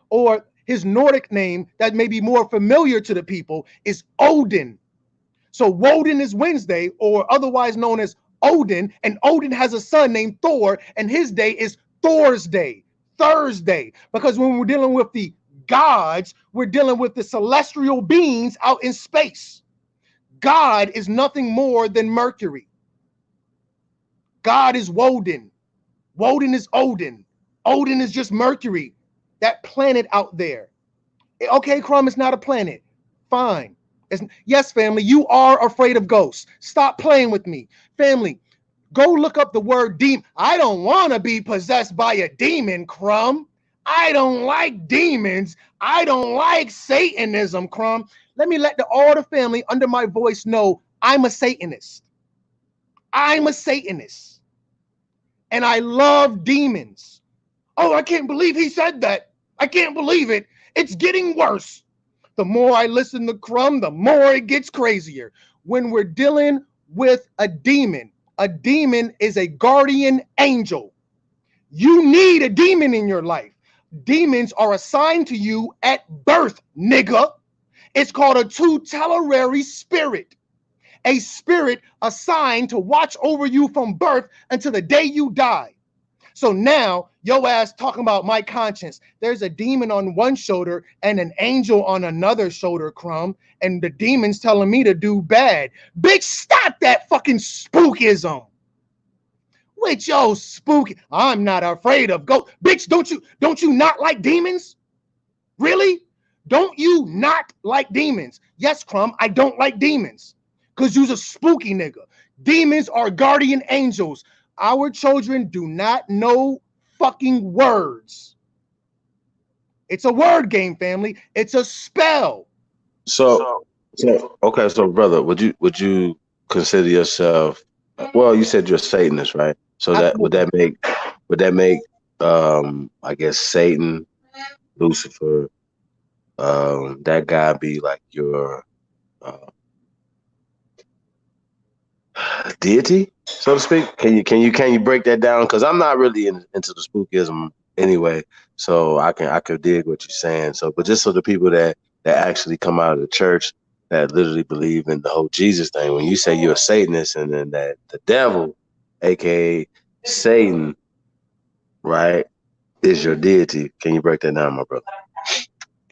B: his Nordic name that may be more familiar to the people is Odin. So Woden is Wednesday, or otherwise known as Odin, and Odin has a son named Thor, and his day is Thor's day, Thursday, because when we're dealing with the gods, we're dealing with the celestial beings out in space. God is nothing more than Mercury. God is Woden. Woden is Odin. Odin is just Mercury, that planet out there. Okay, Crumb, it's not a planet. Fine. Yes, family, you are afraid of ghosts. Stop playing with me. Family, go look up the word demon. I don't want to be possessed by a demon, Crumb. I don't like demons. I don't like Satanism, Crumb. Let me let all the family under my voice know I'm a Satanist. I'm a Satanist. And I love demons. Oh, I can't believe he said that. I can't believe it. It's getting worse. The more I listen to Crumb, the more it gets crazier. When we're dealing with a demon is a guardian angel. You need a demon in your life. Demons are assigned to you at birth, nigga. It's called a tutelary spirit. a spirit assigned to watch over you from birth until the day you die. So now your ass talking about my conscience. There's a demon on one shoulder and an angel on another shoulder, Crumb, and the demon's telling me to do bad. Bitch, stop that fucking spookism. With your spooky, I'm not afraid of ghosts. Bitch, don't you not like demons? Really? Don't you not like demons? Yes, Crumb, I don't like demons. Because you's a spooky nigga. Demons are guardian angels. Our children do not know fucking words. It's a word game, family. It's a spell.
A: So okay, so brother, would you consider yourself? Well, you said you're a Satanist, right? So that would that make I guess Satan, Lucifer, that guy be like your deity, so to speak? Can you break that down? Because I'm not really into the spookism anyway, so I could dig what you're saying. So, but just so the people that actually come out of the church that literally believe in the whole Jesus thing, when you say you're a Satanist and then that the devil, aka Satan, right, is your deity, can you break that down, my brother?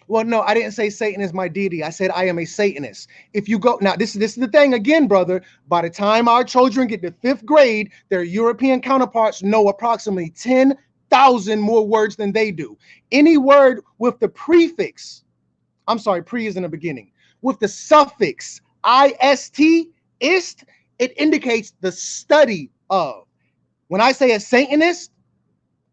B: Well, no, I didn't say Satan is my deity. I said I am a Satanist. If you go now, this is the thing again, brother. By the time our children get to 5th grade, their European counterparts know approximately 10,000 more words than they do. Any word with the prefix, I'm sorry, pre is in the beginning, with the suffix ist, it indicates the study of. When I say a Satanist,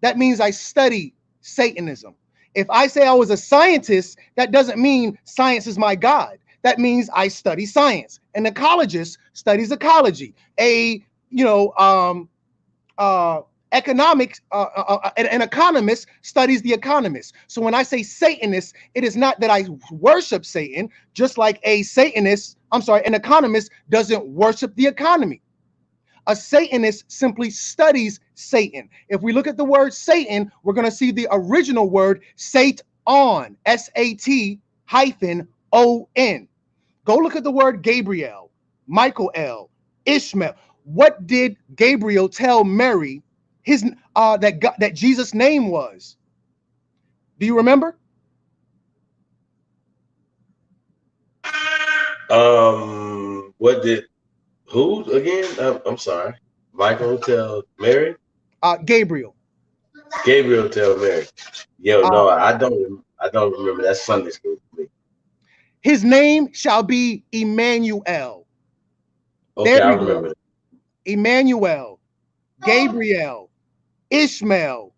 B: that means I study Satanism. If I say I was a scientist, that doesn't mean science is my God. That means I study science. An ecologist studies ecology. An economist studies the economist. So when I say Satanist, it is not that I worship Satan, just like an economist doesn't worship the economy. A Satanist simply studies Satan. If we look at the word Satan, we're going to see the original word Satan, S-A-T-O-N. Go look at the word Gabriel, Michael, Ishmael. What did Gabriel tell Mary that Jesus' name was? Do you remember?
A: What did who again? I'm sorry. Michael tell Mary?
B: Gabriel.
A: Gabriel tell Mary. Yo, no, I don't remember. That's Sunday school for me.
B: His name shall be Emmanuel.
A: Okay, I remember that.
B: Emmanuel, Gabriel, Ishmael,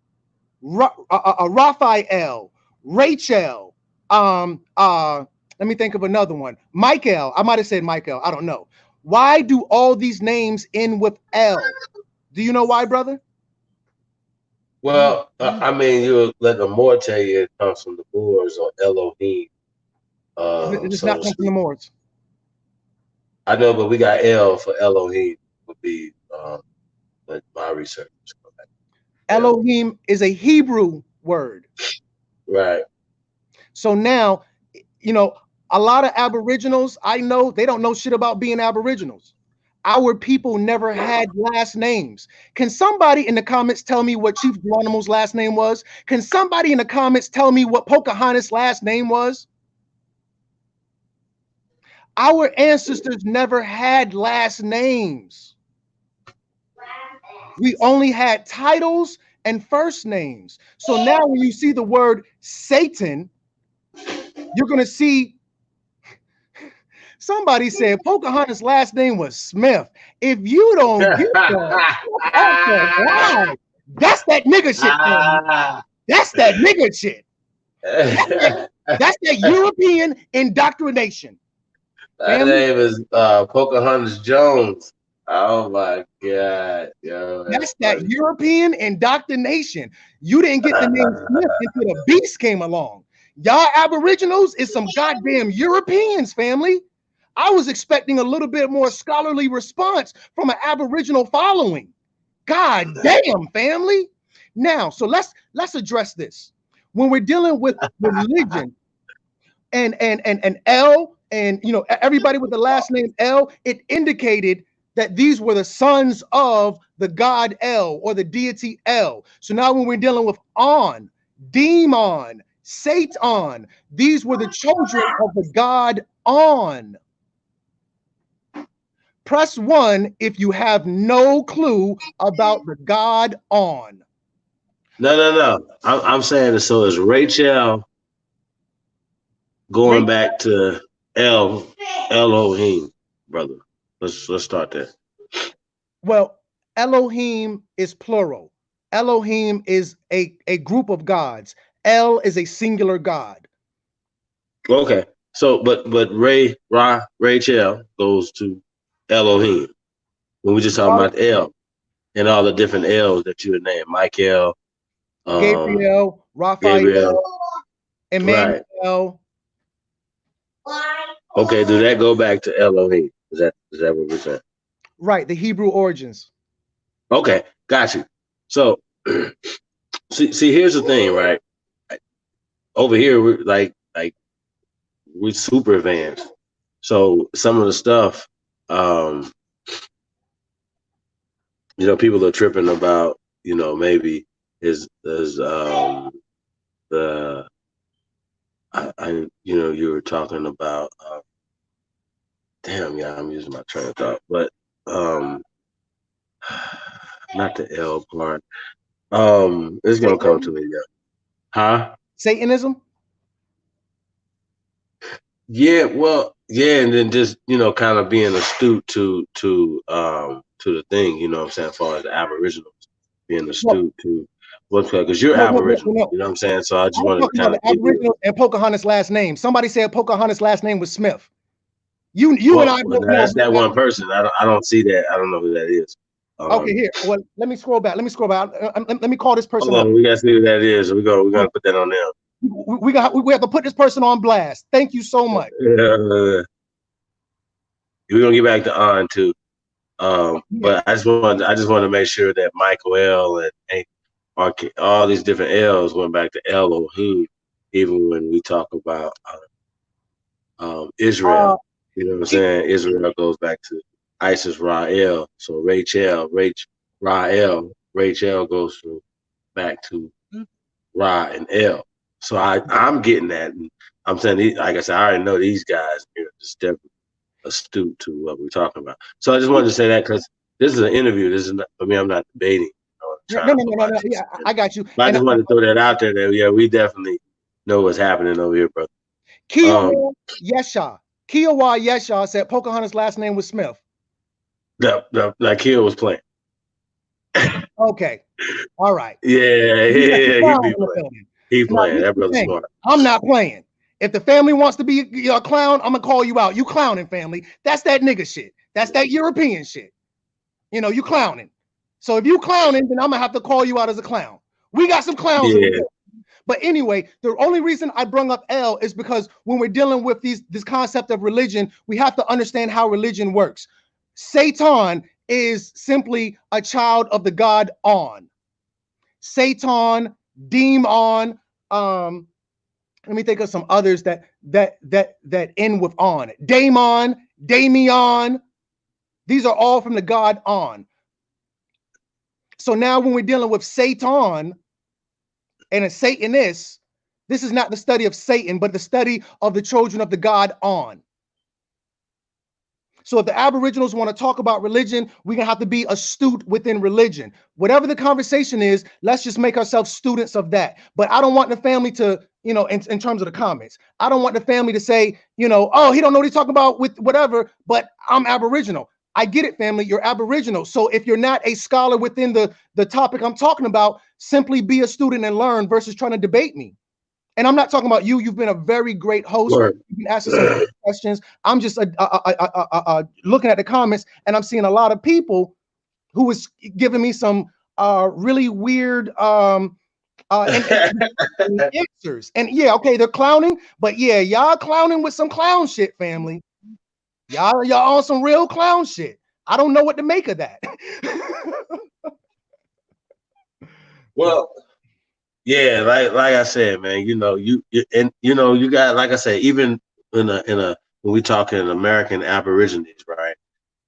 B: Raphael, Rachel. Let me think of another one. Michael. I might have said Michael. I don't know. Why do all these names end with L? Do you know why, brother?
A: Well, I mean, you'll let the more tell you it comes from the Moors or Elohim.
B: It does not come from the Moors.
A: I know, but we got L for Elohim would be my research.
B: Elohim is a Hebrew word.
A: Right.
B: So now, a lot of Aboriginals, I know, they don't know shit about being Aboriginals. Our people never had last names. Can somebody in the comments tell me what Chief Geronimo's last name was? Can somebody in the comments tell me what Pocahontas' last name was? Our ancestors never had last names. We only had titles and first names. So now when you see the word Satan, you're going to see somebody said Pocahontas' last name was Smith. If you don't get that, that's that nigga shit. That's that nigga shit. That's that European indoctrination.
A: That name is Pocahontas Jones. Oh my God, yo,
B: that's that funny. European indoctrination. You didn't get the name Smith until the beast came along. Y'all Aboriginals is some goddamn Europeans, family. I was expecting a little bit more scholarly response from an Aboriginal following. God damn, family. Now, so let's address this. When we're dealing with religion and L and everybody with the last name El, it indicated that these were the sons of the god El or the deity El. So now when we're dealing with On, Demon, Satan, these were the children of the god On. Press 1 if you have no clue about the god On.
A: No. I'm saying so is Rachel going back to Elohim, brother. Let's start there.
B: Well, Elohim is plural. Elohim is a group of gods. El is a singular god.
A: Okay. So but Rachel goes to Elohim. When we just talking about El and all the different L's that you would name. Michael,
B: Gabriel, Raphael, Emmanuel.
A: Right. Okay, do that go back to Elohim? Is that what we're saying?
B: Right, the Hebrew origins.
A: Okay, got you. So see, here's the thing, right? Over here, we're we're super advanced. So some of the stuff, people are tripping about, maybe is the you were talking about. Damn, yeah, I'm using my train of thought, but not the L part. It's gonna come to me, yeah. Huh?
B: Satanism?
A: Yeah, well, yeah, and then just kind of being astute to the thing, what I'm saying, as far as the Aboriginals being astute to what's because you're Aboriginal, you know what I'm saying. So I just wanted to kind of
B: Aboriginal and Pocahontas' last name. Somebody said Pocahontas' last name was Smith. You and I both know
A: that's that one person. I don't see that. I don't know who that is.
B: Okay, here. Well, let me scroll back. Let me call this person.
A: Hold on, we gotta see who that is. We're gonna put that on them.
B: We have to put this person on blast. Thank you so much.
A: We're gonna get back to On too. But I just want to make sure that Michael L and all these different L's went back to Elohim, even when we talk about Israel. You know what I'm saying? Israel goes back to Isis Rael. So Rachel goes back to Ra and El. So I'm getting that. And I'm saying, like I said, I already know these guys are just definitely astute to what we're talking about. So I just wanted to say that because this is an interview. This is not, for me. I'm not debating.
B: No. Yeah, I got you.
A: But I just wanted to throw that out there. That yeah, we definitely know what's happening over here, brother.
B: Kiowa Yesha said Pocahontas' last name was Smith.
A: Like Kia was playing.
B: Okay. All right.
A: Yeah, he playing. That brother's smart.
B: I'm not playing. If the family wants to be a clown, I'm gonna call you out. You clowning, family. That's that nigga shit. That's that European shit. You clowning. So if you clowning, then I'm gonna have to call you out as a clown. We got some clowns.
A: Yeah.
B: But anyway, the only reason I brung up L is because when we're dealing with this concept of religion, we have to understand how religion works. Satan is simply a child of the god On. Satan, Demon, let me think of some others that end with On. Damion. These are all from the god On. So now when we're dealing with Satan and a Satanist, this is not the study of Satan, but the study of the children of the god On. So if the Aboriginals want to talk about religion, we're going to have to be astute within religion. Whatever the conversation is, let's just make ourselves students of that. But I don't want the family to, in terms of the comments, I don't want the family to say, oh, he don't know what he's talking about with whatever, but I'm Aboriginal. I get it, family. You're Aboriginal. So if you're not a scholar within the topic I'm talking about, simply be a student and learn versus trying to debate me. And I'm not talking about you. You've been a very great host.
A: Right.
B: You've been asking some questions. I'm just looking at the comments, and I'm seeing a lot of people who was giving me some really weird answers. And yeah, okay, they're clowning, but yeah, y'all clowning with some clown shit, family. Y'all on some real clown shit. I don't know what to make of that.
A: Well, yeah, like I said, man, you got, like I said, even in a when we talking American Aborigines, right?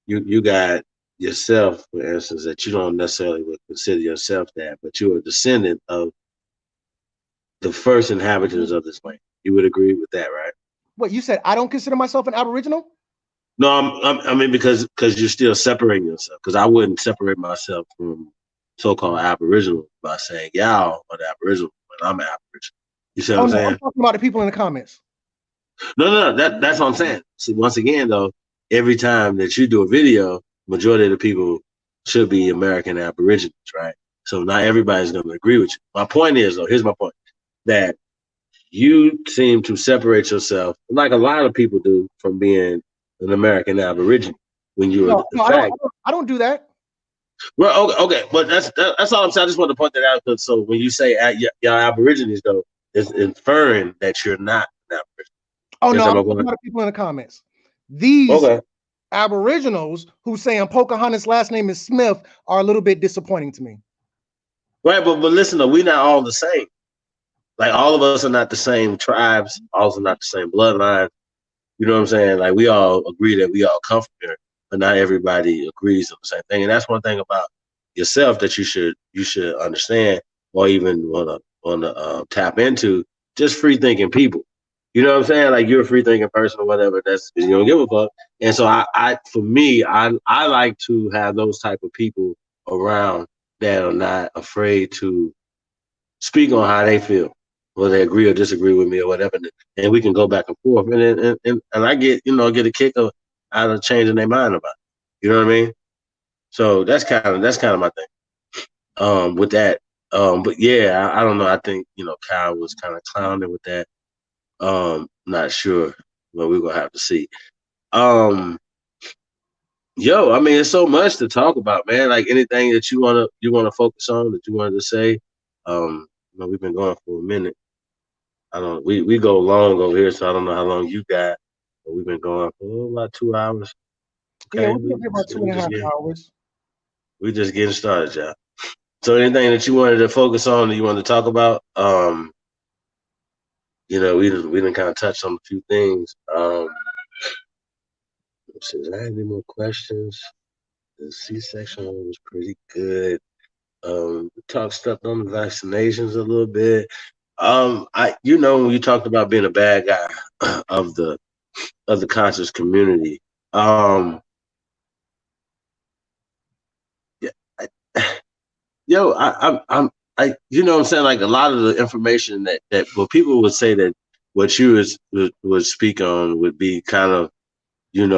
A: You got yourself, for instance, that you don't necessarily would consider yourself that, but you're a descendant of the first inhabitants of this land. You would agree with that, right?
B: What you said? I don't consider myself an Aboriginal.
A: No, I mean because you're still separating yourself. Because I wouldn't separate myself from so-called Aboriginal by saying y'all are the Aboriginal, but I'm Aboriginal. You see what
B: Oh
A: I'm
B: no, I'm
A: saying?
B: talking about the people in the comments.
A: No. That's what I'm saying. See, once again, though, every time that you do a video, majority of the people should be American Aborigines, right? So not everybody's going to agree with you. My point is, though, here's my point: that you seem to separate yourself, like a lot of people do, from being an American Aborigine when you are
B: No,
A: the
B: no,
A: fact.
B: I don't do that.
A: Well, okay, but that's all I'm saying. I just want to point that out. Because so when you say y'all Aborigines, though, it's inferring that you're not an Aborigine.
B: Oh no,
A: Yes,
B: I'm
A: am I
B: talking
A: going?
B: about the people in the comments. These
A: Okay.
B: Aboriginals who saying Pocahontas' last name is Smith are a little bit disappointing to me.
A: Right, but listen, though, we're not all the same. Like all of us are not the same tribes, also not the same bloodline. You know what I'm saying? Like we all agree that we all come from here, but not everybody agrees on the same thing. And that's one thing about yourself that you should understand, or even wanna tap into. Just free thinking people. You know what I'm saying? Like you're a free thinking person or whatever. That's you don't give a fuck. And so for me, I like to have those type of people around that are not afraid to speak on how they feel, whether they agree or disagree with me or whatever, and we can go back and forth. And I get a kick out of changing their mind about it. You know what I mean? So that's kind of my thing. With that, but yeah, I don't know. I think Kyle was kind of clowning with that. Not sure, but we're gonna have to see. Um, yo, I mean, it's so much to talk about, man. Like anything that you wanna focus on that you wanted to say. We've been going for a minute. I don't. We go long over here, so I don't know how long you got. But we've been going for about 2 hours.
B: Yeah,
A: Okay,
B: we'll be up here about two
A: we
B: and a
A: just
B: half
A: get
B: hours.
A: we just getting started, y'all. So anything that you wanted to focus on, that you wanted to talk about, we didn't kind of touch on a few things. Let's see, did I have any more questions? The C-section one was pretty good. We talked stuff on the vaccinations a little bit. When you talked about being a bad guy of the conscious community. Yeah, I, yo, you know what I'm saying? Like a lot of the information that what people would say that what you would speak on would be kind of, in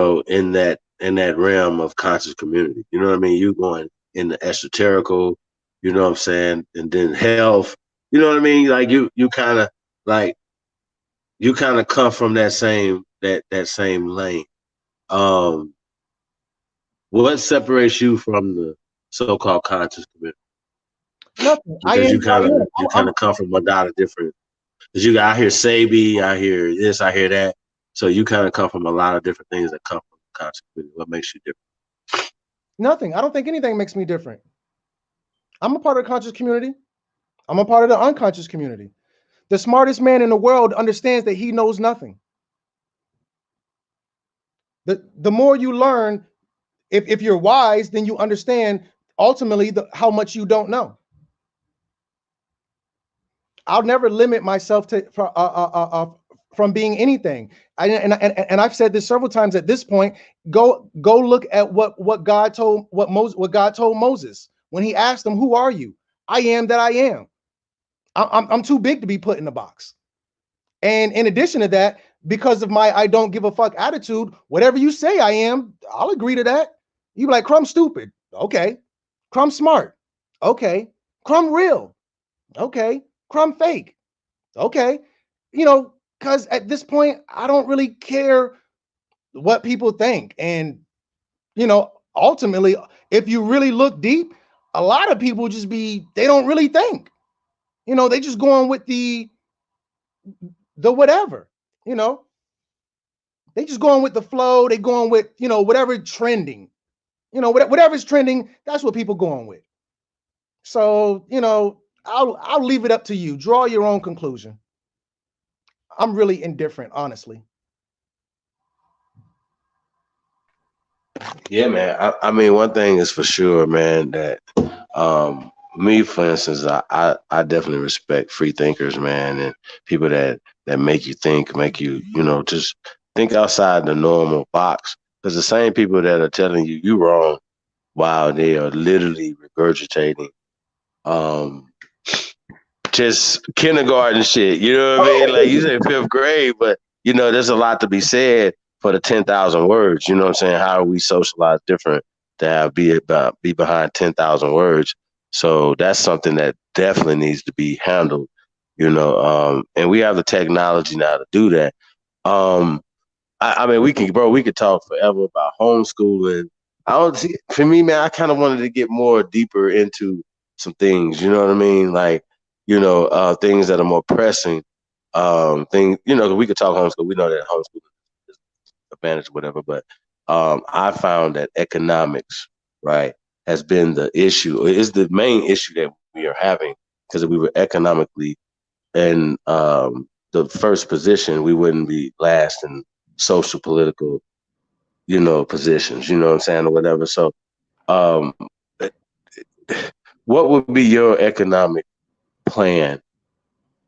A: that realm of conscious community. You know what I mean? You going in the esoterical, you know what I'm saying? And then health, you know what I mean? Like like you kind of come from that same lane. Um, what separates you from the so-called conscious community?
B: Nothing. I
A: Because
B: am
A: you
B: who I
A: kind of
B: am.
A: you kind of come from a lot of different. Because I hear Sabi, I hear this, I hear that. So you kind of come from a lot of different things that come from the conscious community. What makes you different?
B: Nothing. I don't think anything makes me different. I'm a part of the conscious community. I'm a part of the unconscious community. The smartest man in the world understands that he knows nothing. The more you learn, if you're wise, then you understand ultimately how much you don't know. I'll never limit myself from being anything. And I've said this several times at this point. Go look at what God told what God told Moses when he asked him, "Who are you?" I am that I am. I'm too big to be put in a box. And in addition to that, because of my I don't give a fuck attitude, whatever you say I am, I'll agree to that. You be like, Crumb stupid. Okay. Crumb smart. Okay. Crumb real. Okay. Crumb fake. Okay. Because at this point, I don't really care what people think. And, ultimately, if you really look deep, a lot of people they don't really think. They just go on with the whatever, you know, they just going with the flow. They going with, whatever trending, whatever's trending, that's what people going with. So, I'll leave it up to you. Draw your own conclusion. I'm really indifferent, honestly.
A: Yeah, man. I mean, one thing is for sure, man, that me, for instance, I definitely respect free thinkers, man, and people that make you think, make you, just think outside the normal box. Because the same people that are telling you wrong while they are literally regurgitating um just kindergarten shit. You know what I mean? Like you say fifth grade, but there's a lot to be said for the 10,000 words. You know what I'm saying? How are we socialized different to have be behind 10,000 words? So that's something that definitely needs to be handled. And we have the technology now to do that. Um, I mean, we could talk forever about homeschooling. I don't see, for me, man, I kind of wanted to get more deeper into some things, you know what I mean? Like, things that are more pressing. Things, 'cause we could talk homeschool. We know that homeschooling is advantage or whatever, but I found that economics, right, has been the issue, is the main issue that we are having. Because if we were economically in the first position, we wouldn't be last in social political, positions, you know what I'm saying, or whatever. So, um, what would be your economic plan,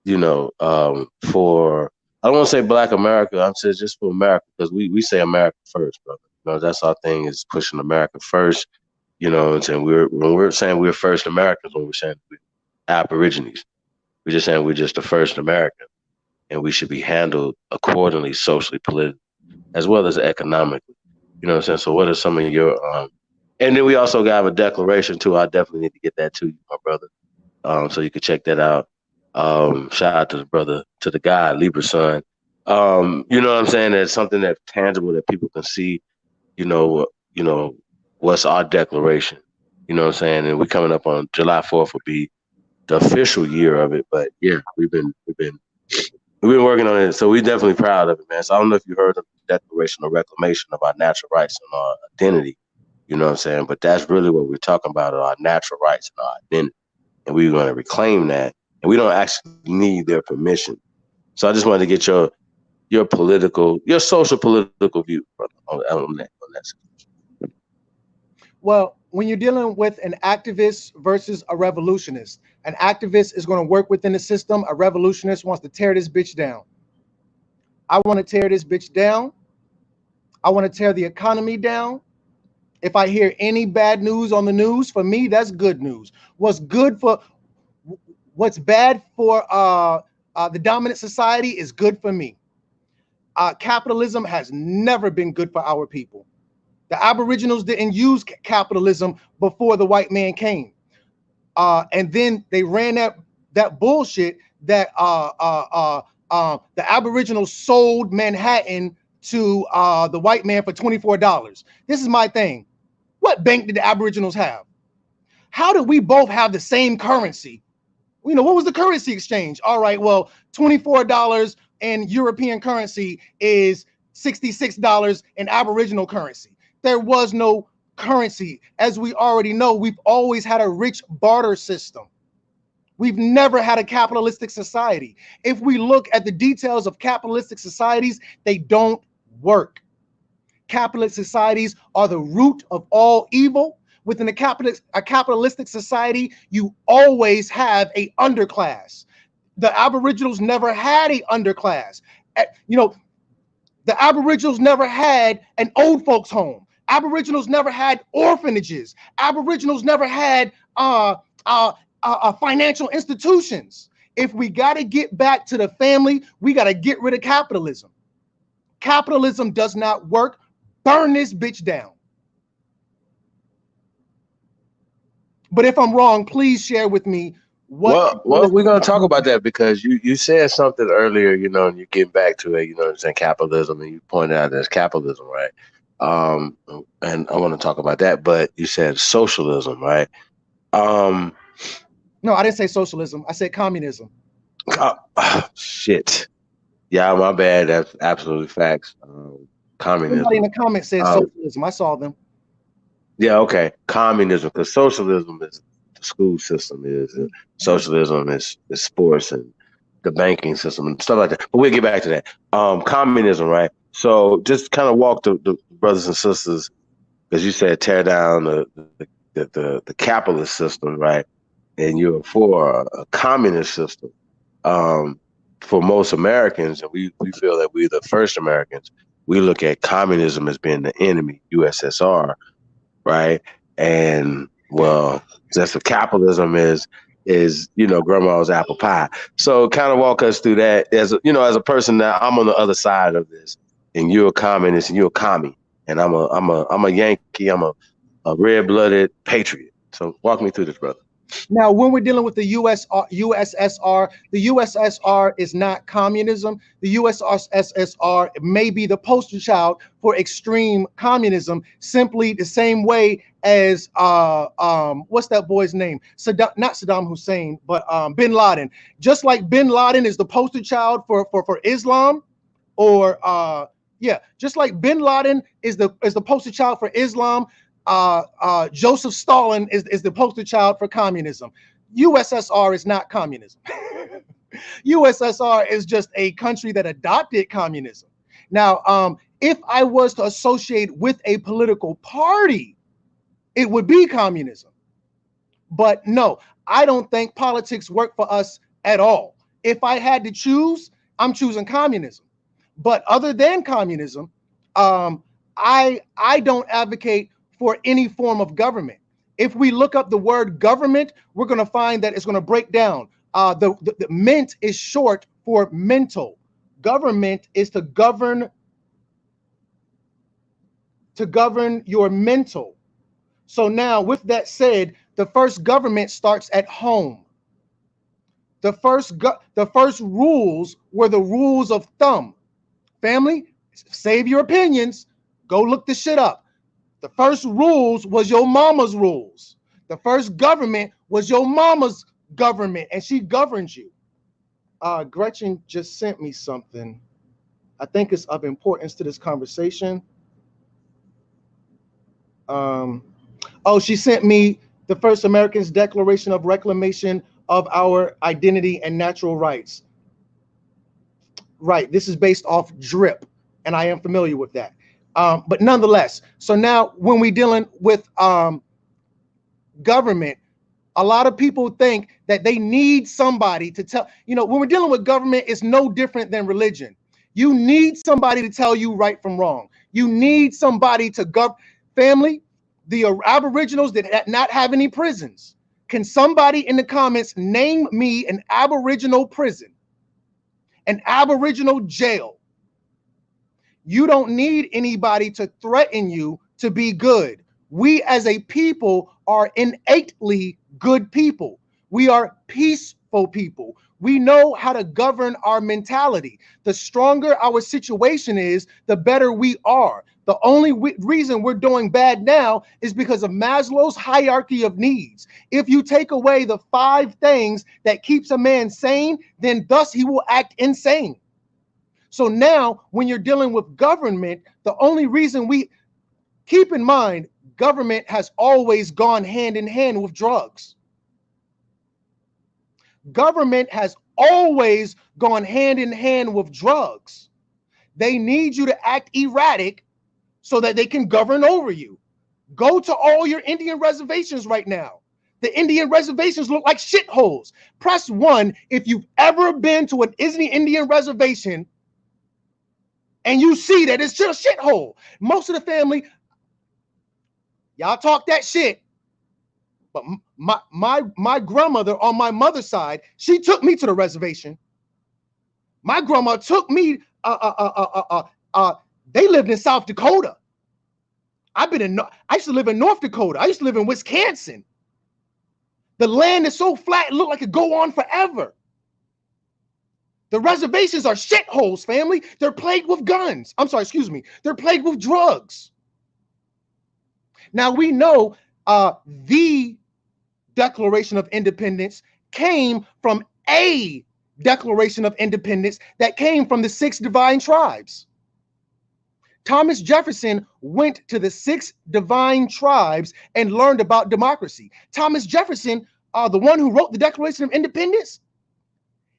A: for, I don't want to say Black America, I'm saying just for America, because we say America first, brother. That's our thing, is pushing America first. You know what I'm saying? When we're saying we're first Americans, when we're saying we're Aborigines, we're just saying we're just the first American, and we should be handled accordingly, socially, politically, as well as economically. You know what I'm saying? So what are some of your and then we also got a declaration too. I definitely need to get that to you, my brother. So you can check that out. Shout out to the brother, to the guy, Libra son. You know what I'm saying? That's something that's tangible that people can see, you know, you know, what's our declaration. You know what I'm saying? And we coming up on July 4th will be the official year of it. But yeah, we've been working on it, so we're definitely proud of it, man. So I don't know if you heard of the Declaration of Reclamation of our natural rights and our identity. You know what I'm saying? But that's really what we're talking about: our natural rights and our identity, and we're going to reclaim that. And we don't actually need their permission. So I just wanted to get your social political view, brother, on that.
B: Well, when you're dealing with an activist versus a revolutionist, an activist is going to work within the system. A revolutionist wants to tear this bitch down. I want to tear this bitch down. I want to tear the economy down. If I hear any bad news on the news, for me, that's good news. What's bad for the dominant society is good for me. Capitalism has never been good for our people. The Aboriginals didn't use capitalism before the white man came. And then they ran that bullshit that the Aboriginals sold Manhattan to the white man for $24. This is my thing. What bank did the Aboriginals have? How did we both have the same currency? What was the currency exchange? All right, well, $24 in European currency is $66 in Aboriginal currency. There was no currency. As we already know, we've always had a rich barter system. We've never had a capitalistic society. If we look at the details of capitalistic societies, they don't work. Capitalist societies are the root of all evil. Within a capitalistic society, you always have a underclass. The Aboriginals never had a underclass. The Aboriginals never had an old folks home. Aboriginals never had orphanages. Aboriginals never had financial institutions. If we got to get back to the family, we got to get rid of capitalism. Capitalism does not work. Burn this bitch down. But if I'm wrong, please share with me what.
A: Well, we're gonna talk about that because you said something earlier, and you're getting back to it, what I'm saying, capitalism, and you pointed out there's capitalism, right? And I want to talk about that, but you said socialism, right?
B: No, I didn't say socialism. I said communism.
A: Shit. Yeah, my bad. That's absolutely facts. Communism.
B: Somebody in the comments said socialism. I saw them.
A: Yeah, okay. Communism, because socialism is the school system, is socialism is sports and the banking system and stuff like that. But we'll get back to that. Communism, right? So just kind of walk the brothers and sisters because you said tear down the capitalist system, right? And you're for a communist system. For most Americans, and we feel that we're the first Americans, we look at communism as being the enemy, USSR, right? And well, that's what capitalism is grandma's apple pie. So kind of walk us through that as as a person that I'm on the other side of this, and you're a communist and you're a commie, and I'm a Yankee, I'm a red-blooded patriot. So walk me through this, brother.
B: Now, when we're dealing with the USSR, the USSR is not communism. The USSR may be the poster child for extreme communism, simply the same way as what's that boy's name? Not Saddam Hussein, but Bin Laden. Just like Bin Laden is the poster child for Islam, or just like Bin Laden is the poster child for Islam. Joseph Stalin is the poster child for communism. USSR is not communism. USSR is just a country that adopted communism. Now, if I was to associate with a political party, it would be communism. But no, I don't think politics work for us at all. If I had to choose, I'm choosing communism. But other than communism, I don't advocate for any form of government. If we look up the word government, we're going to find that it's going to break down. The ment is short for mental. Government is to govern your mental. So now, with that said, the first government starts at home. The first rules were the rules of thumb. Family, save your opinions. Go look this shit up. The first rules was your mama's rules. The first government was your mama's government, and she governs you. Gretchen just sent me something. I think it's of importance to this conversation. She sent me the First Americans' Declaration of Reclamation of Our Identity and Natural Rights. Right, this is based off DRIP, and I am familiar with that. But nonetheless, so now when we're dealing with government, a lot of people think that they need somebody to tell, when we're dealing with government, it's no different than religion. You need somebody to tell you right from wrong. You need somebody to govern. Family, the Aboriginals that not have any prisons. Can somebody in the comments name me an Aboriginal prison, an Aboriginal jail? You don't need anybody to threaten you to be good. We as a people are innately good people. We are peaceful people. We know how to govern our mentality. The stronger our situation is, the better we are. The only reason we're doing bad now is because of Maslow's hierarchy of needs. If you take away the 5 things that keeps a man sane, then thus he will act insane. So now when you're dealing with government, the only reason keep in mind, government has always gone hand in hand with drugs. Government has always gone hand in hand with drugs. They need you to act erratic so that they can govern over you. Go to all your Indian reservations right now. The Indian reservations look like shitholes. Press 1 if you've ever been to an Indian reservation and you see that it's just a shithole. Most of the family, y'all talk that shit. But my grandmother on my mother's side, she took me to the reservation. My grandma took me, they lived in South Dakota. I used to live in North Dakota. I used to live in Wisconsin. The land is so flat, it looked like it go on forever. The reservations are shitholes, family. They're plagued with guns. I'm sorry, excuse me. They're plagued with drugs. Now we know the Declaration of Independence came from a Declaration of Independence that came from the 6 divine tribes. Thomas Jefferson went to the 6 divine tribes and learned about democracy. Thomas Jefferson, the one who wrote the Declaration of Independence,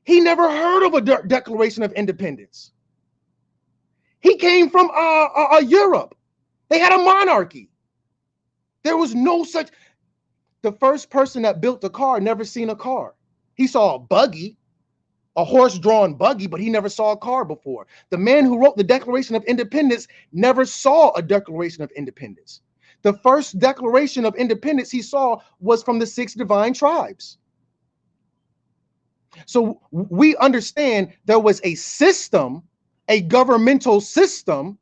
B: he never heard of a Declaration of Independence. He came from Europe. They had a monarchy. There was no such. The first person that built a car never seen a car. He saw a buggy, a horse-drawn buggy, but he never saw a car before. The man who wrote the Declaration of Independence never saw a Declaration of Independence. The first Declaration of Independence he saw was from the 6 divine tribes. So we understand there was a system, a governmental system,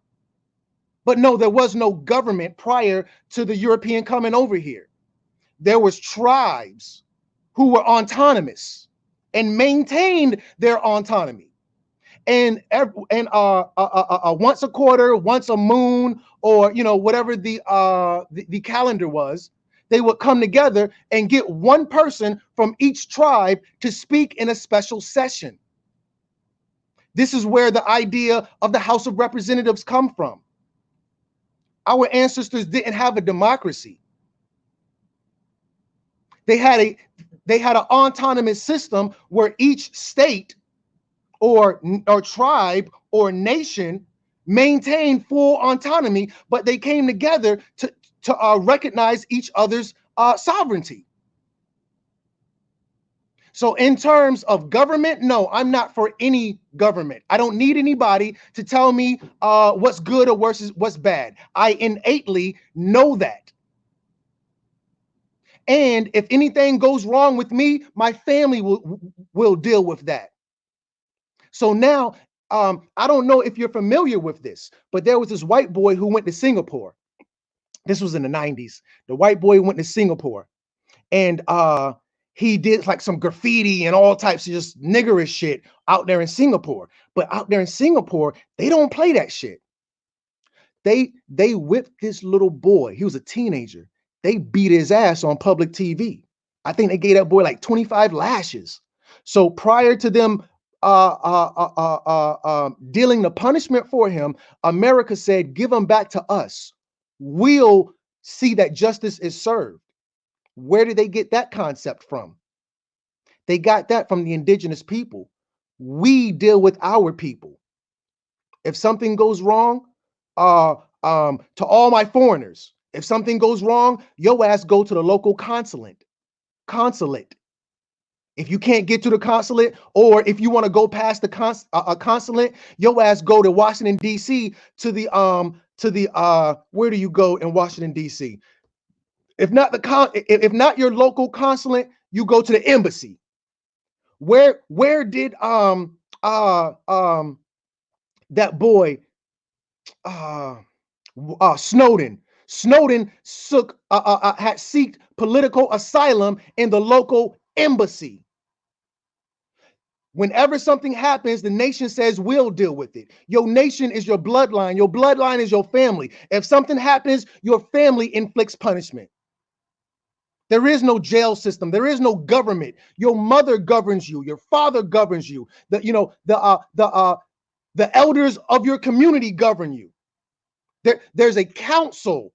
B: but no, there was no government prior to the European coming over here. There was tribes who were autonomous and maintained their autonomy. And once a quarter, once a moon, or whatever the calendar was, they would come together and get one person from each tribe to speak in a special session. This is where the idea of the House of Representatives come from. Our ancestors didn't have a democracy. They had an autonomous system where each state or tribe or nation maintained full autonomy, but they came together to recognize each other's sovereignty. So in terms of government, no, I'm not for any government. I don't need anybody to tell me what's good or what's bad. I innately know that. And if anything goes wrong with me, my family will deal with that. So now, I don't know if you're familiar with this, but there was this white boy who went to Singapore. This was in the 90s. The white boy went to Singapore, and he did like some graffiti and all types of just niggerish shit out there in Singapore. But out there in Singapore, they don't play that shit. They whipped this little boy. He was a teenager. They beat his ass on public TV. I think they gave that boy like 25 lashes. So prior to them dealing the punishment for him, America said, give him back to us. We'll see that justice is served. Where did they get that concept from? They got that from the indigenous people. We deal with our people. If something goes wrong, to all my foreigners, if something goes wrong, your ass go to the local consulate. If you can't get to the consulate, or if you want to go past the consulate, your ass go to Washington D.C. to the where do you go in Washington D.C.? If not if not your local consulate, you go to the embassy. Where did that boy Snowden had sought political asylum in the local embassy. Whenever something happens, the nation says we'll deal with it. Your nation is your bloodline. Your bloodline is your family. If something happens, your family inflicts punishment. There is no jail system. There is no government. Your mother governs you. Your father governs you. The elders of your community govern you. There's a council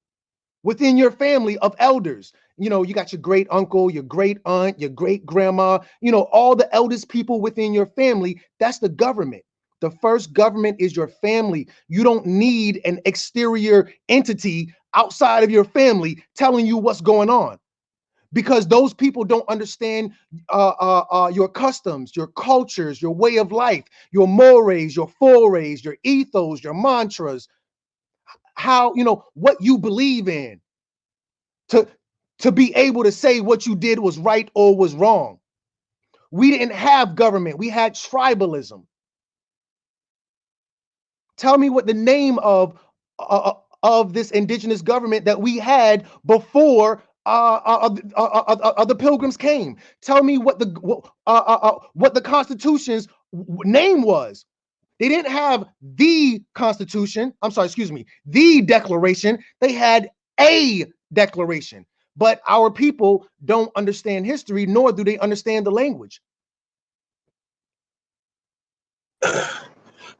B: within your family of elders. You got your great uncle, your great aunt, your great grandma, all the eldest people within your family. That's the government. The first government is your family. You don't need an exterior entity outside of your family telling you what's going on, because those people don't understand your customs, your cultures, your way of life, your mores, your forays, your ethos, your mantras, how, what you believe in, to be able to say what you did was right or was wrong. We didn't have government. We had tribalism. Tell me what the name of this indigenous government that we had before the Pilgrims came. Tell me what the Constitution's name was. They didn't have the Constitution. I'm sorry, excuse me, the Declaration. They had a declaration. But our people don't understand history, nor do they understand the language.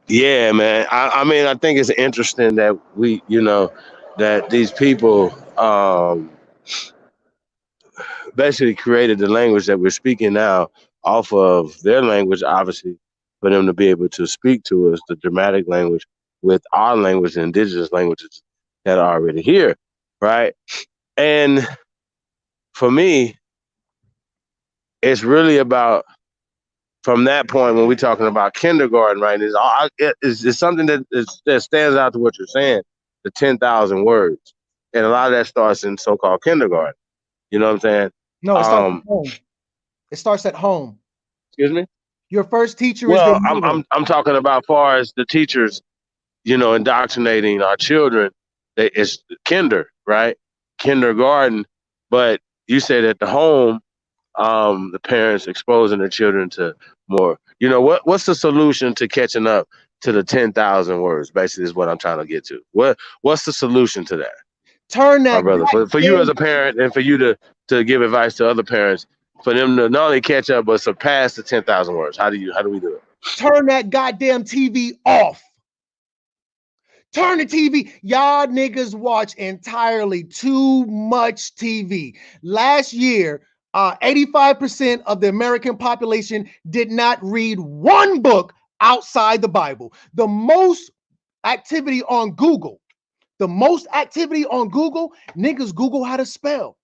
A: Yeah, man. I mean, I think it's interesting that that these people basically created the language that we're speaking now off of their language, obviously, for them to be able to speak to us, the dramatic language, with our language, the indigenous languages that are already here, right? And for me, it's really about from that point when we're talking about kindergarten, right? It's something that stands out to what you're saying, the 10,000 words, and a lot of that starts in so-called kindergarten. You know what I'm saying?
B: No, it starts at
A: Um,
B: home. It starts at home.
A: excuse me.
B: Your first teacher is your
A: Well,
B: mother.
A: I'm talking about far as the teachers, indoctrinating our children. It's kinder, right? Kindergarten, but you said at the home, the parents exposing their children to more. What's the solution to catching up to the 10,000 words? Basically, is what I'm trying to get to. What's the solution to that,
B: Turn
A: my
B: that
A: brother? For you as
B: goddamn
A: a parent, and for you to give advice to other parents, for them to not only catch up but surpass the 10,000 words. How do we do it?
B: turn that goddamn TV off. Turn the TV. Y'all niggas watch entirely too much TV. Last year, 85% of the American population did not read one book outside the Bible. The most activity on Google, niggas Google how to spell.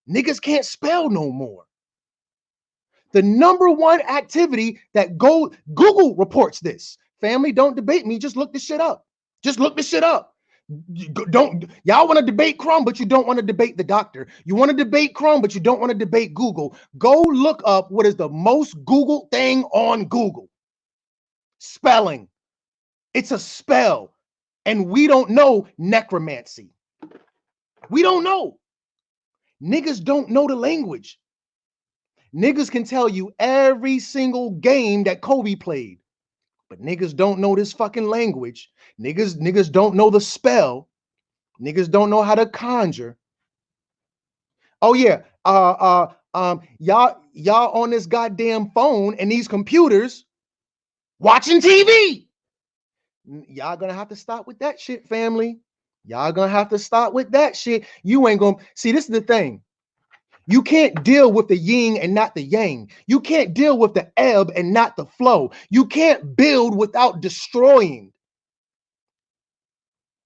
B: Niggas can't spell no more. The number one activity that Google reports this. Family, don't debate me. Just look this shit up. Just look this shit up. Don't y'all want to debate Crumb, but you don't want to debate the doctor. You want to debate Crumb, but you don't want to debate Google. Go look up what is the most Google thing on Google. Spelling. It's a spell. And we don't know necromancy. We don't know. Niggas don't know the language. Niggas can tell you every single game that Kobe played, but niggas don't know this fucking language. Niggas don't know the spell. Niggas don't know how to conjure. Oh yeah, y'all on this goddamn phone and these computers watching TV. Y'all gonna have to stop with that shit, family. Y'all gonna have to stop with that shit. You ain't gonna see. This is the thing. You can't deal with the yin and not the yang. You can't deal with the ebb and not the flow. You can't build without destroying.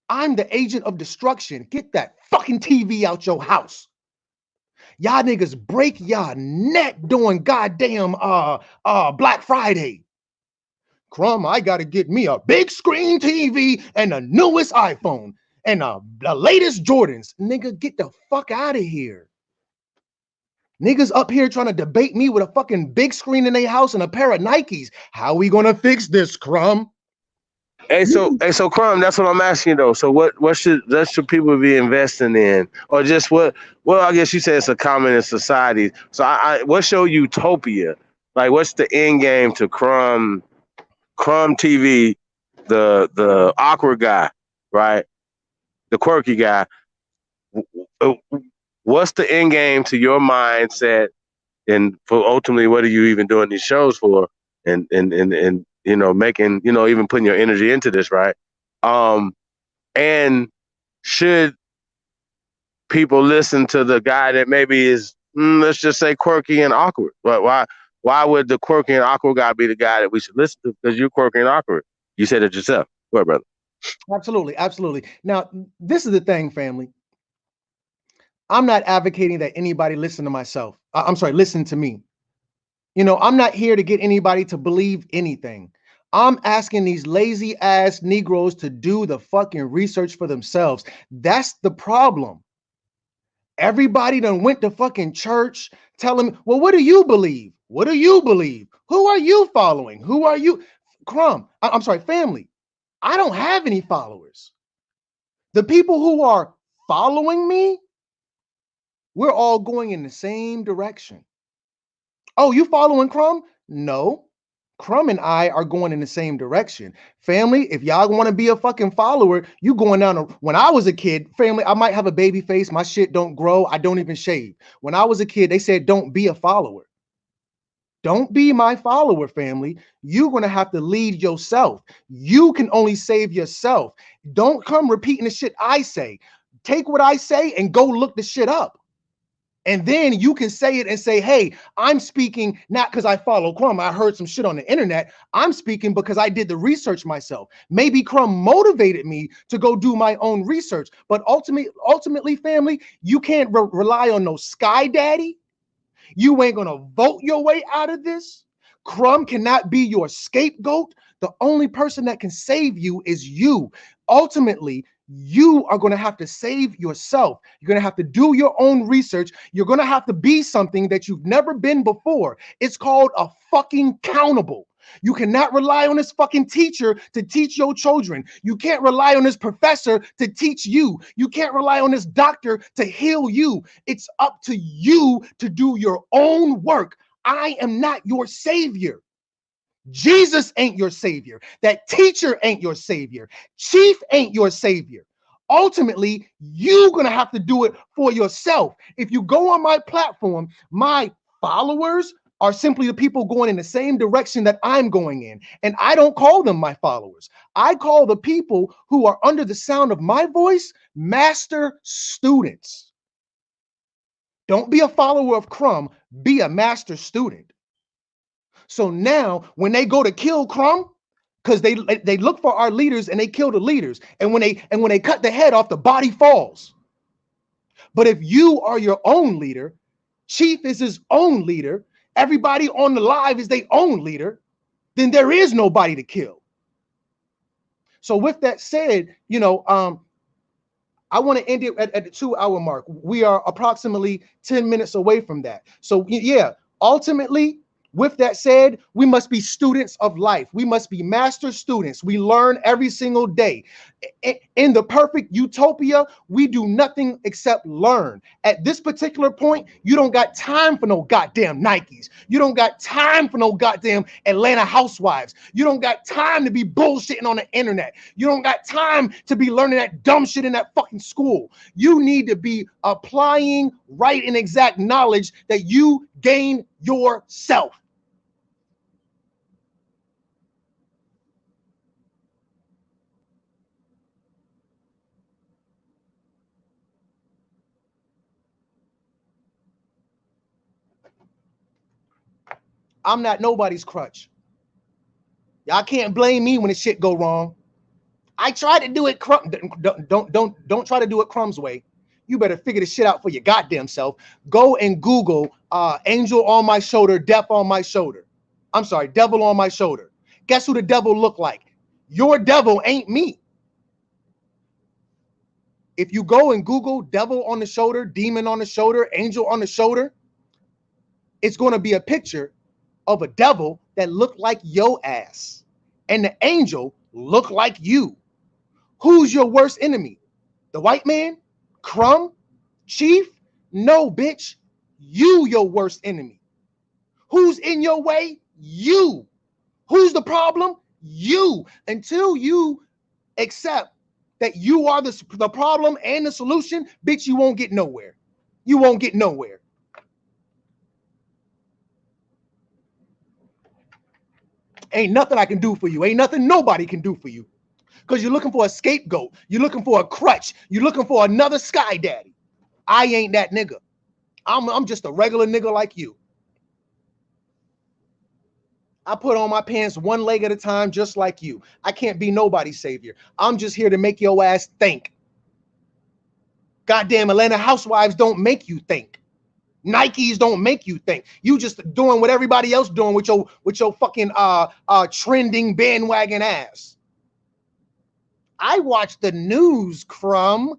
B: I'm the agent of destruction. Get that fucking TV out your house. Y'all niggas break y'all neck doing goddamn Black Friday. Crumb, I gotta get me a big screen TV and the newest iPhone and the latest Jordans. Nigga, get the fuck out of here. Niggas up here trying to debate me with a fucking big screen in their house and a pair of Nikes. How we gonna fix this, Crumb?
A: So Crumb, that's what I'm asking you though. So what should people be investing in, or just what? Well, I guess you said it's a communist society. So what's your utopia? Like, what's the end game to Crumb TV, the awkward guy, right? The quirky guy. What's the end game to your mindset, and for ultimately, what are you even doing these shows for? And making, even putting your energy into this, right? And should people listen to the guy that maybe is, let's just say, quirky and awkward? But why would the quirky and awkward guy be the guy that we should listen to? Because you're quirky and awkward. You said it yourself. What, brother?
B: Absolutely. Now, this is the thing, family. I'm not advocating that anybody listen to myself. Listen to me. I'm not here to get anybody to believe anything. I'm asking these lazy ass Negroes to do the fucking research for themselves. That's the problem. Everybody done went to fucking church telling me, well, what do you believe? What do you believe? Who are you following? Who are you? Crumb, family. I don't have any followers. The people who are following me, we're all going in the same direction. Oh, you following Crumb? No. Crumb and I are going in the same direction. Family, if y'all want to be a fucking follower, you going down when I was a kid, family, I might have a baby face. My shit don't grow. I don't even shave. When I was a kid, they said, don't be a follower. Don't be my follower, family. You're going to have to lead yourself. You can only save yourself. Don't come repeating the shit I say. Take what I say and go look the shit up. And then you can say it and say, hey, I'm speaking not because I follow Crumb. I heard some shit on the internet. I'm speaking because I did the research myself. Maybe Crumb motivated me to go do my own research. But ultimately, family, you can't rely on no Sky Daddy. You ain't going to vote your way out of this. Crumb cannot be your scapegoat. The only person that can save you is you. Ultimately, you are going to have to save yourself. You're going to have to do your own research. You're going to have to be something that you've never been before. It's called a fucking countable. You cannot rely on this fucking teacher to teach your children. You can't rely on this professor to teach you. You can't rely on this doctor to heal you. It's up to you to do your own work. I am not your savior. Jesus ain't your savior. That teacher ain't your savior. Chief ain't your savior. Ultimately, you're going to have to do it for yourself. If you go on my platform, my followers are simply the people going in the same direction that I'm going in. And I don't call them my followers. I call the people who are under the sound of my voice master students. Don't be a follower of Crumb, be a master student. So now when they go to kill Crumb, because they look for our leaders and they kill the leaders. And when they cut the head off, the body falls. But if you are your own leader, Chief is his own leader, everybody on the live is their own leader, then there is nobody to kill. So with that said, I want to end it at the 2-hour mark. We are approximately 10 minutes away from that. So yeah, ultimately, with that said, we must be students of life. We must be master students. We learn every single day. In the perfect utopia, we do nothing except learn. At this particular point, you don't got time for no goddamn Nikes. You don't got time for no goddamn Atlanta housewives. You don't got time to be bullshitting on the internet. You don't got time to be learning that dumb shit in that fucking school. You need to be applying right and exact knowledge that you gain yourself. I'm not nobody's crutch. Y'all can't blame me when the shit go wrong. I tried to do it. Don't try to do it Crumb's way. You better figure the shit out for your goddamn self. Go and Google angel on my shoulder, death on my shoulder. I'm sorry, devil on my shoulder. Guess who the devil look like? Your devil ain't me. If you go and Google devil on the shoulder, demon on the shoulder, angel on the shoulder, it's going to be a picture of a devil that looked like your ass. And the angel looked like you. Who's your worst enemy? The white man? Crumb? Chief? No, bitch. You your worst enemy. Who's in your way? You. Who's the problem? You. Until you accept that you are the problem and the solution, bitch, you won't get nowhere. You won't get nowhere. Ain't nothing I can do for you. Ain't nothing nobody can do for you. Because you're looking for a scapegoat. You're looking for a crutch. You're looking for another Sky Daddy. I ain't that nigga. I'm just a regular nigga like you. I put on my pants one leg at a time, just like you. I can't be nobody's savior. I'm just here to make your ass think. Goddamn Atlanta housewives don't make you think. Nikes don't make you think. You just doing what everybody else doing with your fucking trending bandwagon ass. I watch the news, Crumb.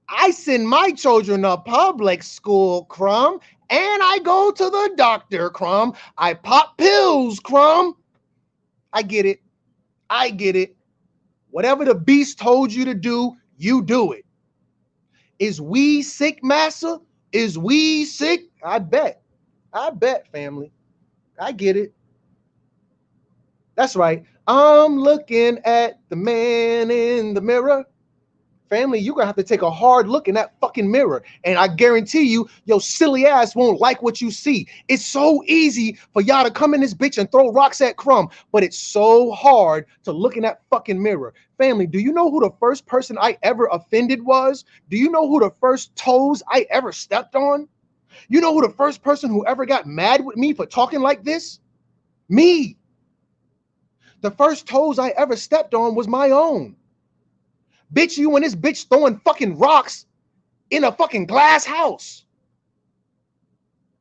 B: I send my children to public school, Crumb, and I go to the doctor, Crumb. I pop pills, Crumb. I get it. I get it. Whatever the beast told you to do, you do it. Is we sick, massa? Is we sick? I bet. I bet, family. I get it. That's right. I'm looking at the man in the mirror. Family, you're gonna have to take a hard look in that fucking mirror. And I guarantee you, your silly ass won't like what you see. It's so easy for y'all to come in this bitch and throw rocks at Crumb, but it's so hard to look in that fucking mirror. Family, do you know who the first person I ever offended was? Do you know who the first toes I ever stepped on? You know who the first person who ever got mad with me for talking like this? Me. The first toes I ever stepped on was my own. Bitch, you and this bitch throwing fucking rocks in a fucking glass house.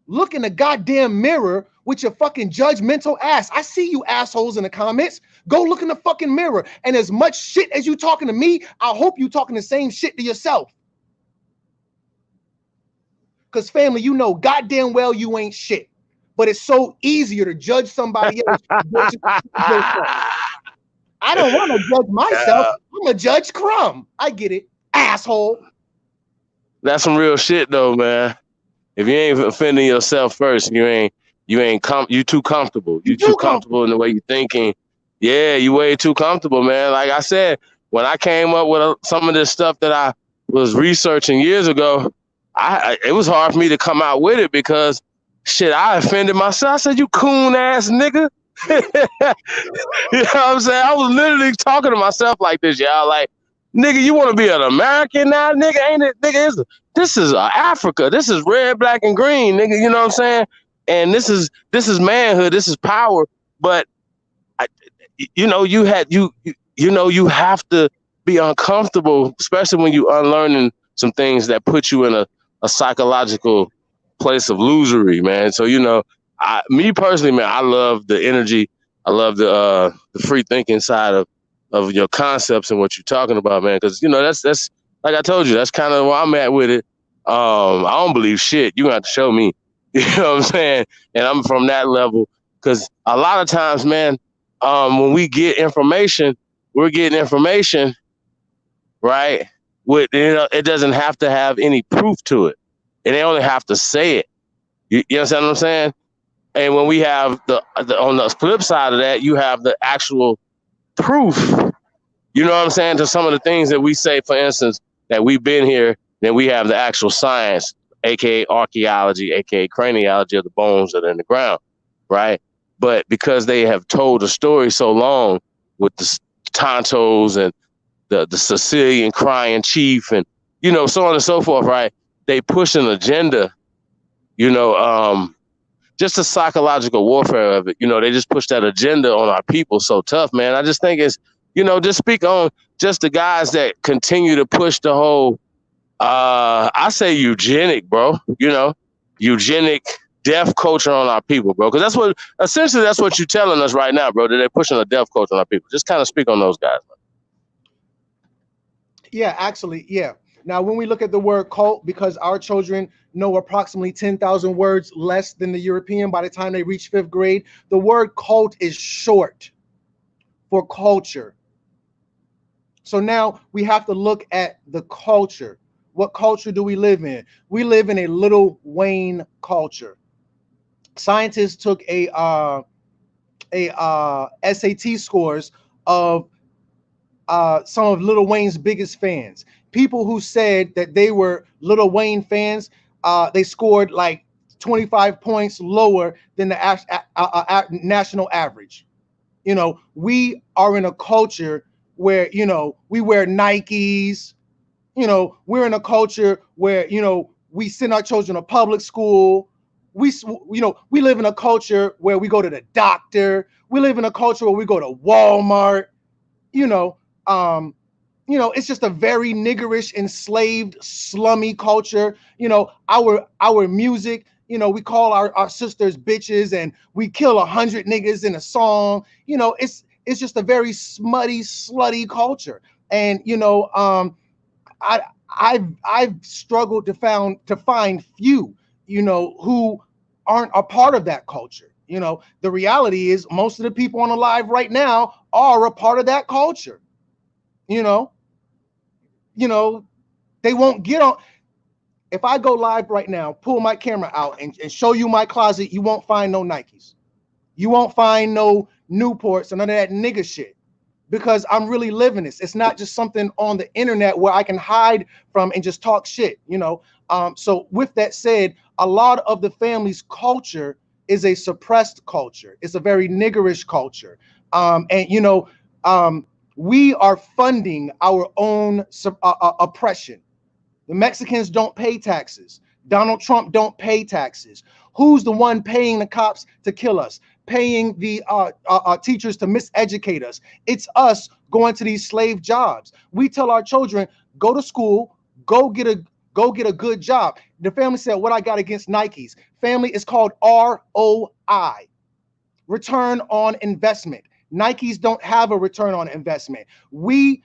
B: Look in the goddamn mirror with your fucking judgmental ass. I see you assholes in the comments. Go look in the fucking mirror. And as much shit as you talking to me, I hope you talking the same shit to yourself. Because family, you know goddamn well you ain't shit. But it's so easier to judge somebody else. I don't want to judge myself. I'm gonna judge Crumb. I get it, asshole.
A: That's some real shit though, man. If you ain't offending yourself first, you too comfortable. You too comfortable in the way you thinking. Yeah, you way too comfortable, man. Like I said, when I came up with some of this stuff that I was researching years ago, it was hard for me to come out with it because shit, I offended myself. I said, "You coon ass nigga." You know what I'm saying? I was literally talking to myself like this, y'all. Like, nigga, you want to be an American now, nigga? Ain't it, nigga? This is Africa. This is red, black, and green, nigga. You know what I'm saying? And this is manhood. This is power. But you have to be uncomfortable, especially when you unlearning some things that put you in a psychological place of losery, man. So me personally, man, I love the energy. I love the free thinking side of your concepts and what you're talking about, man. Because that's like I told you, that's kind of where I'm at with it. I don't believe shit. You gonna have to show me. You know what I'm saying? And I'm from that level because a lot of times, man, when we get information, we're getting information, right? With it doesn't have to have any proof to it, and they only have to say it. You understand what I'm saying? And when we have the on the flip side of that, you have the actual proof. You know what I'm saying? To some of the things that we say, for instance, that we've been here, then we have the actual science, aka archaeology, aka craniology of the bones that are in the ground, right? But because they have told a story so long with the Tontos and the Sicilian crying chief and so on and so forth, right? They push an agenda, just the psychological warfare of it. They just push that agenda on our people so tough, man. I just think it's, just speak on just the guys that continue to push the whole, I say eugenic, bro, eugenic death culture on our people, bro. Because that's what you're telling us right now, bro, that they're pushing a death culture on our people. Just kind of speak on those guys, man.
B: Yeah, actually, yeah. Now, when we look at the word cult, because our children know approximately 10,000 words less than the European by the time they reach 5th grade, the word cult is short for culture. So now we have to look at the culture. What culture do we live in? We live in a Lil Wayne culture. Scientists took a SAT scores of some of Lil Wayne's biggest fans. People who said that they were Lil Wayne fans, they scored like 25 points lower than the national average. We are in a culture where, we wear Nikes. We're in a culture where, we send our children to public school. We live in a culture where we go to the doctor. We live in a culture where we go to Walmart. It's just a very niggerish, enslaved, slummy culture. Our music, we call our sisters bitches and we kill 100 niggas in a song. It's just a very smutty, slutty culture. And I've struggled to find few, who aren't a part of that culture. The reality is most of the people on the live right now are a part of that culture. They won't get on. If I go live right now, pull my camera out and show you my closet, you won't find no Nikes. You won't find no Newports and none of that nigga shit. because I'm really living this. It's not just something on the internet where I can hide from and just talk shit, you know. So with that said, a lot of the family's culture is a suppressed culture. It's a very niggerish culture. And you know, we are funding our own oppression. The Mexicans don't pay taxes. Donald Trump don't pay taxes. Who's the one paying the cops to kill us? Paying the teachers to miseducate us? It's us going to these slave jobs. We tell our children, go to school, go get a good job. The family said, what I got against Nikes? Family is called ROI, return on investment. Nikes don't have a return on investment. We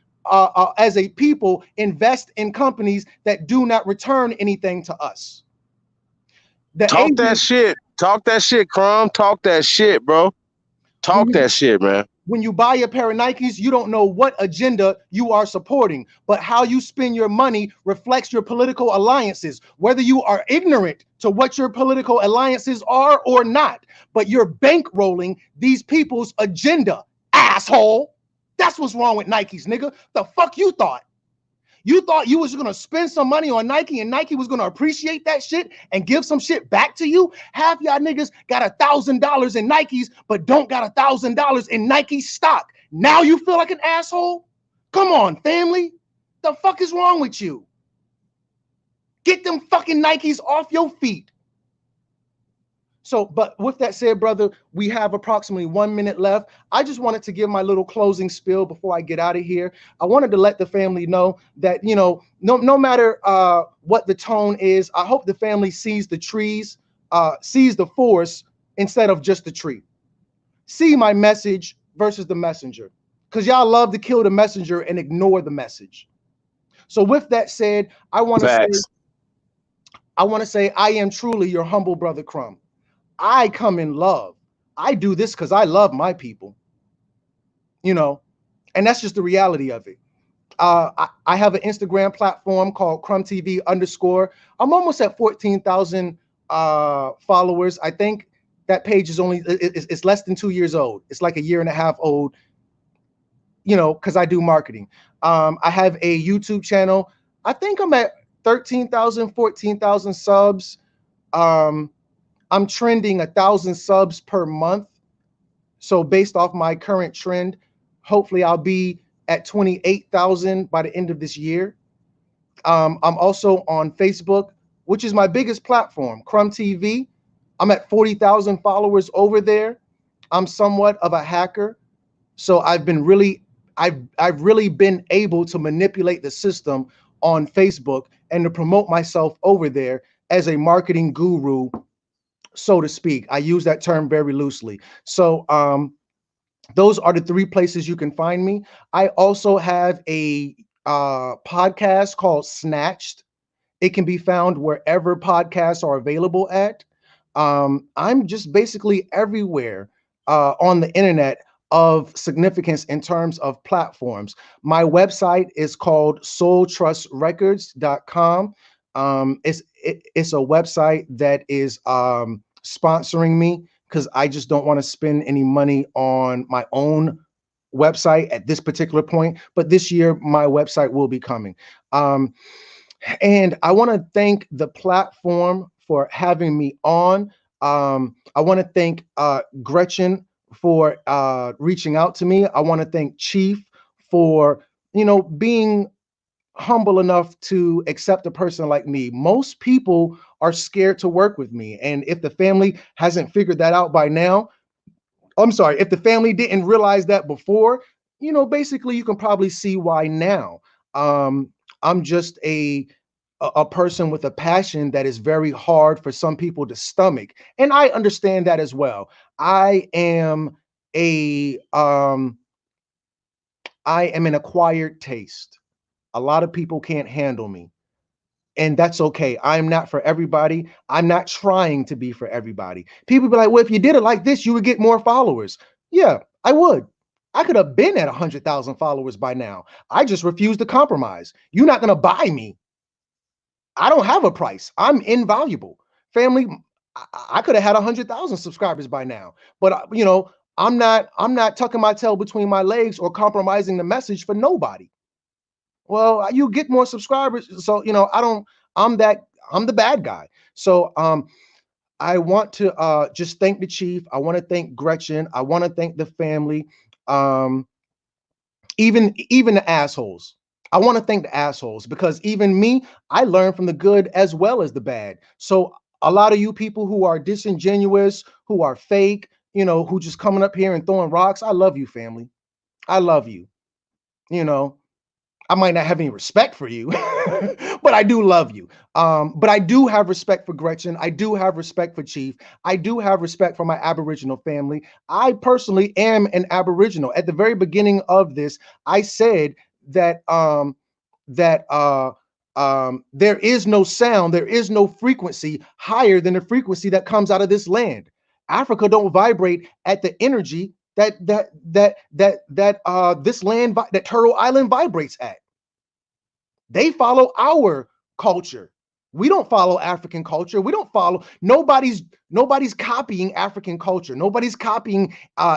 B: as a people invest in companies that do not return anything to us. The
A: Talk that
B: Asians,
A: shit. Talk that shit, Crumb. Talk that shit, bro.
B: when
A: Talk
B: you
A: that shit, man.
B: when you buy a pair of Nikes, you don't know what agenda you are supporting, but how you spend your money reflects your political alliances, whether you are ignorant to what your political alliances are or not, but you're bankrolling these people's agenda, asshole. That's what's wrong with Nikes, nigga. The fuck you thought? You thought you was gonna spend some money on Nike and Nike was gonna appreciate that shit and give some shit back to you? Half y'all niggas got $1,000 in Nikes, but don't got $1,000 in Nike stock. Now you feel like an asshole? Come on, family. The fuck is wrong with you? Get them fucking Nikes off your feet. So, but with that said, brother, we have approximately 1 minute left. I just wanted to give my little closing spiel before I get out of here. I wanted to let the family know that, you know, no matter what the tone is, I hope the family sees the trees, sees the forest instead of just the tree. See my message versus the messenger, because y'all love to kill the messenger and ignore the message. So with that said, I want to
A: Facts.
B: say I am truly your humble brother Crumb. I come in love. I do this because I love my people, you know, and that's just the reality of it. I have an Instagram platform called Crumb TV _. I'm almost at 14,000 followers. I think that page is it's less than 2 years old. It's like a year and a half old, you know, because I do marketing. I have a YouTube channel. I think I'm at 13,000, 14,000 subs. I'm trending 1,000 subs per month. So based off my current trend, hopefully I'll be at 28,000 by the end of this year. I'm also on Facebook, which is my biggest platform, Crumb TV. I'm at 40,000 followers over there. I'm somewhat of a hacker, so I've really been able to manipulate the system on Facebook and to promote myself over there as a marketing guru, so to speak. I use that term very loosely. So those are the 3 places you can find me. I also have a podcast called Snatched. It can be found wherever podcasts are available at. I'm just basically everywhere on the internet of significance in terms of platforms. My website is called soultrustrecords.com. It's a website that is sponsoring me because I just don't want to spend any money on my own website at this particular point. But this year, my website will be coming. And I want to thank the platform for having me on. I want to thank Gretchen for reaching out to me. I want to thank Chief for, you know, being humble enough to accept a person like me. Most people are scared to work with me. And if the family hasn't figured that out by now, I'm sorry, if the family didn't realize that before, you know, basically you can probably see why now. I'm just a person with a passion that is very hard for some people to stomach. And I understand that as well. I am an acquired taste. A lot of people can't handle me. And that's okay. I'm not for everybody. I'm not trying to be for everybody. People be like, well, if you did it like this, you would get more followers. Yeah, I would. I could have been at 100,000 followers by now. I just refuse to compromise. You're not going to buy me. I don't have a price. I'm invaluable. Family, I could have had 100,000 subscribers by now. But, you know, I'm not tucking my tail between my legs or compromising the message for nobody. Well, you get more subscribers, so I don't. I'm that. I'm the bad guy. So I want to just thank the chief. I want to thank Gretchen. I want to thank the family. Um, even the assholes. I want to thank the assholes because even me, I learn from the good as well as the bad. So a lot of you people who are disingenuous, who are fake, who just coming up here and throwing rocks, I love you, family. I love you. You know, I might not have any respect for you, but I do love you. But I do have respect for Gretchen. I do have respect for Chief. I do have respect for my Aboriginal family. I personally am an Aboriginal. At the very beginning of this, I said that there is no sound, there is no frequency higher than the frequency that comes out of this land. Africa don't vibrate at the energy that this land, that Turtle Island vibrates at. They follow our culture. We don't follow African culture. We don't follow, nobody's copying African culture. Nobody's copying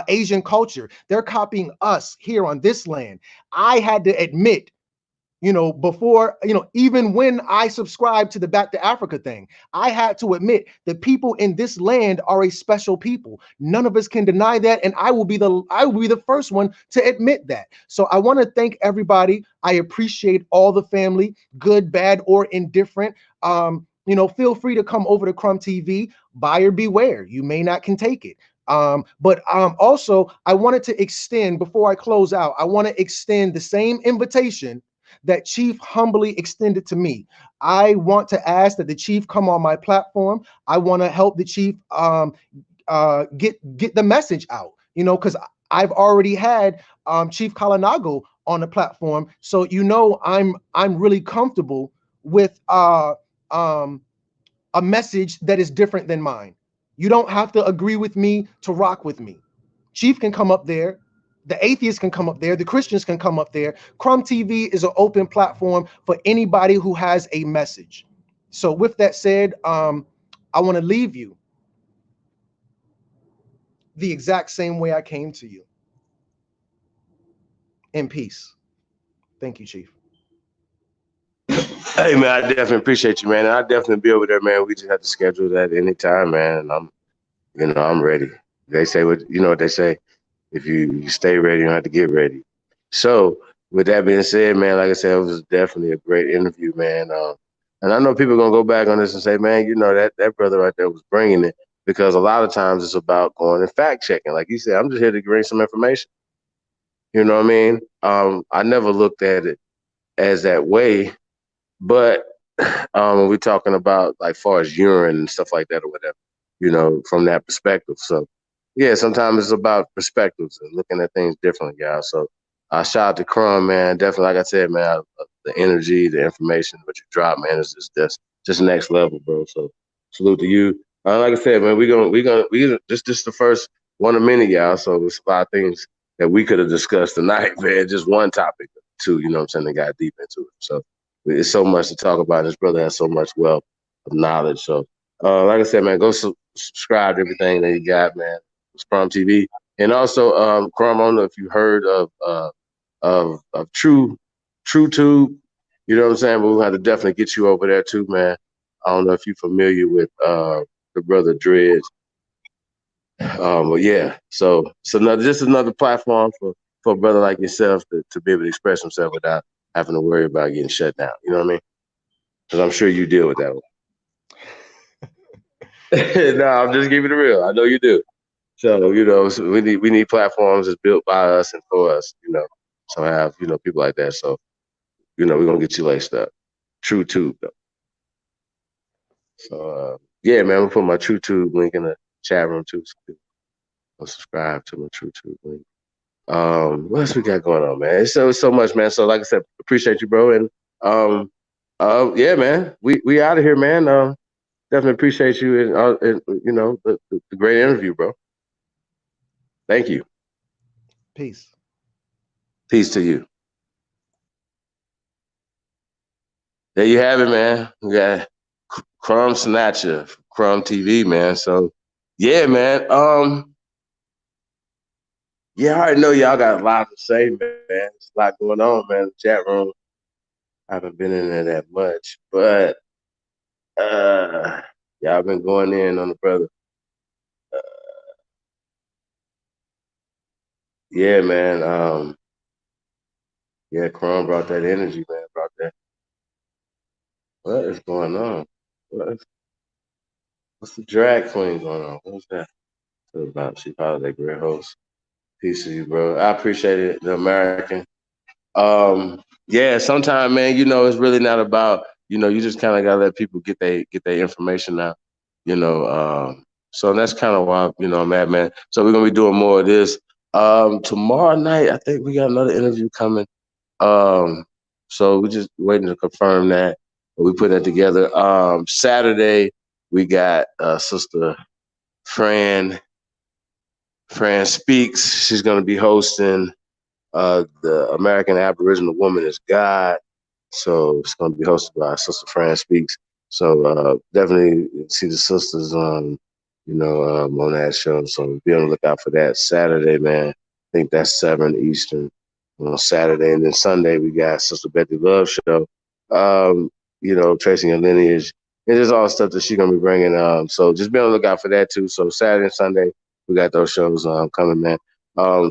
B: Asian culture. They're copying us here on this land. I had to admit, before, even when I subscribed to the Back to Africa thing, I had to admit that people in this land are a special people. None of us can deny that, and I will be the first one to admit that. So I want to thank everybody. I appreciate all the family, good, bad, or indifferent. Feel free to come over to Crumb TV. Buyer beware. You may not can take it. But also, I wanted to extend, before I close out, I want to extend the same invitation that Chief humbly extended to me. I want to ask that the Chief come on my platform. I want to help the Chief get the message out, because I've already had Chief Kalanago on the platform. So I'm really comfortable with a message that is different than mine. You don't have to agree with me to rock with me. Chief can come up there. The atheists can come up there. The Christians can come up there. Crumb TV is an open platform for anybody who has a message. So with that said, I want to leave you the exact same way I came to you. In peace. Thank you, Chief.
A: Hey man, I definitely appreciate you, man. And I definitely be over there, man. We just have to schedule that anytime, man. And I'm ready. They say what they say. If you stay ready, you don't have to get ready. So with that being said, man, like I said, it was definitely a great interview, man. And I know people are gonna go back on this and say, man, that brother right there was bringing it, because a lot of times it's about going and fact checking. Like you said, I'm just here to bring some information. You know what I mean? I never looked at it as that way, but when we're talking about like far as urine and stuff like that or whatever, from that perspective. So yeah, sometimes it's about perspectives and looking at things differently, y'all. So shout out to Crumb, man. Definitely, like I said, man, the energy, the information, what you drop, man, is just next level, bro. So salute to you. Like I said, man, we just the first one of many, y'all. So there's a lot of things that we could have discussed tonight, man. Just one topic, too. You know what I'm saying? They got deep into it. So it's so much to talk about. This brother has so much wealth of knowledge. So like I said, man, go subscribe to everything that you got, man. It's Crumb TV. And also, Crumb, I don't know if you heard of True Tube. You know what I'm saying? But we'll have to definitely get you over there too, man. I don't know if you're familiar with the brother Dreads. But yeah, so just another platform for a brother like yourself to be able to express himself without having to worry about getting shut down. You know what I mean? Because I'm sure you deal with that one. No, I'm just giving it real. I know you do. So we need platforms that's built by us and for us. So I have people like that. So we're gonna get you laced up. True Tube though. So yeah, man, I'm gonna put my True Tube link in the chat room too. So people subscribe to my True Tube link. What else we got going on, man? It's so much, man. So like I said, appreciate you, bro. And yeah, man, we out of here, man. Definitely appreciate you and the great interview, bro. Thank you.
B: Peace.
A: Peace to you. There you have it, man. We got Crumb Snatcher, Crumb TV, man. So yeah, man. Yeah, I already know y'all got a lot to say, man. There's a lot going on, man. The chat room, I haven't been in there that much, but uh, y'all been going in on the brother. Uh, yeah, man. Yeah, Crumb brought that energy, man. Brought that. What is going on? What is, what's the drag queen going on? What's that? What about? She probably a great host. Peace to you, bro. I appreciate it, the American. Yeah, sometimes, man, it's really not about, you just kind of gotta let people get their information out, you know. So that's kind of why, I'm at, man. So we're gonna be doing more of this. Tomorrow night, I think we got another interview coming. Um, so we're just waiting to confirm that. But we put that together. Saturday, we got Sister Fran. Fran Speaks. She's gonna be hosting the American Aboriginal Woman is God. So it's going to be hosted by Sister Fran Speaks. So definitely see the sisters on that show. So be on the lookout for that Saturday, man. I think that's 7 Eastern on Saturday. And then Sunday, we got Sister Betty Love show, um, tracing your lineage. And there's all stuff that she's going to be bringing. So just be on the lookout for that too. So Saturday and Sunday, we got those shows coming, man.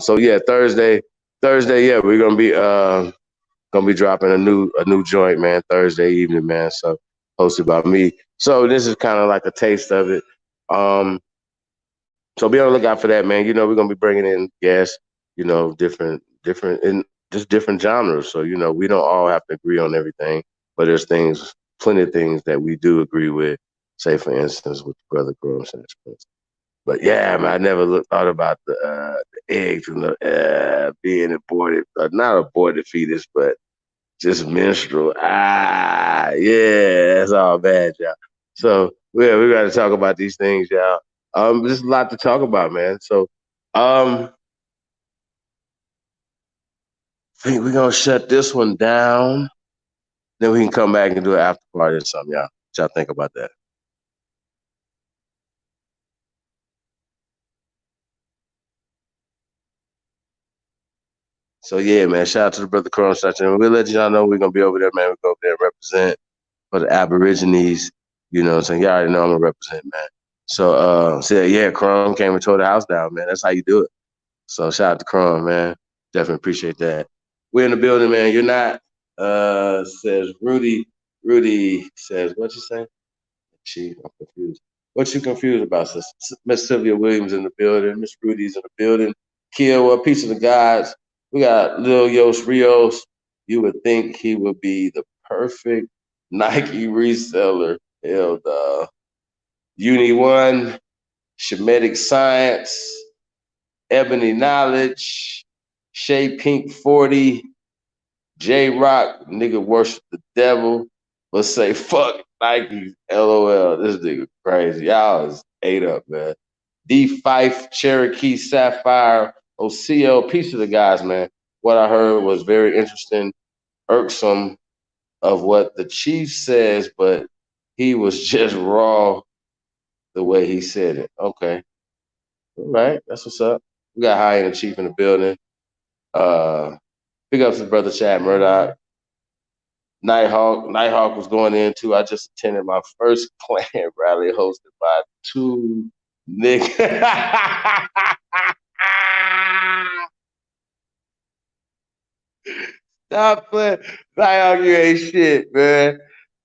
A: So yeah, Thursday, yeah, we're gonna be dropping a new joint, man, Thursday evening, man. So hosted by me. So this is kind of like a taste of it. Um, so be on the lookout for that, man. We're gonna be bringing in guests, different in just different genres. So we don't all have to agree on everything, but there's plenty of things that we do agree with. Say, for instance, with Brother Crumb Snatcher. But yeah, man, I never thought about the eggs and being aborted, not aborted fetus, but just menstrual. Yeah, that's all bad, y'all. So yeah, we got to talk about these things, y'all. There's a lot to talk about, man. So I think we're gonna shut this one down. Then we can come back and do an after party or something, y'all. What y'all think about that? So yeah, man. Shout out to the brother Crumb Snatcher. And we'll let y'all know we're gonna be over there, man. We go over there and represent for the Aborigines. You know what I'm saying? Y'all already know I'm gonna represent, man. So yeah, Crumb came and tore the house down, man. That's how you do it. So shout out to Crumb, man. Definitely appreciate that. We're in the building, man. You're not, says Rudy. Rudy says, what you say? Chief, I'm confused. What you confused about, sis? Miss Sylvia Williams in the building. Miss Rudy's in the building. Kia, what piece of the gods? We got Lil Yos Rios. You would think he would be the perfect Nike reseller. Hell, Uni One, Shemitic Science, Ebony Knowledge, Shay Pink 40, J Rock, nigga worship the devil. Let's say fuck Nike. LOL. This nigga crazy. Y'all is ate up, man. D Fife, Cherokee, Sapphire, OCL. Peace to the guys, man. What I heard was very interesting, irksome of what the chief says, but he was just raw the way he said it. Okay. All right. That's what's up. We got High and the Chief in the building. Big up to brother Chad Murdoch. Nighthawk was going in too. I just attended my first Klan rally hosted by two niggas. Stop playing. Nighthawk, you ain't shit, man.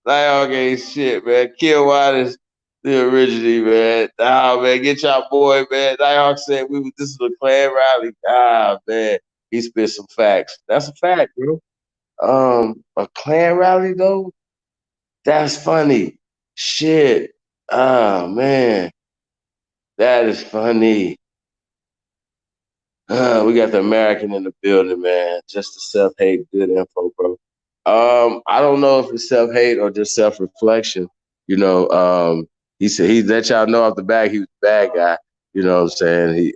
A: Nighthawk ain't shit, man. Kill Waters, the original, man. Nah, man, get y'all boy, man. Nighthawk said this is a Klan rally. Ah, man. He spit some facts. That's a fact, bro. A Klan rally though? That's funny. Shit. Oh man, that is funny. We got the American in the building, man. Just the self-hate, good info, bro. I don't know if it's self-hate or just self-reflection. You know, he said he let y'all know off the back he was a bad guy. You know what I'm saying?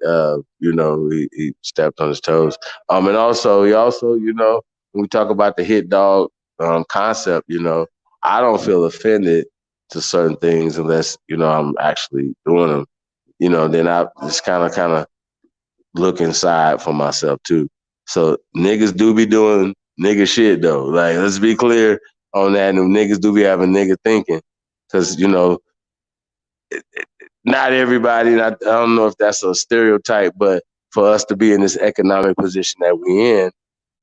A: He stepped on his toes. And also when we talk about the hit dog concept, I don't feel offended to certain things unless, I'm actually doing them. Then I just kind of look inside for myself too. So niggas do be doing nigga shit though. Like, let's be clear on that. And niggas do be having nigga thinking, because not everybody. And I don't know if that's a stereotype, but for us to be in this economic position that we in,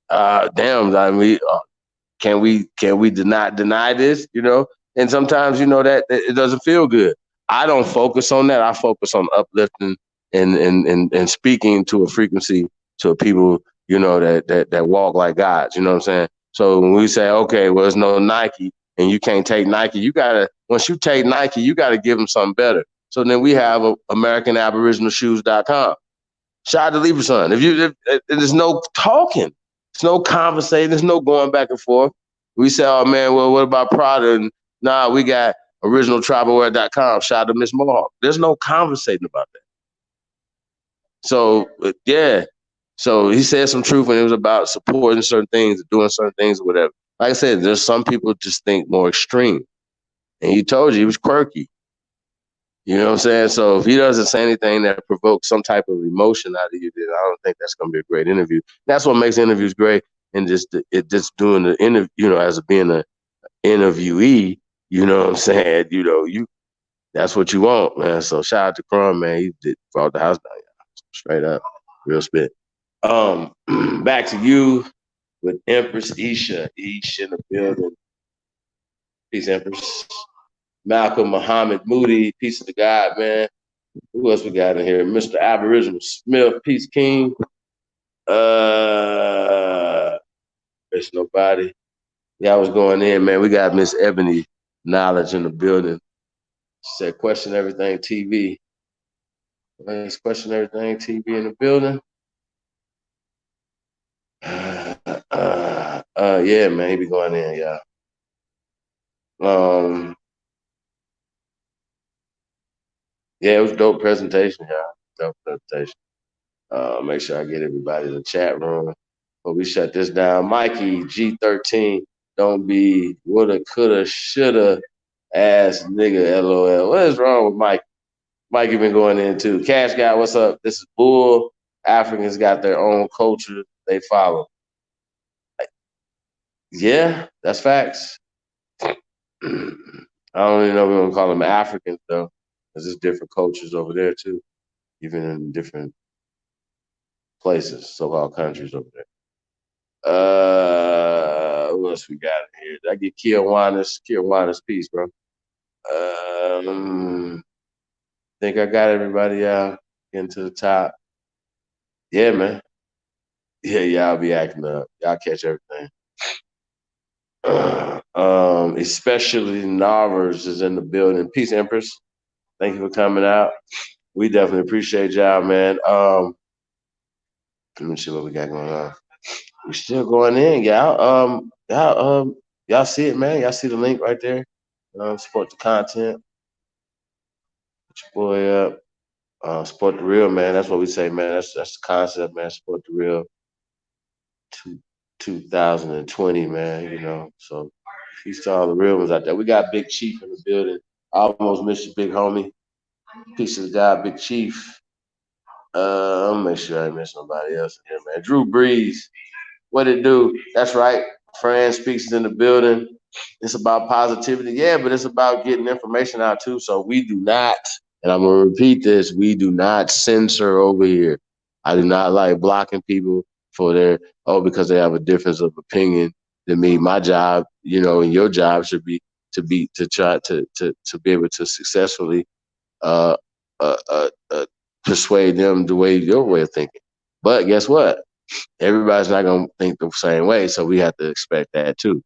A: damn, I mean, can we deny this? And sometimes that it doesn't feel good. I don't focus on that. I focus on uplifting and speaking to a frequency to people that walk like gods. You know what I'm saying? So when we say, okay, well, there's no Nike and you can't take Nike, once you take Nike, you gotta give them something better. So then we have AmericanAboriginalShoes.com. Shout out to Libra Son. If there's no talking, there's no conversating, there's no going back and forth. We say, oh man, well, what about Prada? And nah, we got originaltribalwear.com. Shout out to Miss Mohawk. There's no conversating about that. So yeah. So he said some truth when it was about supporting certain things, doing certain things, or whatever. Like I said, there's some people just think more extreme. And he told you he was quirky. You know what I'm saying? So if he doesn't say anything that provokes some type of emotion out of you, then I don't think that's going to be a great interview. That's what makes interviews great. And just doing the interview, as being an interviewee, you know what I'm saying? That's what you want, man. So shout out to Crumb, man. He brought the house down, straight up, real spit. Back to you with Empress Isha. Isha in the building. Peace, Empress. Malcolm Muhammad Moody, peace of the God, man. Who else we got in here? Mr. Aboriginal Smith, peace king. There's nobody. Yeah, I was going in, man. We got Miss Ebony Knowledge in the building. She said, question everything TV. Let's question everything TV in the building. Yeah, man, he be going in, yeah. Yeah, it was a dope presentation, y'all. Dope presentation. Make sure I get everybody in the chat room. But we shut this down. Mikey G13, don't be woulda, coulda, shoulda ass nigga. LOL. What is wrong with Mike? Mikey been going in too. Cash guy, what's up? This is Bull. Africans got their own culture they follow. Yeah, that's facts. I don't even know if we're gonna call them Africans though, because there's different cultures over there too, even in different places, so-called countries over there. What else we got in here? Did I get Kiwanis piece, bro? Think I got everybody out getting to the top. Yeah, man. Yeah, y'all be acting up. Y'all catch everything. Especially Narvers is in the building. Peace, Empress. Thank you for coming out. We definitely appreciate y'all, man. Let me see what we got going on. We're still going in, y'all. Y'all see it, man. Y'all see the link right there. Support the content. Put your boy up. Support the real, man. That's what we say, man. That's the concept, man. Support the real. 2020, man. So peace to all the real ones out there. We got Big Chief in the building. I almost missed you, big homie. Peace of the God, Big Chief. I'll make sure I miss nobody else in here, man. Drew Breeze. What it do? That's right. Fran Speaks in the building. It's about positivity. Yeah, but it's about getting information out too. So we do not, and I'm going to repeat this, we do not censor over here. I do not like blocking people for because they have a difference of opinion than me. My job, and your job should be to try to be able to successfully persuade them your way of thinking. But guess what? Everybody's not gonna think the same way, so we have to expect that too.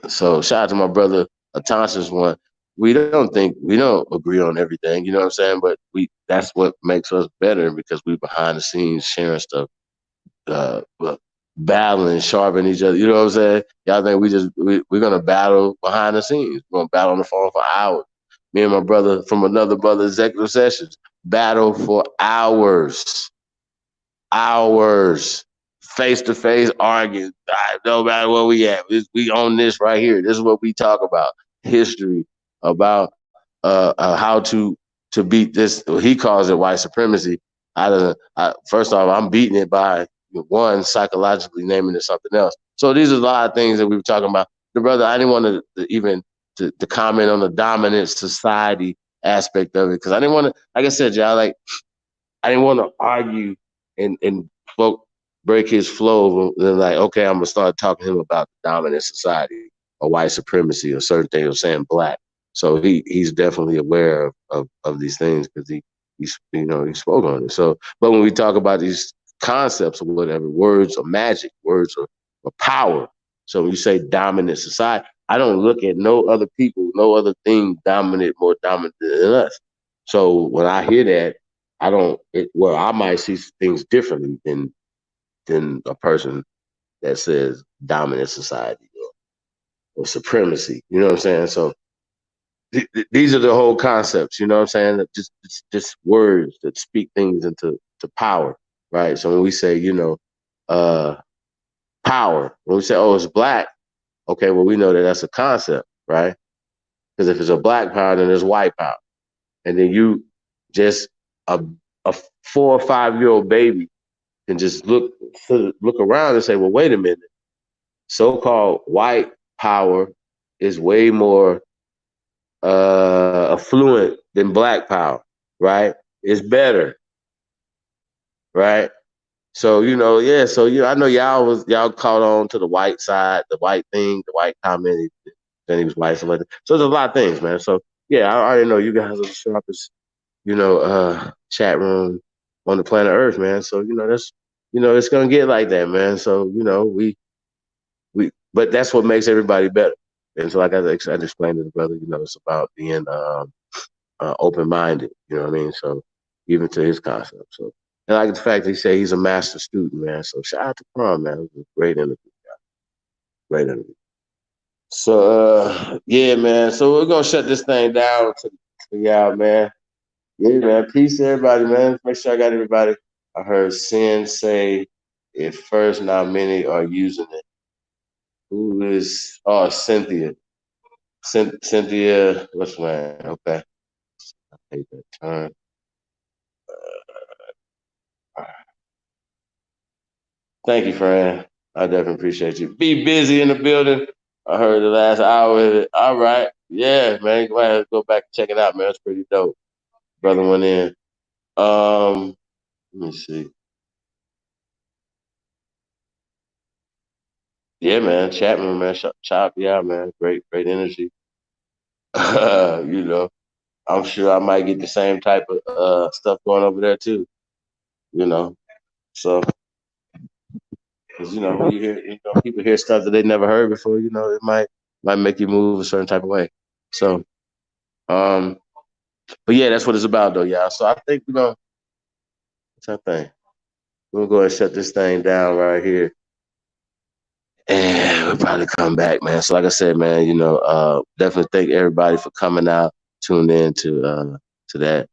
A: So shout out to my brother Atansis one. We don't agree on everything, you know what I'm saying? But that's what makes us better, because we behind the scenes sharing stuff, battling, sharpening each other. You know what I'm saying? Y'all think we're gonna battle behind the scenes. We're gonna battle on the phone for hours. Me and my brother from another brother, Executive Sessions, battle for hours. Face to face arguing. No matter where we at, we own this right here. This is what we talk about: history, about how to beat this. He calls it white supremacy. First off, I'm beating it by one psychologically naming it something else. So these are a lot of things that we were talking about. The brother, I didn't want to even to comment on the dominant society aspect of it because I didn't want to. Like I said, y'all, like I didn't want to argue and break his flow. Then like, okay, I'm gonna start talking to him about the dominant society or white supremacy or certain things, or saying black. So he's definitely aware of these things because he spoke on it. So, but when we talk about these concepts or whatever, words are magic, words are power. So when you say dominant society, I don't look at no other people, no other thing more dominant than us. So when I hear that, I might see things differently than a person that says dominant society or supremacy. You know what I'm saying? So these are the whole concepts. You know what I'm saying? Just words that speak things into power, right? So when we say uh, power, when we say it's black, okay, well we know that that's a concept, right? Because if it's a black power, then there's white power, and then you just a a 4 or 5 year old baby can just look around and say, well, wait a minute. So-called white power is way more affluent than black power, right? It's better, right? So yeah. So I know y'all caught on to the white side, the white thing, the white comment. Then he was white, so there's a lot of things, man. So yeah, I already know you guys are the sharpest, chat room on the planet Earth, man. So that's it's gonna get like that, man. So but that's what makes everybody better. And so, like I explained to the brother, it's about being open minded. You know what I mean? So even to his concept. So and like the fact that he said he's a master student, man. So shout out to Crumb, man. It was a great interview. Great interview. So yeah, man. So we're gonna shut this thing down to y'all, man. Yeah, man. Peace to everybody, man. Make sure I got everybody. I heard Sin say it first. Now many are using it. Who is? Oh, Cynthia. Cynthia. What's my name? Okay. I take that turn. Thank you, friend. I definitely appreciate you. Be busy in the building. I heard the last hour. All right. Yeah, man. Go ahead, go back and check it out, man. It's pretty dope. Brother went in. Let me see. Yeah, man. Chapman, man. Chop you out, man. Great energy. you know, I'm sure I might get the same type of stuff going over there too. You know, so because when you hear people hear stuff that they never heard before, it might make you move a certain type of way. So, um, but yeah, that's what it's about though, y'all. So I think what's that thing? We're gonna go ahead and shut this thing down right here. And we'll probably come back, man. So like I said, man, definitely thank everybody for coming out, tuned in to that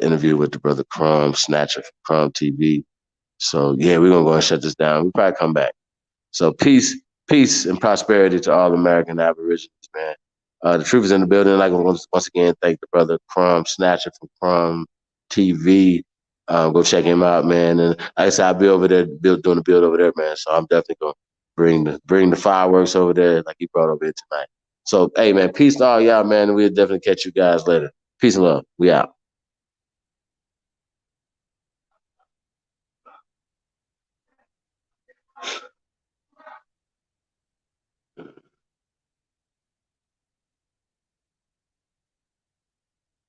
A: interview with the brother Crumb Snatcher from Crumb TV. So yeah, we're gonna go and shut this down. We'll probably come back. So peace and prosperity to all American Aborigines, man. The truth is in the building. Like once again, thank the brother Crumb Snatcher from Crumb TV. Go check him out, man. And like I said, I'll be over there doing the build over there, man. So I'm definitely gonna bring the fireworks over there like he brought over here tonight. So hey, man, peace to all y'all, man. And we'll definitely catch you guys later. Peace and love. We out.